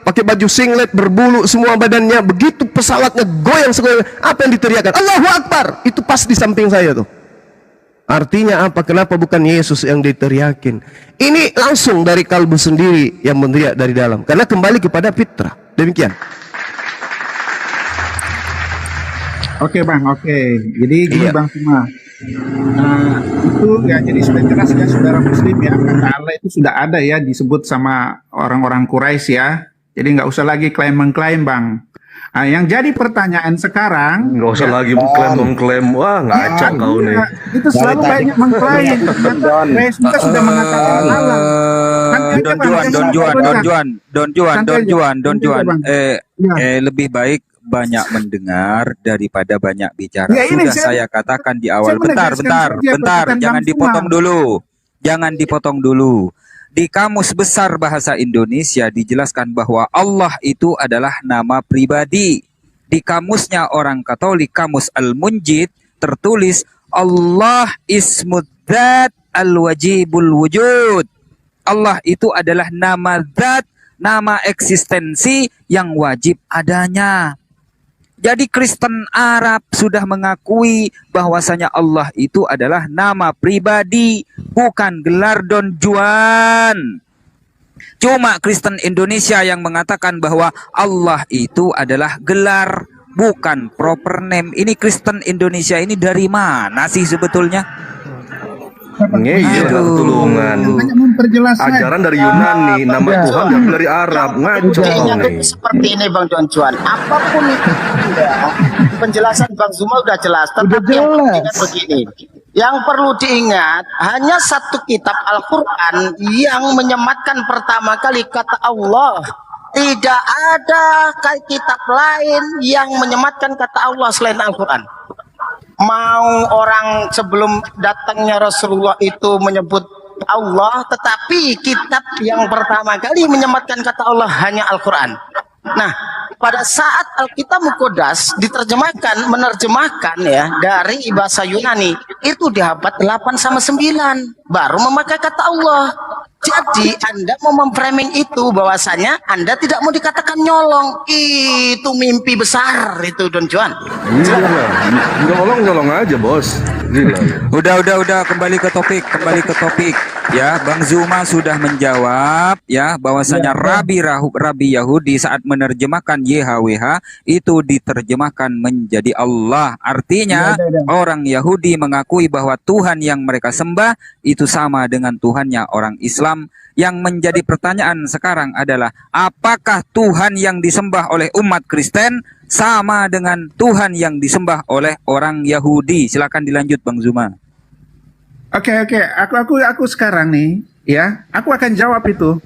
S4: pakai baju singlet berbulu semua badannya. Begitu pesawatnya goyang sekali, apa yang diteriakan? Allahu Akbar. Itu pas di samping saya tuh. Artinya apa? Kenapa bukan Yesus yang diteriakin? Ini langsung dari kalbu sendiri yang meneriak dari dalam. Karena kembali kepada fitrah. Demikian.
S12: Oke Bang, oke. Jadi gini Bang Suma. Itu ya, jadi sudah jelas ya saudara Muslim ya, kata Allah itu sudah ada ya disebut sama orang-orang Quraisy ya. Jadi nggak usah lagi klaim-mengklaim Bang. Yang jadi pertanyaan sekarang,
S3: nggak usah lagi mengklaim, wah ngaco kau nih.
S12: Itu selalu banyak mengklaim. Ternyata kita sudah mengatakan Allah.
S2: Don Juan. Lebih baik banyak mendengar daripada banyak bicara.
S12: Ya, ini
S2: sudah saya katakan di awal. Bentar, jangan dipotong dulu. Di Kamus Besar Bahasa Indonesia dijelaskan bahwa Allah itu adalah nama pribadi. Di kamusnya orang Katolik, Kamus Al-Munjid, tertulis Allah ismud dzat al-wajibul wujud. Allah itu adalah nama zat, nama eksistensi yang wajib adanya. Jadi Kristen Arab sudah mengakui bahwasanya Allah itu adalah nama pribadi, bukan gelar Don Juan. Cuma Kristen Indonesia yang mengatakan bahwa Allah itu adalah gelar, bukan proper name. Ini Kristen Indonesia ini dari mana sih sebetulnya?
S3: Ngeyel tulungan. Ajaran dari Yunani, nama Tuhan diambil dari Arab. Ngaco nih.
S8: Seperti ini Bang Don Juan, apapun itu penjelasan Bang Zuma udah jelas, tetapi yang perlu diingat begini. Yang perlu diingat hanya satu kitab Al-Quran yang menyematkan pertama kali kata Allah. Tidak ada kitab lain yang menyematkan kata Allah selain Al-Quran. Mau orang sebelum datangnya Rasulullah itu menyebut Allah, tetapi kitab yang pertama kali menyematkan kata Allah hanya Al-Quran. Nah, pada saat Alkitab Muqaddas menerjemahkan ya dari bahasa Yunani, itu di abad 8 sama 9 baru memakai kata Allah. Jadi Anda mau memframing itu bahwasanya Anda tidak mau dikatakan nyolong. Itu mimpi besar itu Don Juan.
S3: Nyolong aja bos. Gila.
S2: Udah kembali ke topik ya. Bang Zuma sudah menjawab ya bahwasanya Rabi Yahudi saat menerjemahkan YHWH itu diterjemahkan menjadi Allah. Artinya orang Yahudi mengakui bahwa Tuhan yang mereka sembah itu sama dengan Tuhannya orang Islam. Yang menjadi pertanyaan sekarang adalah apakah Tuhan yang disembah oleh umat Kristen sama dengan Tuhan yang disembah oleh orang Yahudi. Silakan dilanjut Bang Zuma.
S12: Oke, aku sekarang nih, ya, aku akan jawab itu.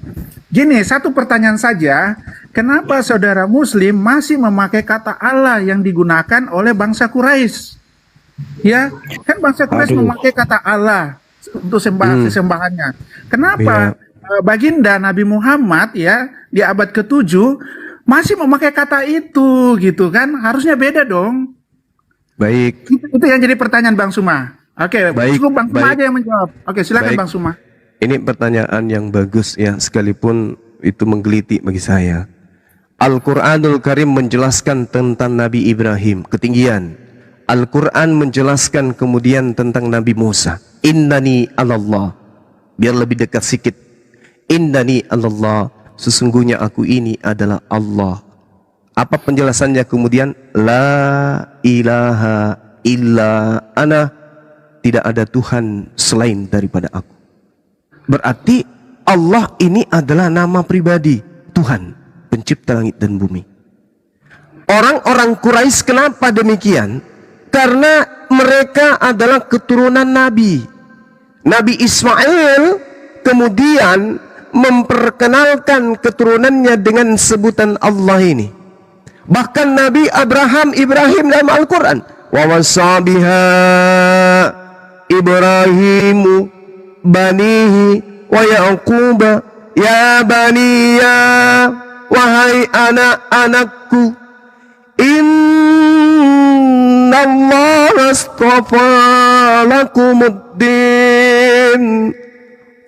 S12: Gini, satu pertanyaan saja, kenapa saudara Muslim masih memakai kata Allah yang digunakan oleh bangsa Quraisy? Ya, kan bangsa Quraisy memakai kata Allah untuk sembahannya. Kenapa baginda Nabi Muhammad ya di abad ke-7 masih memakai kata itu gitu kan? Harusnya beda dong.
S4: Baik.
S12: Itu yang jadi pertanyaan Bang Suma. Oke, cukup Bang Suma aja yang menjawab. Oke, silakan Bang Suma.
S4: Ini pertanyaan yang bagus ya, sekalipun itu menggelitik bagi saya. Al-Quranul Karim menjelaskan tentang Nabi Ibrahim, ketinggian. Al-Quran menjelaskan kemudian tentang Nabi Musa. Innani Allah. Biar lebih dekat sikit. Innani Allah. Sesungguhnya aku ini adalah Allah. Apa penjelasannya kemudian? La ilaha illa ana. Tidak ada Tuhan selain daripada aku. Berarti Allah ini adalah nama pribadi Tuhan, pencipta langit dan bumi. Orang-orang Quraisy kenapa demikian? Karena mereka adalah keturunan Nabi. Nabi Ismail kemudian memperkenalkan keturunannya dengan sebutan Allah ini. Bahkan Nabi Ibrahim dalam Al-Quran. Wa wasabiha Ibrahimu banihi wa Yaquba ya baniya, wahai anak-anakku, innallaha astafa lakumuddin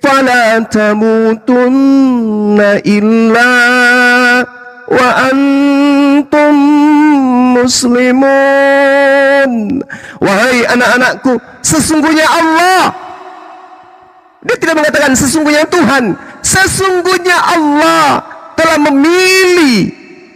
S4: fala tamutunna illa wa antum muslimun. Wahai anak-anakku, sesungguhnya Allah. Dia tidak mengatakan sesungguhnya Tuhan. Sesungguhnya Allah telah memilih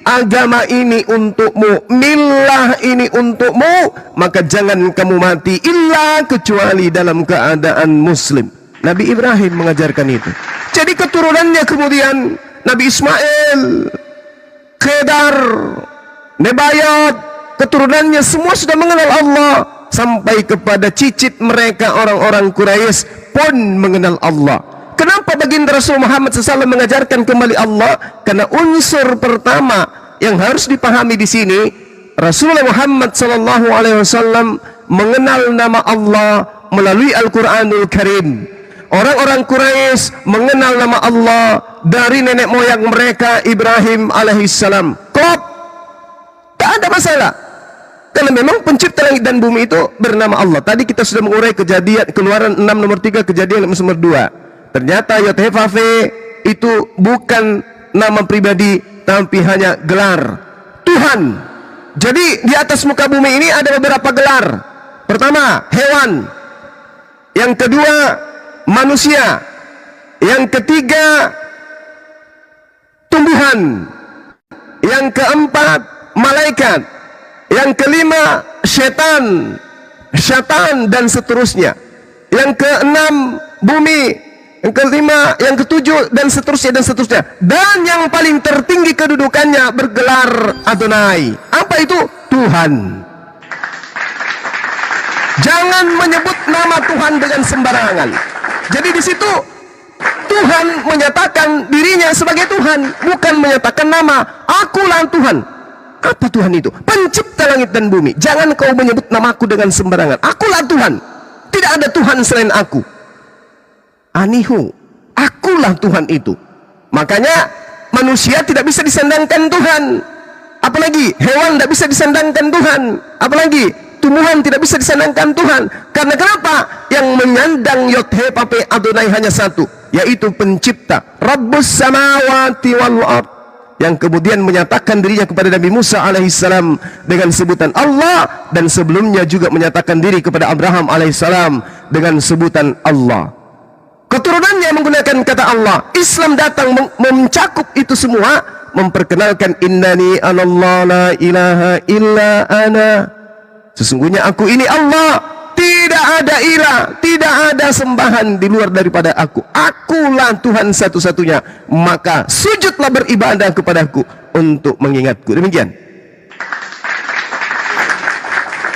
S4: agama ini untukmu, millah ini untukmu, maka jangan kamu mati illa kecuali dalam keadaan muslim. Nabi Ibrahim mengajarkan itu. Jadi keturunannya kemudian Nabi Ismail, Khedar, Nebayat, keturunannya semua sudah mengenal Allah. Sampai kepada cicit mereka orang-orang Quraisy pun mengenal Allah. Kenapa baginda Rasul Muhammad SAW mengajarkan kembali Allah? Karena unsur pertama yang harus dipahami di sini, Rasulullah Muhammad SAW mengenal nama Allah melalui Al-Quranul Karim. Orang-orang Quraisy mengenal nama Allah dari nenek moyang mereka Ibrahim alaihissalam. Klop, tak ada masalah. Karena memang pencipta langit dan bumi itu bernama Allah. Tadi kita sudah mengurai kejadian Keluaran 6 nomor 3, kejadian nomor 2. Ternyata Yod-Heh-Vav-He itu bukan nama pribadi, tapi hanya gelar Tuhan. Jadi di atas muka bumi ini ada beberapa gelar. Pertama, hewan. Yang kedua, manusia. Yang ketiga, tumbuhan. Yang keempat, malaikat. Yang kelima, syaitan, dan seterusnya. Yang keenam, bumi. Yang kelima, yang ketujuh, dan seterusnya, Dan yang paling tertinggi kedudukannya bergelar Adonai. Apa itu? Tuhan. Jangan menyebut nama Tuhan dengan sembarangan. Jadi di situ Tuhan menyatakan dirinya sebagai Tuhan, bukan menyatakan nama. Akulah Tuhan. Apa Tuhan itu? Pencipta langit dan bumi. Jangan kau menyebut namaku dengan sembarangan. Akulah Tuhan. Tidak ada Tuhan selain aku. Anihu. Akulah Tuhan itu. Makanya manusia tidak bisa disandangkan Tuhan. Apalagi hewan tidak bisa disandangkan Tuhan. Apalagi tumbuhan tidak bisa disandangkan Tuhan. Karena kenapa? Yang menyandang Yod-Heh-Vav-He Adonai hanya satu, yaitu pencipta Rabbus samawati wal ard, yang kemudian menyatakan dirinya kepada Nabi Musa alaihissalam dengan sebutan Allah, dan sebelumnya juga menyatakan diri kepada Abraham alaihissalam dengan sebutan Allah. Keturunannya menggunakan kata Allah. Islam datang mencakup itu semua, memperkenalkan innani anallah la ilaha illa ana. Sesungguhnya aku ini Allah. Tidak ada ilah, tidak ada sembahan di luar daripada aku. Akulah Tuhan satu-satunya. Maka sujudlah beribadah kepadaku untuk mengingatku. Demikian.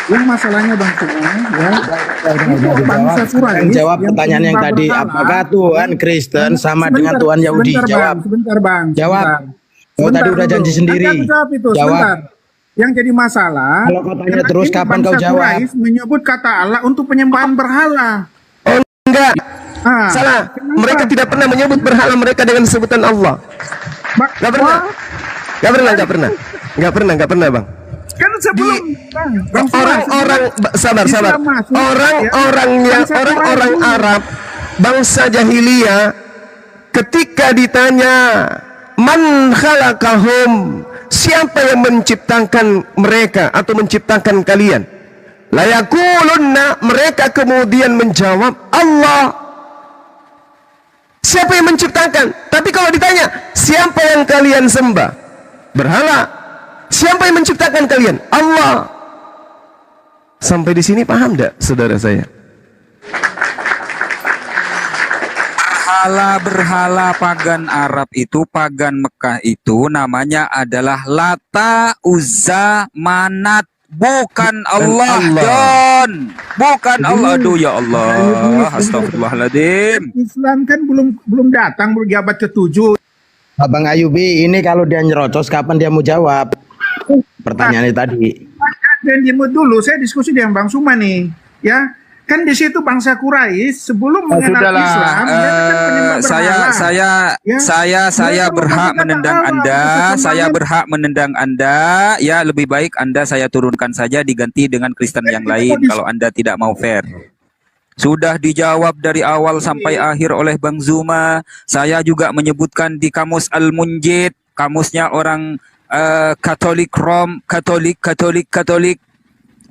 S12: yang masalahnya Bang Suma ya, itu
S11: Udah
S12: bangsa
S11: dijawab. Sekarang
S12: Quraisy
S11: jawab
S12: yang
S11: pertanyaan yang
S12: menyembah
S11: tadi.
S12: berhala.
S11: Apakah Tuhan Kristen sama dengan
S12: Sebentar,
S11: Tuhan Yahudi?
S12: sebentar,
S11: Jawab.
S12: Bang, sebentar Bang,
S11: Jawab.
S12: sebentar.
S11: Oh, tadi
S12: Sebentar
S11: udah
S12: dulu.
S11: janji
S12: Nanti
S11: sendiri.
S12: aku jawab itu,
S11: Jawab.
S12: sebentar. Yang jadi masalah,
S11: Kalau kau tanya
S12: karena
S11: terus,
S12: ini
S11: kapan
S12: bangsa
S11: kau jawab?
S12: Quraisy menyebut kata Allah untuk penyembahan berhala.
S4: Oh enggak,
S12: Ah,
S4: salah.
S12: kenapa?
S4: Mereka tidak pernah menyebut berhala mereka dengan sebutan Allah. Gak pernah. Gak pernah, gak pernah. Gak pernah bang.
S12: Kan sebelum Bang Suma,
S4: Orang-orang sabar.
S12: Islam masuk,
S4: Orang-orang
S12: ya,
S4: yang
S12: bangsa
S4: orang-orang
S12: Quraisy.
S4: Arab, bangsa jahiliyah, ketika ditanya man khalaqahum, siapa yang menciptakan mereka atau menciptakan kalian? Layakulunna, mereka kemudian menjawab Allah. Siapa yang menciptakan? Tapi kalau ditanya siapa yang kalian sembah? Berhala. Siapa yang menciptakan kalian? Allah. Sampai di sini paham tidak, saudara saya?
S2: Berhala pagan Arab itu, pagan Mekah itu namanya adalah Lata, Uzza, Manat, bukan Allah, Don. Bukan Allah. Aduh ya Allah, astagfirullahaladzim.
S12: Islam kan belum datang berjabat ke-7.
S11: Abang Ayubi, ini kalau dia nyerocos, kapan dia mau jawab? Pertanyaannya tadi.
S12: Dan jemput dulu, saya diskusi dengan Bang Suma nih, ya. Kan di situ bangsa Quraisy sebelum mengenal
S2: Sudahlah,
S12: Islam, dia kan penyembah berhala.
S2: saya berhak
S12: Mereka
S2: menendang
S12: kata Allah,
S2: Anda,
S12: kata
S2: saya
S12: Tuhan.
S2: berhak menendang Anda. Ya, lebih baik Anda saya turunkan saja, diganti dengan Kristen yang lain kalau Anda tidak mau fair. Sudah dijawab dari awal sampai akhir oleh Bang Zuma. Saya juga menyebutkan di kamus Al-Munjid, kamusnya orang Katolik Rom, Katolik.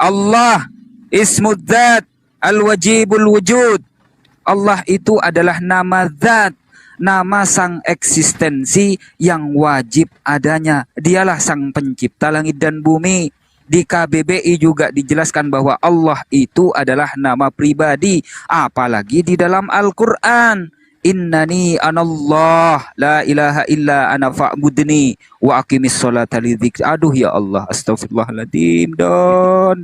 S2: Allah Ismudzat Al-Wajibul Wujud. Allah itu adalah nama zat, nama sang eksistensi yang wajib adanya. Dialah sang pencipta langit dan bumi. Di KBBI juga dijelaskan bahwa Allah itu adalah nama pribadi. Apalagi di dalam Al-Quran. Innani anallah la ilaha illa ana fa'budni wa aqimis sholata lidzikri. Aduh ya Allah, astagfirullahaladzim. Don.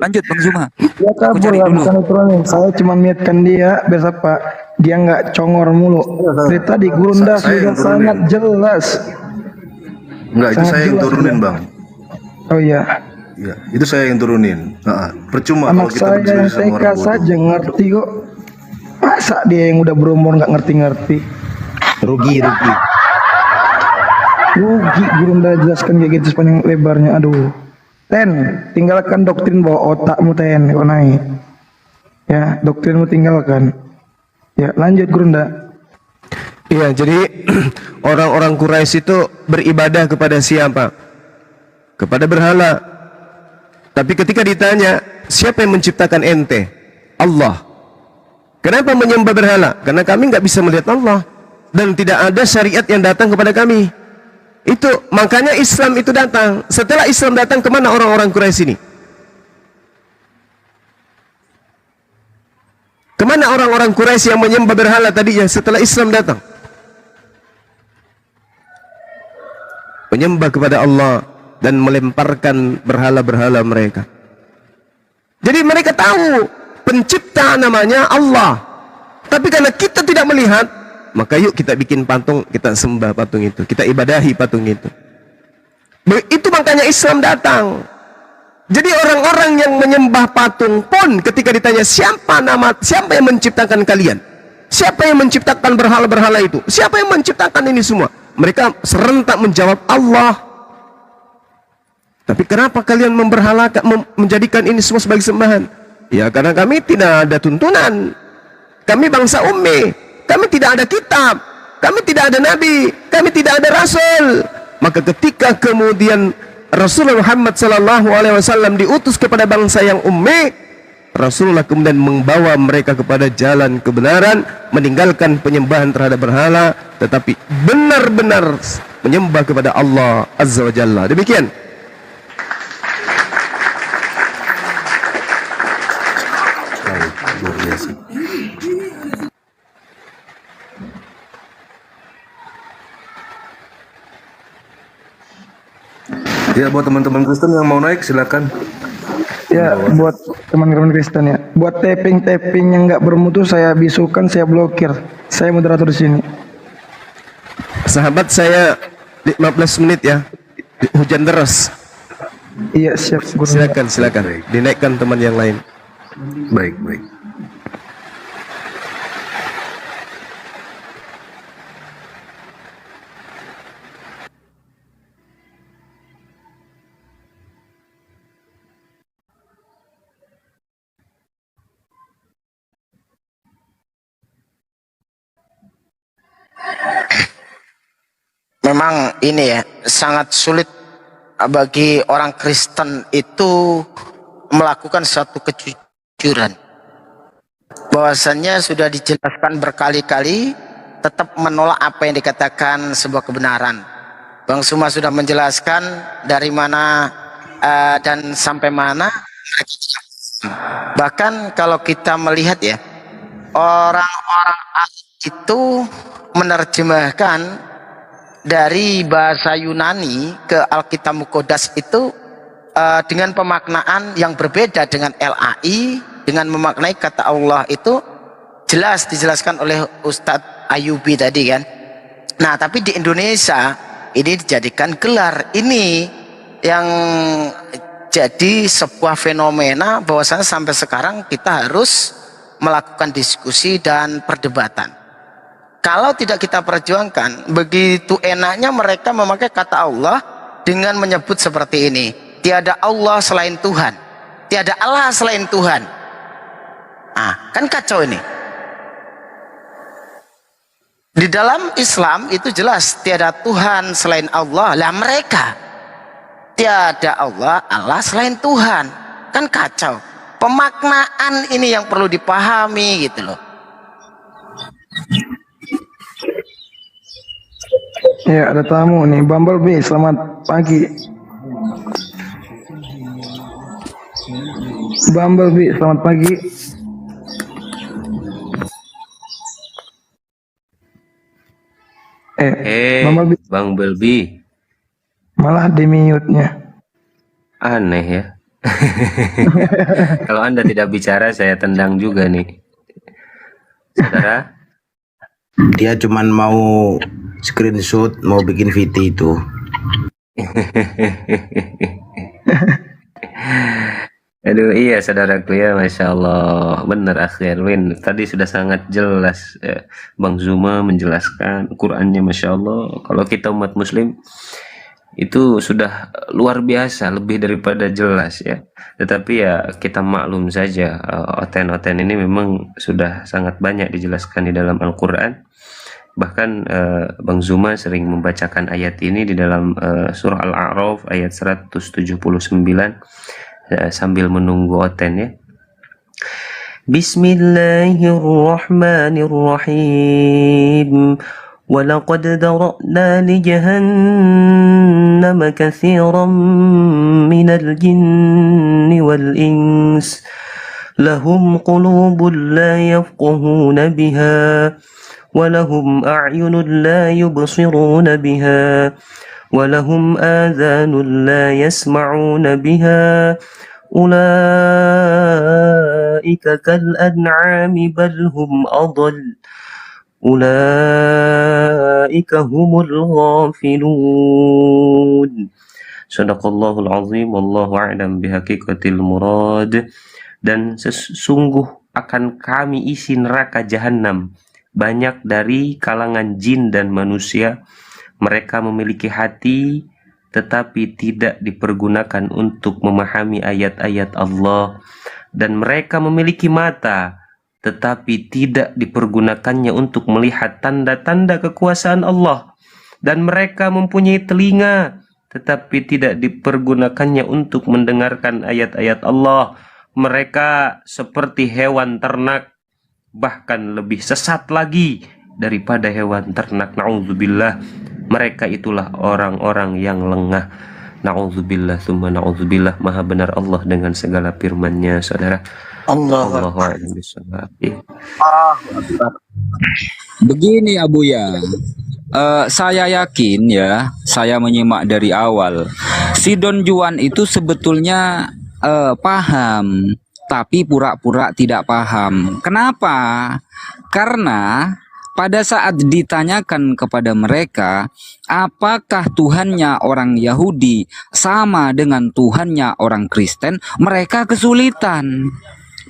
S2: Lanjut Bang Zuma.
S5: Ya
S2: Aku
S5: kabur
S2: cari
S5: lah,
S2: dulu.
S5: bukan turunin. Saya cuma niatkan dia, biasa Pak. Dia nggak congor mulu. Dari tadi Gurunda
S3: Saya
S5: sudah
S3: yang turunin.
S5: sangat jelas.
S3: Enggak, itu
S5: Sangat
S3: saya yang
S5: jelas,
S3: turunin
S5: Bang.
S3: bang.
S5: Oh iya.
S3: Ya, itu saya yang turunin. Percuma
S5: Anak
S3: kalau kita
S5: saya yang
S3: berdiskusi sama
S5: TK
S3: orang bodoh.
S5: saja ngerti kok. Masa dia yang udah berumur nggak ngerti-ngerti?
S11: Rugi.
S5: Rugi Gurunda jelaskan kayak gitu sepanjang lebarnya. Aduh. Tinggalkan doktrin bahwa otakmu kau naik. Ya, doktrinmu tinggalkan. Ya, lanjut Gurunda.
S4: Iya, jadi orang-orang Quraisy itu beribadah kepada siapa? Kepada berhala. Tapi ketika ditanya, siapa yang menciptakan ente? Allah. Kenapa menyembah berhala? Karena kami nggak bisa melihat Allah dan tidak ada syariat yang datang kepada kami. Itu makanya Islam itu datang. Setelah Islam datang, kemana orang-orang Quraisy ini? Kemana orang-orang Quraisy yang menyembah berhala tadinya setelah Islam datang? Menyembah kepada Allah dan melemparkan berhala-berhala mereka. Jadi mereka tahu pencipta namanya Allah. Tapi karena kita tidak melihat, maka yuk kita bikin patung, kita sembah patung itu, kita ibadahi patung itu. Itu makanya Islam datang. Jadi orang-orang yang menyembah patung pun ketika ditanya siapa yang menciptakan kalian? Siapa yang menciptakan berhala-berhala itu? Siapa yang menciptakan ini semua? Mereka serentak menjawab Allah. Tapi kenapa kalian menjadikan ini semua sebagai sembahan? Ya karena kami tidak ada tuntunan. Kami bangsa ummi. Kami tidak ada kitab. Kami tidak ada nabi. Kami tidak ada rasul. Maka ketika kemudian Rasulullah Muhammad SAW diutus kepada bangsa yang ummi, Rasulullah kemudian membawa mereka kepada jalan kebenaran, meninggalkan penyembahan terhadap berhala, tetapi benar-benar menyembah kepada Allah Azza wa Jalla. Demikian.
S3: Luar biasa. Ya, buat teman-teman Kristen yang mau naik silakan.
S5: Ya, buat teman-teman Kristen ya. Buat tapping-tapping yang nggak bermutu saya bisukan, saya blokir. Saya moderator di sini.
S4: Sahabat saya 15 menit ya. Hujan deras.
S5: Iya, siap.
S4: Silakan. Dinaikkan teman yang lain.
S3: Baik.
S8: Memang ini ya sangat sulit bagi orang Kristen itu melakukan suatu kejujuran. Bahwasannya sudah dijelaskan berkali-kali tetap menolak apa yang dikatakan sebuah kebenaran. Bang Suma sudah menjelaskan dari mana dan sampai mana. Bahkan kalau kita melihat ya, orang-orang itu menerjemahkan dari bahasa Yunani ke Alkitab Muqaddas itu dengan pemaknaan yang berbeda dengan LAI, dengan memaknai kata Allah itu jelas dijelaskan oleh Ustadz Ayubi tadi kan. Nah, tapi di Indonesia ini dijadikan gelar. Ini yang jadi sebuah fenomena bahwasanya sampai sekarang kita harus melakukan diskusi dan perdebatan. Kalau tidak kita perjuangkan, begitu enaknya mereka memakai kata Allah dengan menyebut seperti ini. Tiada Allah selain Tuhan. Tiada Allah selain Tuhan. Kan kacau ini. Di dalam Islam itu jelas tiada Tuhan selain Allah. Lah mereka tiada Allah selain Tuhan. Kan kacau. Pemaknaan ini yang perlu dipahami gitu loh.
S5: Ya, ada tamu nih, Bumblebee, selamat pagi. Bumblebee, selamat pagi.
S9: Bumblebee.
S5: Malah di mute-nya.
S9: Aneh ya. Kalau Anda tidak bicara, saya tendang juga nih. Saudara?
S11: Dia cuman mau screenshot, mau bikin VT itu.
S9: Aduh, iya saudaraku ya, Masya Allah. Benar Akhi Erwin, tadi sudah sangat jelas Bang Zuma menjelaskan Qurannya, Masya Allah. Kalau kita umat muslim itu sudah luar biasa, lebih daripada jelas ya. Tetapi ya kita maklum saja, oten-oten ini memang sudah sangat banyak dijelaskan di dalam Al-Quran. Bahkan Bang Zuma sering membacakan ayat ini di dalam surah Al-A'raf ayat 179 sambil menunggu oten ya. Bismillahirrahmanirrahim. وَلَقَدْ ذَرَأْنَا لِجَهَنَّمَ كَثِيرًا مِنَ الْجِنِّ وَالْإِنسِ لَهُمْ قُلُوبٌ لَا يَفْقَهُونَ بِهَا وَلَهُمْ أَعْيُنٌ لَا يُبْصِرُونَ بِهَا وَلَهُمْ آذَانٌ لَا يَسْمَعُونَ بِهَا أُولَئِكَ كَالْأَنْعَامِ بَلْ هُمْ أَضَلُّ Ulaika humul ghafilun. Shadaqallahul azim, wallahu a'lam bihaqiqatil murad. Dan sesungguh akan kami isi neraka jahanam banyak dari kalangan jin dan manusia. Mereka memiliki hati tetapi tidak dipergunakan untuk memahami ayat-ayat Allah, dan mereka memiliki mata tetapi tidak dipergunakannya untuk melihat tanda-tanda kekuasaan Allah, dan mereka mempunyai telinga tetapi tidak dipergunakannya untuk mendengarkan ayat-ayat Allah. Mereka seperti hewan ternak, bahkan lebih sesat lagi daripada hewan ternak. Na'udzubillah. Mereka itulah orang-orang yang lengah. Na'udzubillah summa na'udzubillah. Maha benar Allah dengan segala firman-Nya, saudara.
S2: Begini Abuya, saya yakin ya, saya menyimak dari awal, si Don Juan itu sebetulnya paham, tapi pura-pura tidak paham. Kenapa? Karena pada saat ditanyakan kepada mereka, apakah Tuhannya orang Yahudi sama dengan Tuhannya orang Kristen, mereka kesulitan.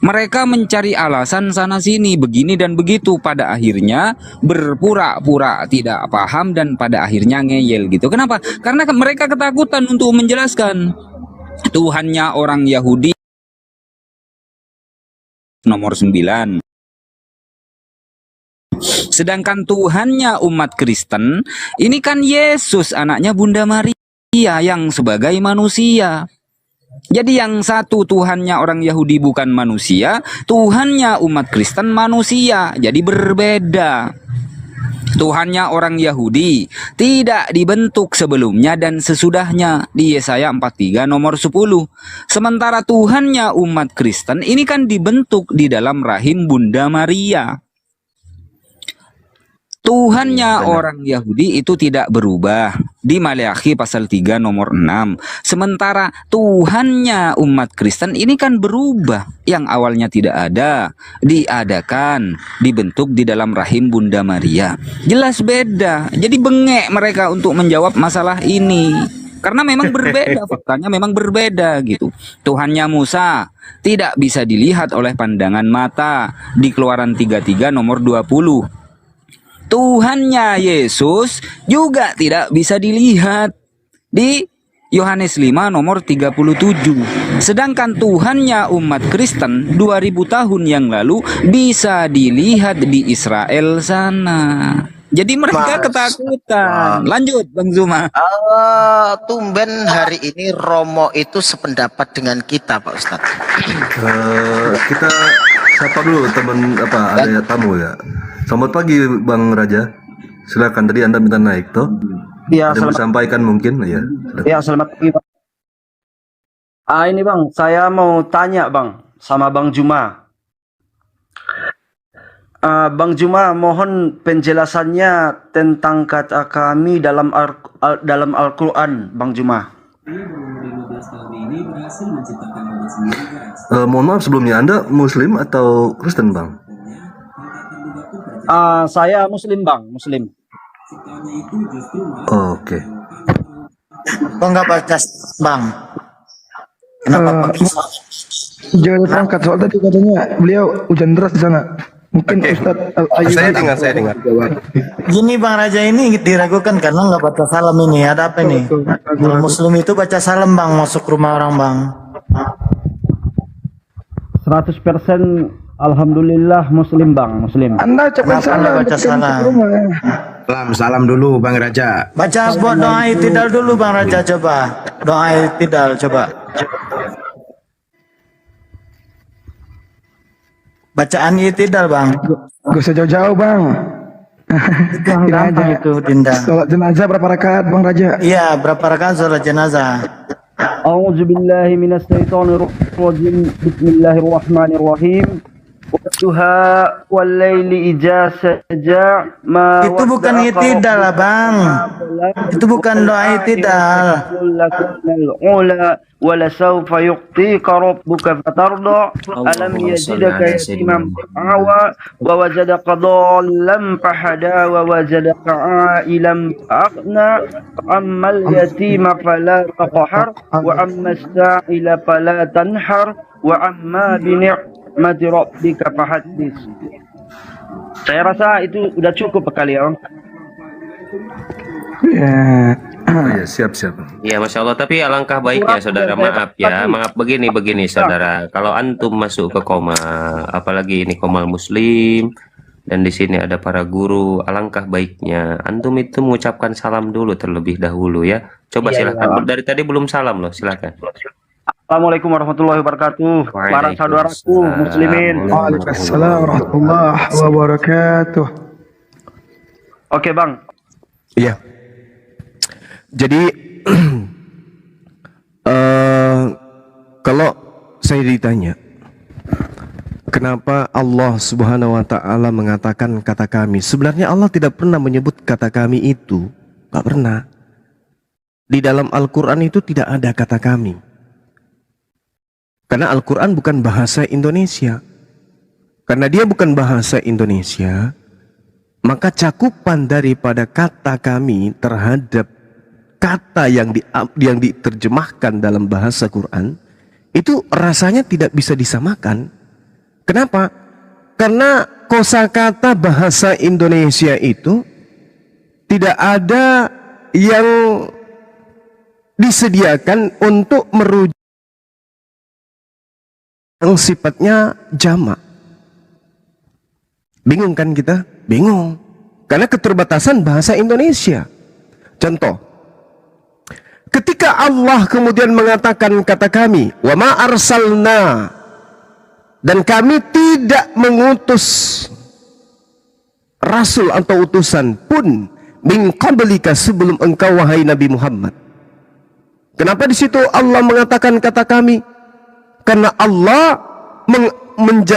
S2: Mereka mencari alasan sana sini, begini dan begitu. Pada akhirnya berpura-pura tidak paham dan pada akhirnya ngeyel gitu. Kenapa? Karena mereka ketakutan untuk menjelaskan Tuhannya orang Yahudi nomor 9. Sedangkan Tuhannya umat Kristen ini kan Yesus, anaknya Bunda Maria yang sebagai manusia. Jadi yang satu Tuhannya orang Yahudi bukan manusia, Tuhannya umat Kristen manusia. Jadi berbeda. Tuhannya orang Yahudi tidak dibentuk sebelumnya dan sesudahnya di Yesaya 43 nomor 10. Sementara Tuhannya umat Kristen ini kan dibentuk di dalam rahim Bunda Maria. Tuhannya orang Yahudi itu tidak berubah di Maleakhi pasal 3 nomor 6. Sementara Tuhannya umat Kristen ini kan berubah. Yang awalnya tidak ada, diadakan, dibentuk di dalam rahim Bunda Maria. Jelas beda. Jadi bengek mereka untuk menjawab masalah ini. Karena memang berbeda, faktanya memang berbeda gitu. Tuhannya Musa tidak bisa dilihat oleh pandangan mata di Keluaran 33 nomor 20. Tuhannya Yesus juga tidak bisa dilihat di Yohanes 5 nomor 37. Sedangkan Tuhannya umat Kristen 2000 tahun yang lalu bisa dilihat di Israel sana. Jadi mereka ketakutan. Lanjut Bang Zuma.
S8: Tumben hari ini Romo itu sependapat dengan kita, Pak Ustadz.
S3: Kita sapa dulu teman ada tamu ya. Selamat pagi Bang Raja. Silakan, tadi Anda minta naik toh?
S13: Iya,
S3: Ada mau sampaikan mungkin ya.
S13: Ya, selamat pagi, Bang. Ini Bang, saya mau tanya Bang sama Bang Juma. Bang Juma, mohon penjelasannya tentang kata kami dalam Al-Quran, Bang Juma.
S3: Mohon maaf sebelumnya, Anda Muslim atau Kristen Bang?
S13: Saya Muslim Bang, Muslim.
S3: Oke.
S7: Kok nggak baca Bang? Kenapa pakai
S5: Jangan terangkat soal tadi katanya beliau hujan deras di sana. Mungkin Ustadz Al-Ayyub.
S4: Saya dengar.
S7: Gini Bang Raja ini diragukan karena nggak baca salam ini. Ada apa nih? Kalau Muslim itu baca salam Bang, masuk rumah orang Bang.
S13: 100% Alhamdulillah Muslim Bang, Muslim.
S5: Anda cepat salam.
S7: Baca salam.
S11: Salam dulu Bang Raja.
S7: Baca buat doa itidal dulu Bang Raja, coba. Doa itidal coba. Bacaan itidal Bang.
S5: Gak usah jauh-jauh Bang.
S7: Gampang itu Dinda.
S5: Salat jenazah berapa rakaat Bang Raja?
S7: Iya, berapa rakaat salat jenazah?
S13: A'udzu billahi minasyaitonir rajim. Bismillahirrahmanirrahim. Wadduha wal laili idza saja ma.
S7: Itu bukan itidal Bang. Itu bukan doa itidal.
S13: Wala sawfa yu'tika rabbuka fatarda. Alam yajidaka yatiman fa'awa wa wajadaka dhallan fahada wa wajadaka 'ailan fa'aghna. Ammal yatima fala taqhar wa amma as-sa'ila fala tanhar wa amma bi ni'mati rabbika fahaddits. Saya rasa itu udah cukup kali ya Bang.
S3: Ya, siap.
S9: Ya, Masya Allah. Tapi alangkah baiknya saudara, maaf ya. Maaf begini saudara. Kalau antum masuk ke koma, apalagi ini komal muslim, dan di sini ada para guru, alangkah baiknya antum itu mengucapkan salam dulu terlebih dahulu ya. Coba silakan. Dari tadi belum salam loh, silakan.
S13: Assalamualaikum warahmatullahi wabarakatuh. Para saudaraku muslimin.
S5: Waalaikumsalam warahmatullahi wabarakatuh.
S13: Oke Bang.
S4: Iya. Jadi kalau saya ditanya kenapa Allah Subhanahu wa taala mengatakan kata kami, sebenarnya Allah tidak pernah menyebut kata kami itu, nggak pernah. Di dalam Al-Qur'an itu tidak ada kata kami. Karena Al-Quran bukan bahasa Indonesia. Karena dia bukan bahasa Indonesia, maka cakupan daripada kata kami terhadap kata yang diterjemahkan dalam bahasa Quran itu rasanya tidak bisa disamakan. Kenapa? Karena kosakata bahasa Indonesia itu tidak ada yang disediakan untuk merujuk yang sifatnya jamak. Bingung kan kita? Bingung. Karena keterbatasan bahasa Indonesia. Contoh, ketika Allah kemudian mengatakan kata kami, wa ma arsalna, dan kami tidak mengutus rasul atau utusan pun min qablika, sebelum engkau wahai Nabi Muhammad. Kenapa di situ Allah mengatakan kata kami? Karena Allah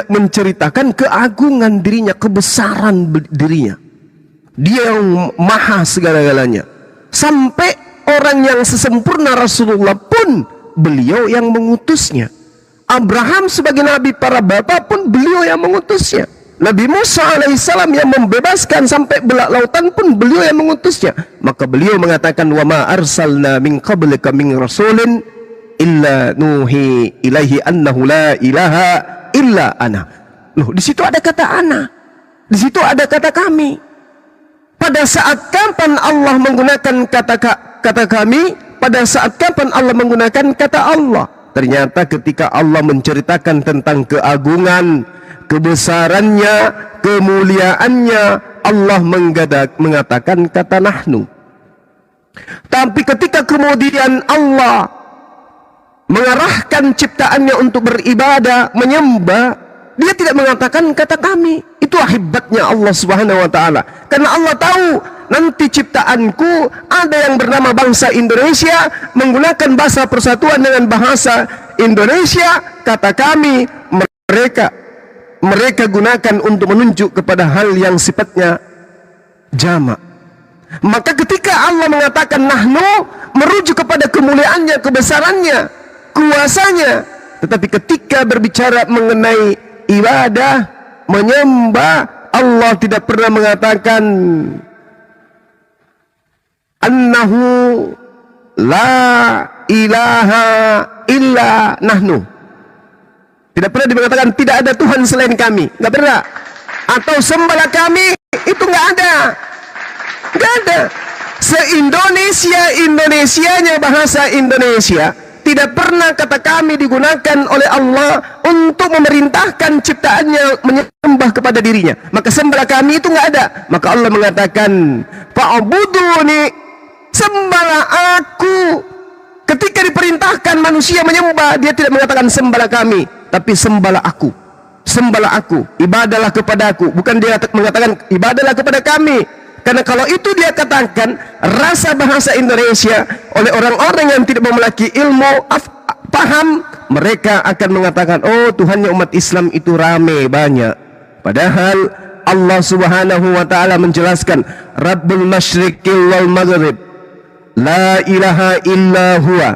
S4: menceritakan keagungan dirinya, kebesaran dirinya. Dia yang maha segala-galanya. Sampai orang yang sesempurna Rasulullah pun beliau yang mengutusnya. Abraham sebagai nabi para bapak pun beliau yang mengutusnya. Nabi Musa alaihissalam yang membebaskan sampai belak lautan pun beliau yang mengutusnya. Maka beliau mengatakan, wa ma arsalna min qablika min rasulin illa nuhi ilaihi annahu la ilaha illa ana. Loh, di situ ada kata ana. Di situ ada kata kami. Pada saat kapan Allah menggunakan kata kami? Pada saat kapan Allah menggunakan kata Allah? Ternyata ketika Allah menceritakan tentang keagungan, kebesarannya, kemuliaannya, Allah mengatakan kata nahnu. Tapi ketika kemudian Allah mengarahkan ciptaannya untuk beribadah, menyembah, dia tidak mengatakan kata kami. Itu hebatnya Allah Subhanahu wa taala. Karena Allah tahu nanti ciptaanku ada yang bernama bangsa Indonesia menggunakan bahasa persatuan dengan bahasa Indonesia, kata kami mereka gunakan untuk menunjuk kepada hal yang sifatnya jamak. Maka ketika Allah mengatakan nahnu, merujuk kepada kemuliaannya, kebesarannya, kuasanya. Tetapi ketika berbicara mengenai ibadah, menyembah, Allah tidak pernah mengatakan annahu la ilaha illa nahnu. Tidak pernah dikatakan tidak ada Tuhan selain kami, nggak pernah. Atau sembahlah kami, itu nggak ada, nggak ada. Se-Indonesia-Indonesianya bahasa Indonesia, tidak pernah kata kami digunakan oleh Allah untuk memerintahkan ciptaannya menyembah kepada dirinya. Maka sembahlah kami itu nggak ada. Maka Allah mengatakan, fa'buduni, sembahlah aku. Ketika diperintahkan manusia menyembah, dia tidak mengatakan sembahlah kami, tapi sembahlah aku. Sembahlah aku, ibadahlah kepada aku. Bukan dia mengatakan ibadahlah kepada kami. Karena kalau itu dia katakan rasa bahasa Indonesia oleh orang-orang yang tidak memiliki ilmu paham, mereka akan mengatakan, oh Tuhannya umat Islam itu rame, banyak. Padahal Allah Subhanahu wa taala menjelaskan, Rabbul Masyriqi wal Maghrib, la ilaha illa huwa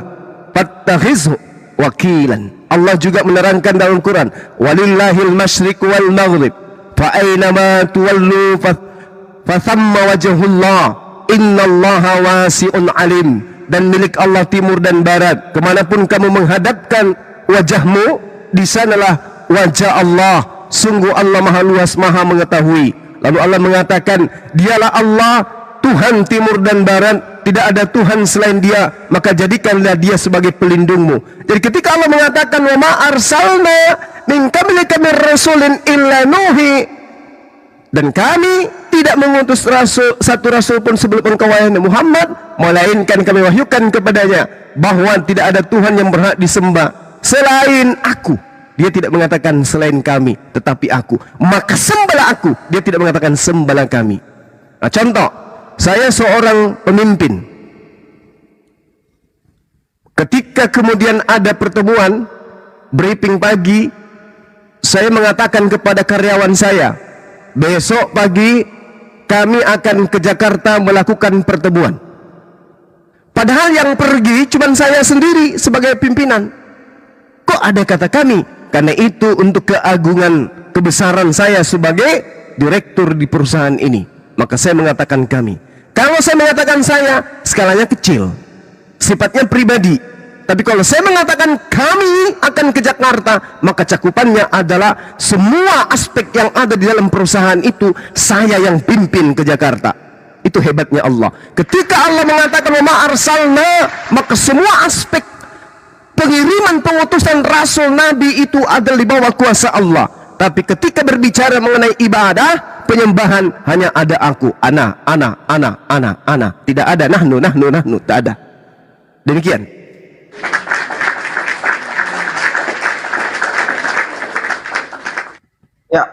S4: fattakhizhu wakilan. Allah juga menerangkan dalam Quran, walillahil masyriq wal maghrib fa aynama tuwallu fathamma wajhullah innallaha wasi'un alim. Dan milik Allah timur dan barat, kemanapun kamu menghadapkan wajahmu, di sanalah wajah Allah. Sungguh Allah maha luas, maha mengetahui. Lalu Allah mengatakan, dialah Allah Tuhan timur dan barat, tidak ada Tuhan selain dia, maka jadikanlah dia sebagai pelindungmu. Jadi ketika Allah mengatakan, wa ma arsalna min qablika min rasulin illa nuhi, dan kami tidak mengutus satu rasul pun sebelum engkau wahai Muhammad, melainkan kami wahyukan kepadanya bahwa tidak ada Tuhan yang berhak disembah selain aku. Dia tidak mengatakan selain kami, tetapi aku. Maka sembahlah aku. Dia tidak mengatakan sembahlah kami. Nah, contoh, saya seorang pemimpin. Ketika kemudian ada pertemuan briefing pagi, saya mengatakan kepada karyawan saya, besok pagi kami akan ke Jakarta melakukan pertemuan. Padahal yang pergi cuma saya sendiri sebagai pimpinan. Kok ada kata kami? Karena itu untuk keagungan kebesaran saya sebagai direktur di perusahaan ini. Maka saya mengatakan kami. Kalau saya mengatakan saya, skalanya kecil, sifatnya pribadi. Tapi kalau saya mengatakan kami akan ke Jakarta, maka cakupannya adalah semua aspek yang ada di dalam perusahaan itu, saya yang pimpin ke Jakarta. Itu hebatnya Allah. Ketika Allah mengatakan wa ma arsalna, maka semua aspek pengiriman pengutusan Rasul Nabi itu adalah di bawah kuasa Allah. Tapi ketika berbicara mengenai ibadah, penyembahan, hanya ada aku, ana. Tidak ada nahnu, tak ada. Demikian.
S13: Ya.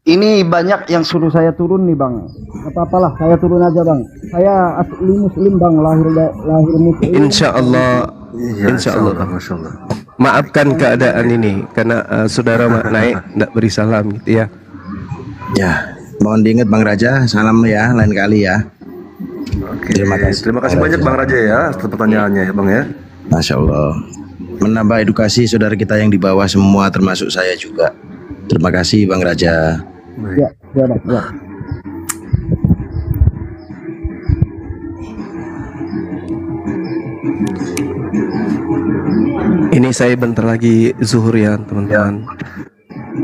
S13: Ini banyak yang suruh saya turun nih bang. Apa-apalah, saya turun aja bang. Saya asli muslim bang, lahir muslim.
S4: Insya Allah. Masya Allah. Maafkan keadaan ini karena saudara naik tidak beri salam gitu ya.
S11: Ya, mohon diingat Bang Raja, salam ya lain kali ya.
S3: Oke. Terima kasih banyak Bang Raja ya atas pertanyaannya ya Bang ya.
S11: Masya Allah. Menambah edukasi saudara kita yang di bawah semua termasuk saya juga. Terima kasih Bang Raja.
S13: Ya.
S4: Ini saya bentar lagi zuhur ya teman-teman.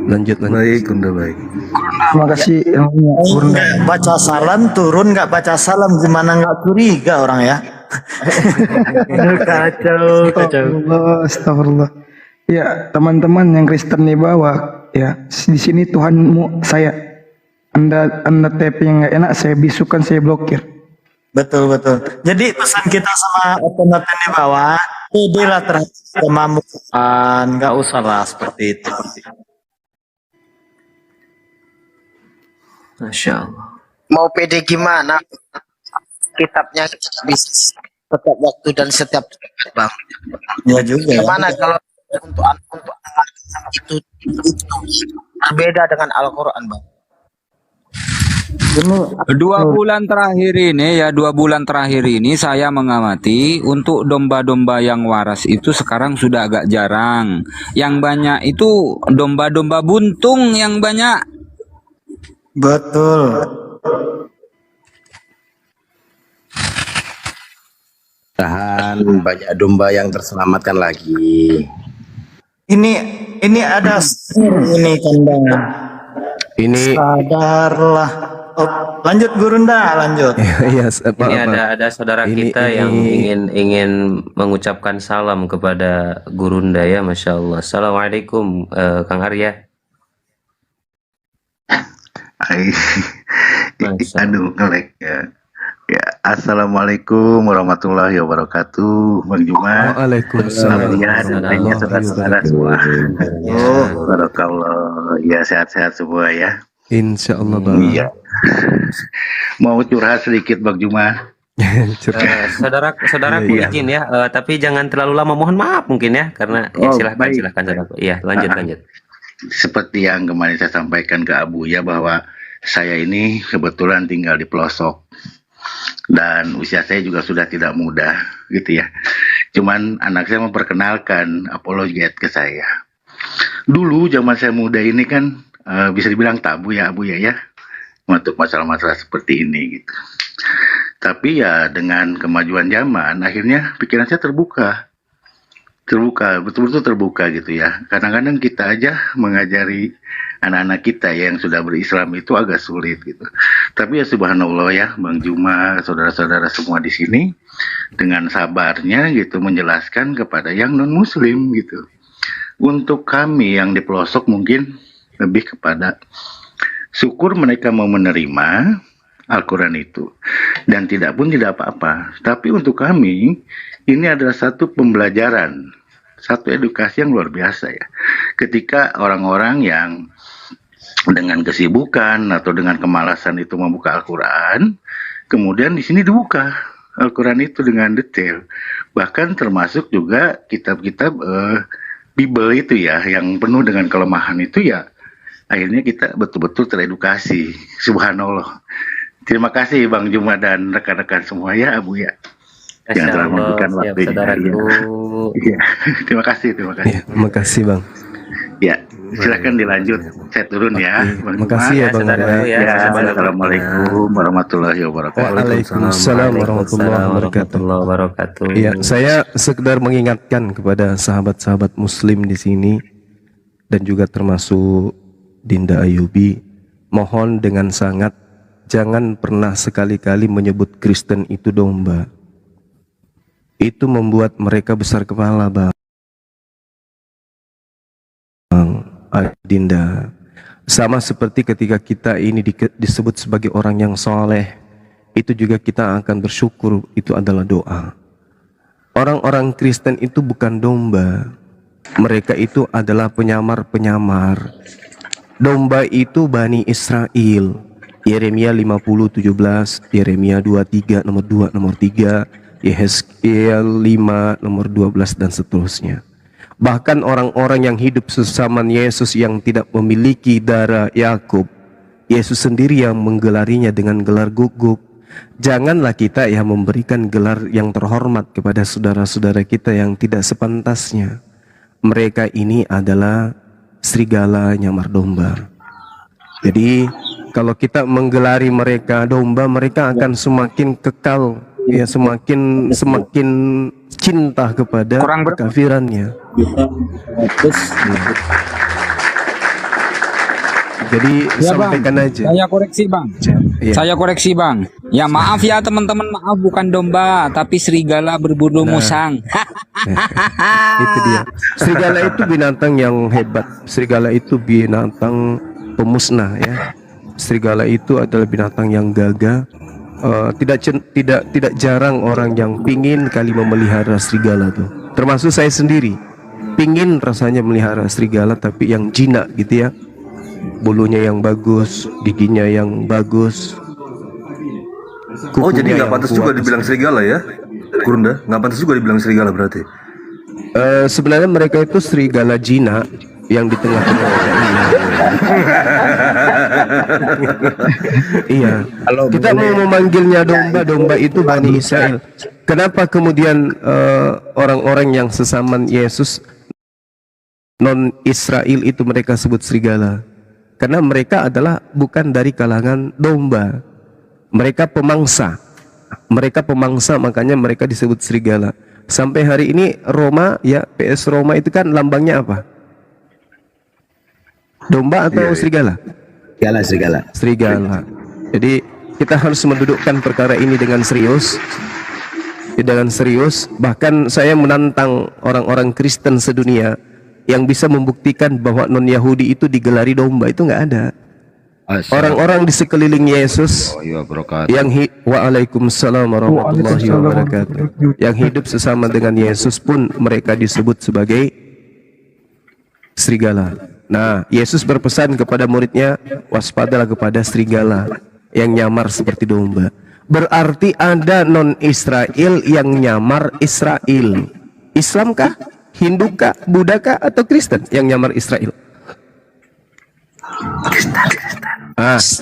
S4: Lanjut.
S3: Baik, Bunda baik.
S5: Terima kasih.
S7: Nggak baca salam turun, nggak baca salam gimana nggak curiga orang ya?
S5: Kacau. Astagfirullah. Ya teman-teman yang Kristen di bawah, ya di sini Tuhanmu saya. Anda tapping yang nggak enak, saya bisukan, saya blokir.
S7: Betul. Jadi pesan kita sama open-open di bawah, pedelah terhadap kemampuan, nggak usah lah seperti itu.
S9: Masya Allah.
S8: Mau pede gimana? Kitabnya bisa setiap waktu dan setiap bang.
S7: Ya juga.
S8: Gimana kalau untuk anak itu berbeda dengan Al-Quran bang?
S2: 2 bulan terakhir ini ya, 2 bulan terakhir ini saya mengamati untuk domba-domba yang waras itu sekarang sudah agak jarang. Yang banyak itu domba-domba buntung yang banyak.
S7: Betul.
S11: Tahan banyak domba yang terselamatkan lagi.
S7: Ini ada ini kandang.
S4: Ini
S7: sadarlah. Oh, lanjut Gurunda, lanjut.
S9: Ini ada saudara kita yang ingin mengucapkan salam kepada Gurunda ya, Masya Allah. Assalamualaikum Kang Arya.
S14: Aduh ngelek ya. Ya, assalamualaikum warahmatullahi wabarakatuh, Bang Juma.
S4: Waalaikumsalam.
S14: Ya, saudara-saudara semua. Oh, barakallah. Ya, sehat-sehat semua ya.
S4: Insya Allah Bang.
S14: Iya. Mau curhat sedikit Bang Juma.
S9: Saudaraku izin ya, tapi jangan terlalu lama, mohon maaf mungkin ya, karena silahkan saudaraku. Iya, lanjut.
S14: Seperti yang kemarin saya sampaikan ke Abu ya, bahwa saya ini kebetulan tinggal di pelosok dan usia saya juga sudah tidak muda gitu ya. Cuman anak saya memperkenalkan apologet ke saya. Dulu zaman saya muda ini kan bisa dibilang tabu ya Abu ya untuk masalah-masalah seperti ini gitu. Tapi ya dengan kemajuan zaman akhirnya pikiran saya terbuka, betul-betul terbuka gitu ya. Kadang-kadang kita aja mengajari anak-anak kita yang sudah berislam itu agak sulit gitu. Tapi ya subhanallah ya Bang Juma, saudara-saudara semua di sini dengan sabarnya gitu menjelaskan kepada yang non muslim gitu. Untuk kami yang di pelosok mungkin lebih kepada syukur mereka mau menerima Al-Quran itu dan tidak apa-apa. Tapi untuk kami ini adalah satu pembelajaran, satu edukasi yang luar biasa ya. Ketika orang-orang yang dengan kesibukan atau dengan kemalasan itu membuka Al-Quran, kemudian di sini dibuka Al-Quran itu dengan detail. Bahkan termasuk juga kitab-kitab Bible itu ya, yang penuh dengan kelemahan itu ya, akhirnya kita betul-betul teredukasi. Subhanallah. Terima kasih Bang Juma dan rekan-rekan semua ya Abu ya. Yang telah memberikan waktunya. Iya, terima kasih, terima kasih.
S4: Ya, makasih Bang.
S14: Ya, silakan dilanjut. Saya turun ya.
S4: Makasih ya Bang.
S14: Ya, assalamualaikum warahmatullahi wabarakatuh.
S4: Waalaikumsalam warahmatullahi wabarakatuh. Ya, saya sekedar mengingatkan kepada sahabat-sahabat Muslim di sini dan juga termasuk Dinda Ayubi, mohon dengan sangat jangan pernah sekali-kali menyebut Kristen itu domba. Itu membuat mereka besar kepala, Bang. Dinda, sama seperti ketika kita ini disebut sebagai orang yang soleh, itu juga kita akan bersyukur, itu adalah doa. Orang-orang Kristen itu bukan domba, mereka itu adalah penyamar-penyamar. Domba itu Bani Israel. Yeremia 50:17, Yeremia 23 nomor 2 nomor 3, Yehezkiel 5 nomor 12 dan seterusnya. Bahkan orang-orang yang hidup sesaman Yesus yang tidak memiliki darah Yakub, Yesus sendiri yang menggelarinya dengan gelar guguk. Janganlah kita yang memberikan gelar yang terhormat kepada saudara-saudara kita yang tidak sepantasnya. Mereka ini adalah serigala nyamar domba. Jadi kalau kita menggelari mereka domba, mereka akan semakin kekal, ya, semakin cinta kepada kekafirannya. Jadi
S15: ya,
S4: sampaikan
S15: Bang.
S4: aja.
S15: Saya koreksi Bang.
S4: Ya.
S15: Saya koreksi Bang. Ya maaf ya teman-teman, maaf bukan domba tapi serigala berbulu musang.
S4: Itu dia. Serigala itu binatang yang hebat. Serigala itu binatang pemusnah, ya. Serigala itu adalah binatang yang gagah. Tidak jarang orang yang pingin kali memelihara serigala tuh. Termasuk saya sendiri. Pingin rasanya melihara serigala tapi yang jinak gitu ya. Bulunya yang bagus, giginya yang bagus.
S3: Oh, jadi nggak pantas juga dibilang serigala ya, Kurunda? Nggak pantas juga dibilang serigala berarti?
S4: Sebenarnya mereka itu serigala jinak yang di tengah-tengah. Iya. Kita mau memanggilnya domba-domba itu Bani Israel. Kenapa kemudian orang-orang yang sesaman Yesus non Israel itu mereka sebut serigala? Karena mereka adalah bukan dari kalangan domba. Mereka pemangsa. Mereka pemangsa, makanya mereka disebut serigala. Sampai hari ini Roma, ya, PS Roma itu kan lambangnya apa? Domba atau serigala?
S11: Serigala.
S4: Serigala. Jadi kita harus mendudukkan perkara ini dengan serius. Dengan serius. Bahkan saya menantang orang-orang Kristen sedunia yang bisa membuktikan bahwa non-Yahudi itu digelari domba, itu nggak ada. Orang-orang di sekeliling Yesus yang Waalaikumsalam warahmatullahi wabarakatuh, yang hidup sesama dengan Yesus pun mereka disebut sebagai serigala. Nah, Yesus berpesan kepada muridnya, waspadalah kepada serigala yang nyamar seperti domba. Berarti ada non-Israel yang nyamar Israel. Islamkah, Hindukah, Buddhakah, atau Kristen yang nyamar Israel?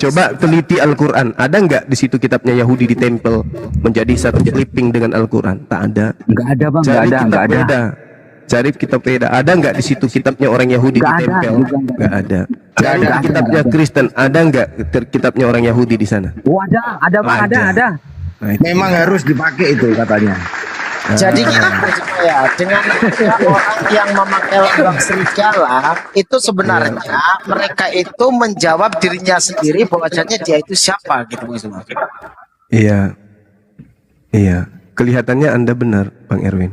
S4: Coba teliti Al-Quran. Ada nggak di situ kitabnya Yahudi ditempel menjadi satu clipping dengan Al-Quran? Tak ada.
S15: Nggak ada Bang, nggak ada.
S4: Cari kitab beda. Ada nggak di situ kitabnya orang Yahudi ditempel? Nggak ada. Cari kitabnya Kristen. Ada nggak kitabnya orang Yahudi di sana?
S15: Oh, ada Bang, ada.
S11: Memang harus dipakai itu katanya.
S8: Jadi kita percaya dengan orang yang memakai lambang serigala itu sebenarnya mereka itu menjawab dirinya sendiri bahwasanya dia itu siapa gitu.
S4: Iya, kelihatannya Anda benar, Bang Erwin.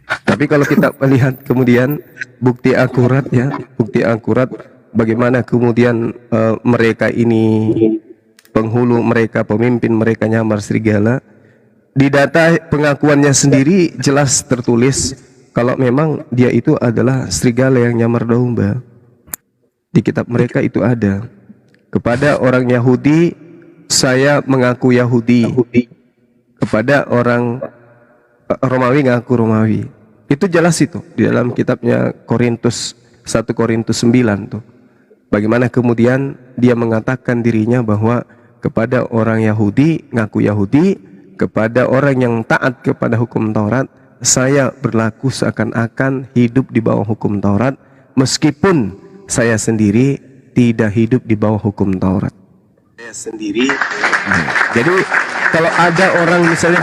S4: Tapi kalau kita melihat kemudian bukti akurat, ya, bukti akurat bagaimana kemudian mereka ini penghulu mereka, pemimpin mereka nyamar serigala. Di data pengakuannya sendiri jelas tertulis kalau memang dia itu adalah serigala yang nyamar domba. Di kitab mereka itu ada. Kepada orang Yahudi, saya mengaku Yahudi. Kepada orang Romawi, ngaku Romawi. Itu jelas itu di dalam kitabnya Korintus 1 Korintus 9 tuh. Bagaimana kemudian dia mengatakan dirinya bahwa kepada orang Yahudi, ngaku Yahudi, kepada orang yang taat kepada hukum Taurat, saya berlaku seakan-akan hidup di bawah hukum Taurat, meskipun saya sendiri tidak hidup di bawah hukum Taurat. Saya sendiri. Jadi kalau ada orang misalnya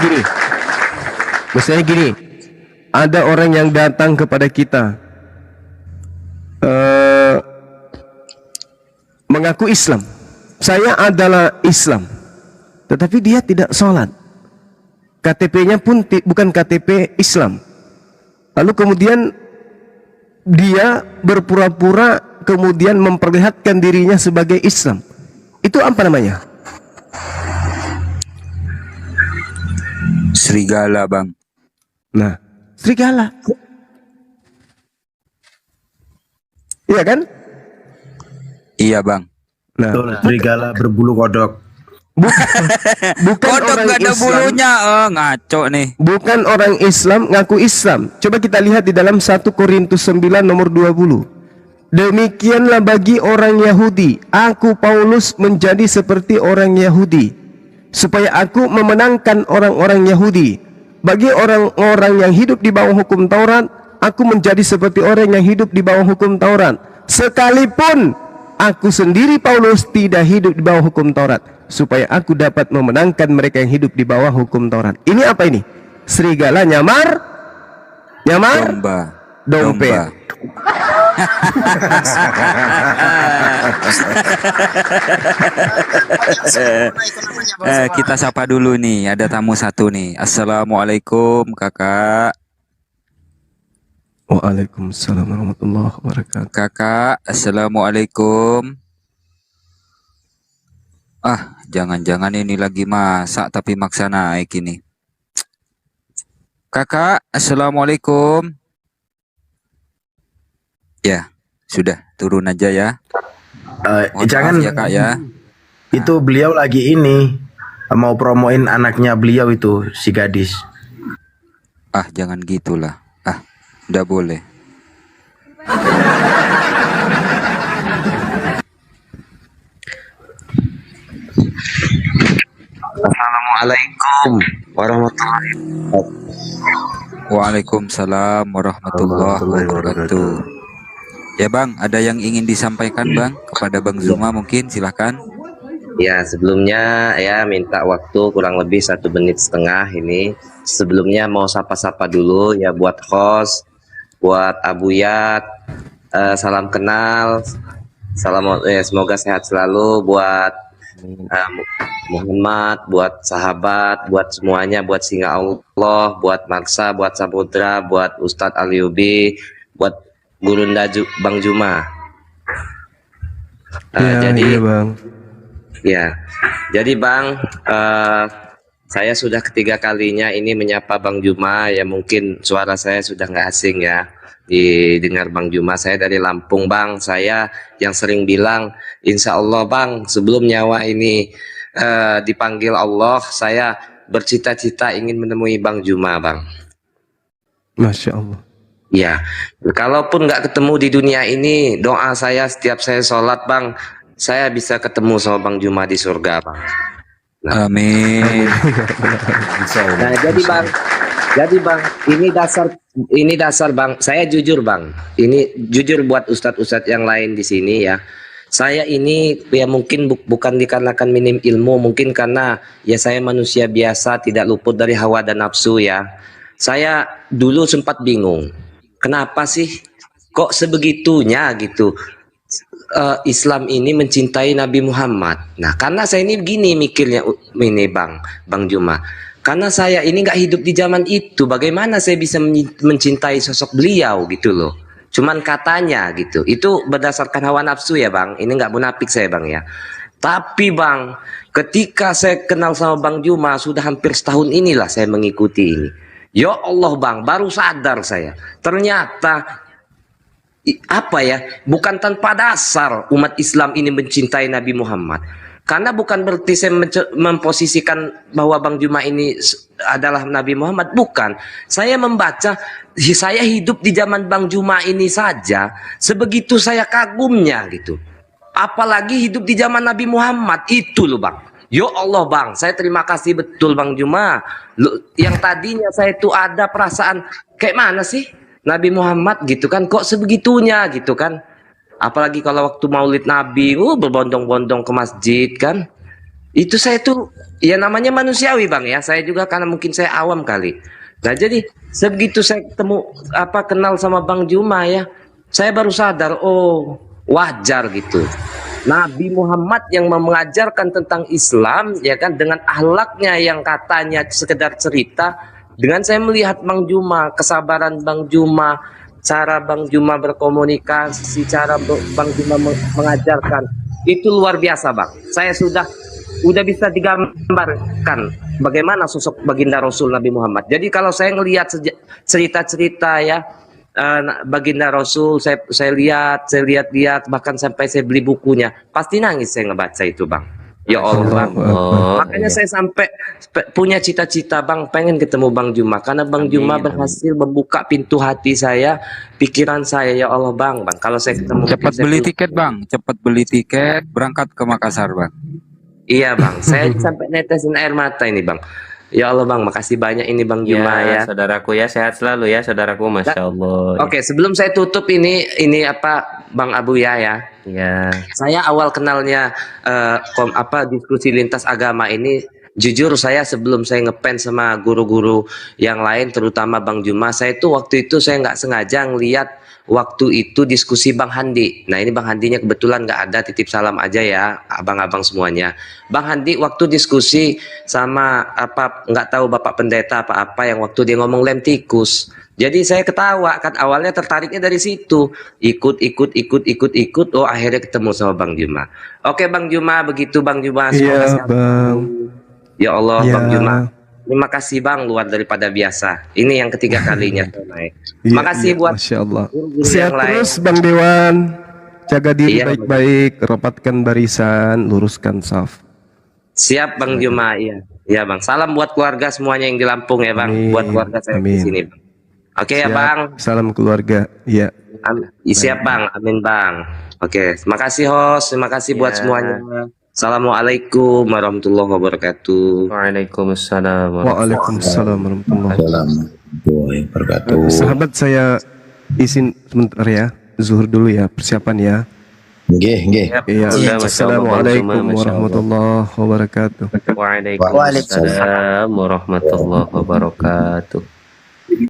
S4: gini, ada orang yang datang kepada kita mengaku Islam, saya adalah Islam, tetapi dia tidak sholat, KTP-nya pun bukan KTP Islam, lalu kemudian dia berpura-pura kemudian memperlihatkan dirinya sebagai Islam, itu apa namanya?
S15: Serigala, Bang.
S4: Nah, serigala. Iya kan?
S15: Iya, Bang.
S4: Nah,
S11: serigala berbulu kodok.
S4: Bukan
S15: Kodok
S4: orang
S15: gak ada
S4: Islam.
S15: bulunya. Ngaco nih.
S4: Bukan orang Islam ngaku Islam. Coba kita lihat di dalam 1 Korintus 9 nomor 20. Demikianlah bagi orang Yahudi, aku Paulus menjadi seperti orang Yahudi, supaya aku memenangkan orang-orang Yahudi. Bagi orang-orang yang hidup di bawah hukum Taurat, aku menjadi seperti orang yang hidup di bawah hukum Taurat, sekalipun aku sendiri Paulus tidak hidup di bawah hukum Taurat, supaya aku dapat memenangkan mereka yang hidup di bawah hukum Taurat. Ini apa ini? Serigala nyamar dompet.
S15: Kita sapa dulu nih, ada tamu satu nih. Assalamualaikum, Kakak.
S4: Waalaikumsalam warahmatullahi wabarakatuh.
S15: Kakak, assalamualaikum. Jangan-jangan ini lagi masak tapi maksa naik ini. Kakak, assalamualaikum. Ya, sudah turun aja ya.
S11: Jangan
S15: maaf ya, Kak ya.
S11: Itu beliau lagi ini mau promoin anaknya beliau itu, si gadis.
S15: Jangan gitulah. Udah boleh.
S16: Assalamualaikum warahmatullahi wabarakatuh.
S15: Waalaikumsalam warahmatullahi wabarakatuh. Ya Bang, ada yang ingin disampaikan Bang kepada Bang Zuma mungkin, silahkan.
S16: Ya, sebelumnya ya minta waktu kurang lebih 1 menit setengah ini. Sebelumnya mau sapa-sapa dulu ya buat host, buat Abu Yat, salam kenal, semoga sehat selalu buat Muhammad, buat sahabat, buat semuanya, buat Singa Allah, buat Maksa, buat Samudra, buat Ustadz Aliubi, buat Gurunda Bang Juma. Jadi
S4: Bang.
S16: Ya, jadi Bang, saya sudah ketiga kalinya ini menyapa Bang Juma. Ya mungkin suara saya sudah nggak asing ya didengar Bang Juma. Saya dari Lampung Bang. Saya yang sering bilang, insya Allah Bang, sebelum nyawa ini dipanggil Allah, saya bercita-cita ingin menemui Bang Juma Bang.
S4: Masya Allah.
S16: Ya, kalaupun nggak ketemu di dunia ini, doa saya setiap saya sholat Bang, saya bisa ketemu sama Bang Juma di surga Bang.
S15: Amin.
S16: Nah, jadi bang, ini dasar Bang. Saya jujur Bang, ini jujur buat ustadz-ustadz yang lain di sini ya. Saya ini ya mungkin bukan dikarenakan minim ilmu, mungkin karena ya saya manusia biasa, tidak luput dari hawa dan nafsu ya. Saya dulu sempat bingung, kenapa sih kok sebegitunya gitu Islam ini mencintai Nabi Muhammad. Nah, karena saya ini begini mikirnya ini Bang Juma. Karena saya ini nggak hidup di zaman itu, bagaimana saya bisa mencintai sosok beliau gitu loh. Cuman katanya gitu, itu berdasarkan hawa nafsu ya Bang. Ini nggak munafik saya Bang ya. Tapi Bang, ketika saya kenal sama Bang Juma, sudah hampir setahun inilah saya mengikuti ini. Ya Allah Bang, baru sadar saya. Ternyata apa ya, bukan tanpa dasar umat Islam ini mencintai Nabi Muhammad. Karena bukan berarti saya memposisikan bahwa Bang Juma ini adalah Nabi Muhammad, bukan. Saya membaca, saya hidup di zaman Bang Juma ini saja, sebegitu saya kagumnya gitu. Apalagi hidup di zaman Nabi Muhammad, itu loh Bang. Yo Allah Bang, saya terima kasih betul Bang Juma. Yang tadinya saya itu ada perasaan kayak mana sih Nabi Muhammad gitu kan, kok sebegitunya gitu kan. Apalagi kalau waktu Maulid Nabi, berbondong-bondong ke masjid kan. Itu saya tuh ya namanya manusiawi Bang ya. Saya juga karena mungkin saya awam kali. Nah jadi sebegitu saya ketemu kenal sama Bang Juma ya, saya baru sadar oh wajar gitu. Nabi Muhammad yang mengajarkan tentang Islam ya kan dengan akhlaknya yang katanya sekedar cerita, dengan saya melihat Bang Juma, kesabaran Bang Juma, cara Bang Juma berkomunikasi, cara Bang Juma mengajarkan, itu luar biasa Bang. Saya udah bisa digambarkan bagaimana sosok baginda Rasul Nabi Muhammad. Jadi kalau saya ngelihat cerita-cerita ya baginda Rasul, saya lihat bahkan sampai saya beli bukunya, pasti nangis saya ngebaca itu Bang. Ya Allah Bang. Makanya saya sampai punya cita-cita Bang, pengen ketemu Bang Juma karena Bang Juma berhasil membuka pintu hati saya, pikiran saya ya Allah Bang. Kalau saya ketemu
S15: Cepat beli tiket Bang, cepat beli tiket berangkat ke Makassar Bang.
S16: Iya Bang, saya sampai netesin air mata ini Bang. Ya Allah Bang, makasih banyak ini Bang Juma ya.
S9: Saudaraku ya, sehat selalu ya saudaraku, Masya Allah.
S16: Oke, sebelum saya tutup ini Bang Abu ya.
S9: Ya.
S16: Saya awal kenalnya diskusi lintas agama ini, jujur saya sebelum saya ngepen sama guru-guru yang lain, terutama Bang Juma, saya itu waktu itu saya nggak sengaja ngeliat waktu itu diskusi Bang Handi. Nah ini Bang Handinya kebetulan nggak ada, titip salam aja ya abang-abang semuanya. Bang Handi waktu diskusi sama nggak tahu Bapak Pendeta apa yang waktu dia ngomong lem tikus. Jadi saya ketawa kan, awalnya tertariknya dari situ, ikut, oh akhirnya ketemu sama Bang Juma. Oke Bang Juma, begitu Bang Juma. Semoga sehat.
S4: Bang.
S16: Ya Allah
S4: Ya.
S16: Bang Juma. Terima kasih Bang, luar daripada biasa. Ini yang ketiga kalinya saya naik. Terima kasih buat
S4: Masya Allah.
S16: guru-guru
S4: Sehat
S16: yang lain.
S4: terus Bang Dewan. Jaga diri
S16: Iya,
S4: baik-baik, rapatkan barisan, luruskan saf.
S16: Siap Bang Juma, iya. Iya Bang. Salam buat keluarga semuanya yang di Lampung ya Bang. Buat keluarga saya di sini. Bang. Oke ya
S4: Siap.
S16: Bang.
S4: Salam keluarga. Iya.
S16: Siap Bang. Amin Bang. Oke, terima kasih host, terima kasih buat semuanya. Assalamualaikum warahmatullahi wabarakatuh.
S9: Waalaikumsalam.
S4: Waalaikumsalam warahmatullahi
S11: wabarakatuh.
S4: Sahabat saya izin sebentar ya, zuhur dulu ya, persiapan ya.
S11: Nggih.
S4: Iya. Assalamualaikum warahmatullahi wabarakatuh.
S9: Waalaikumsalam warahmatullahi wabarakatuh.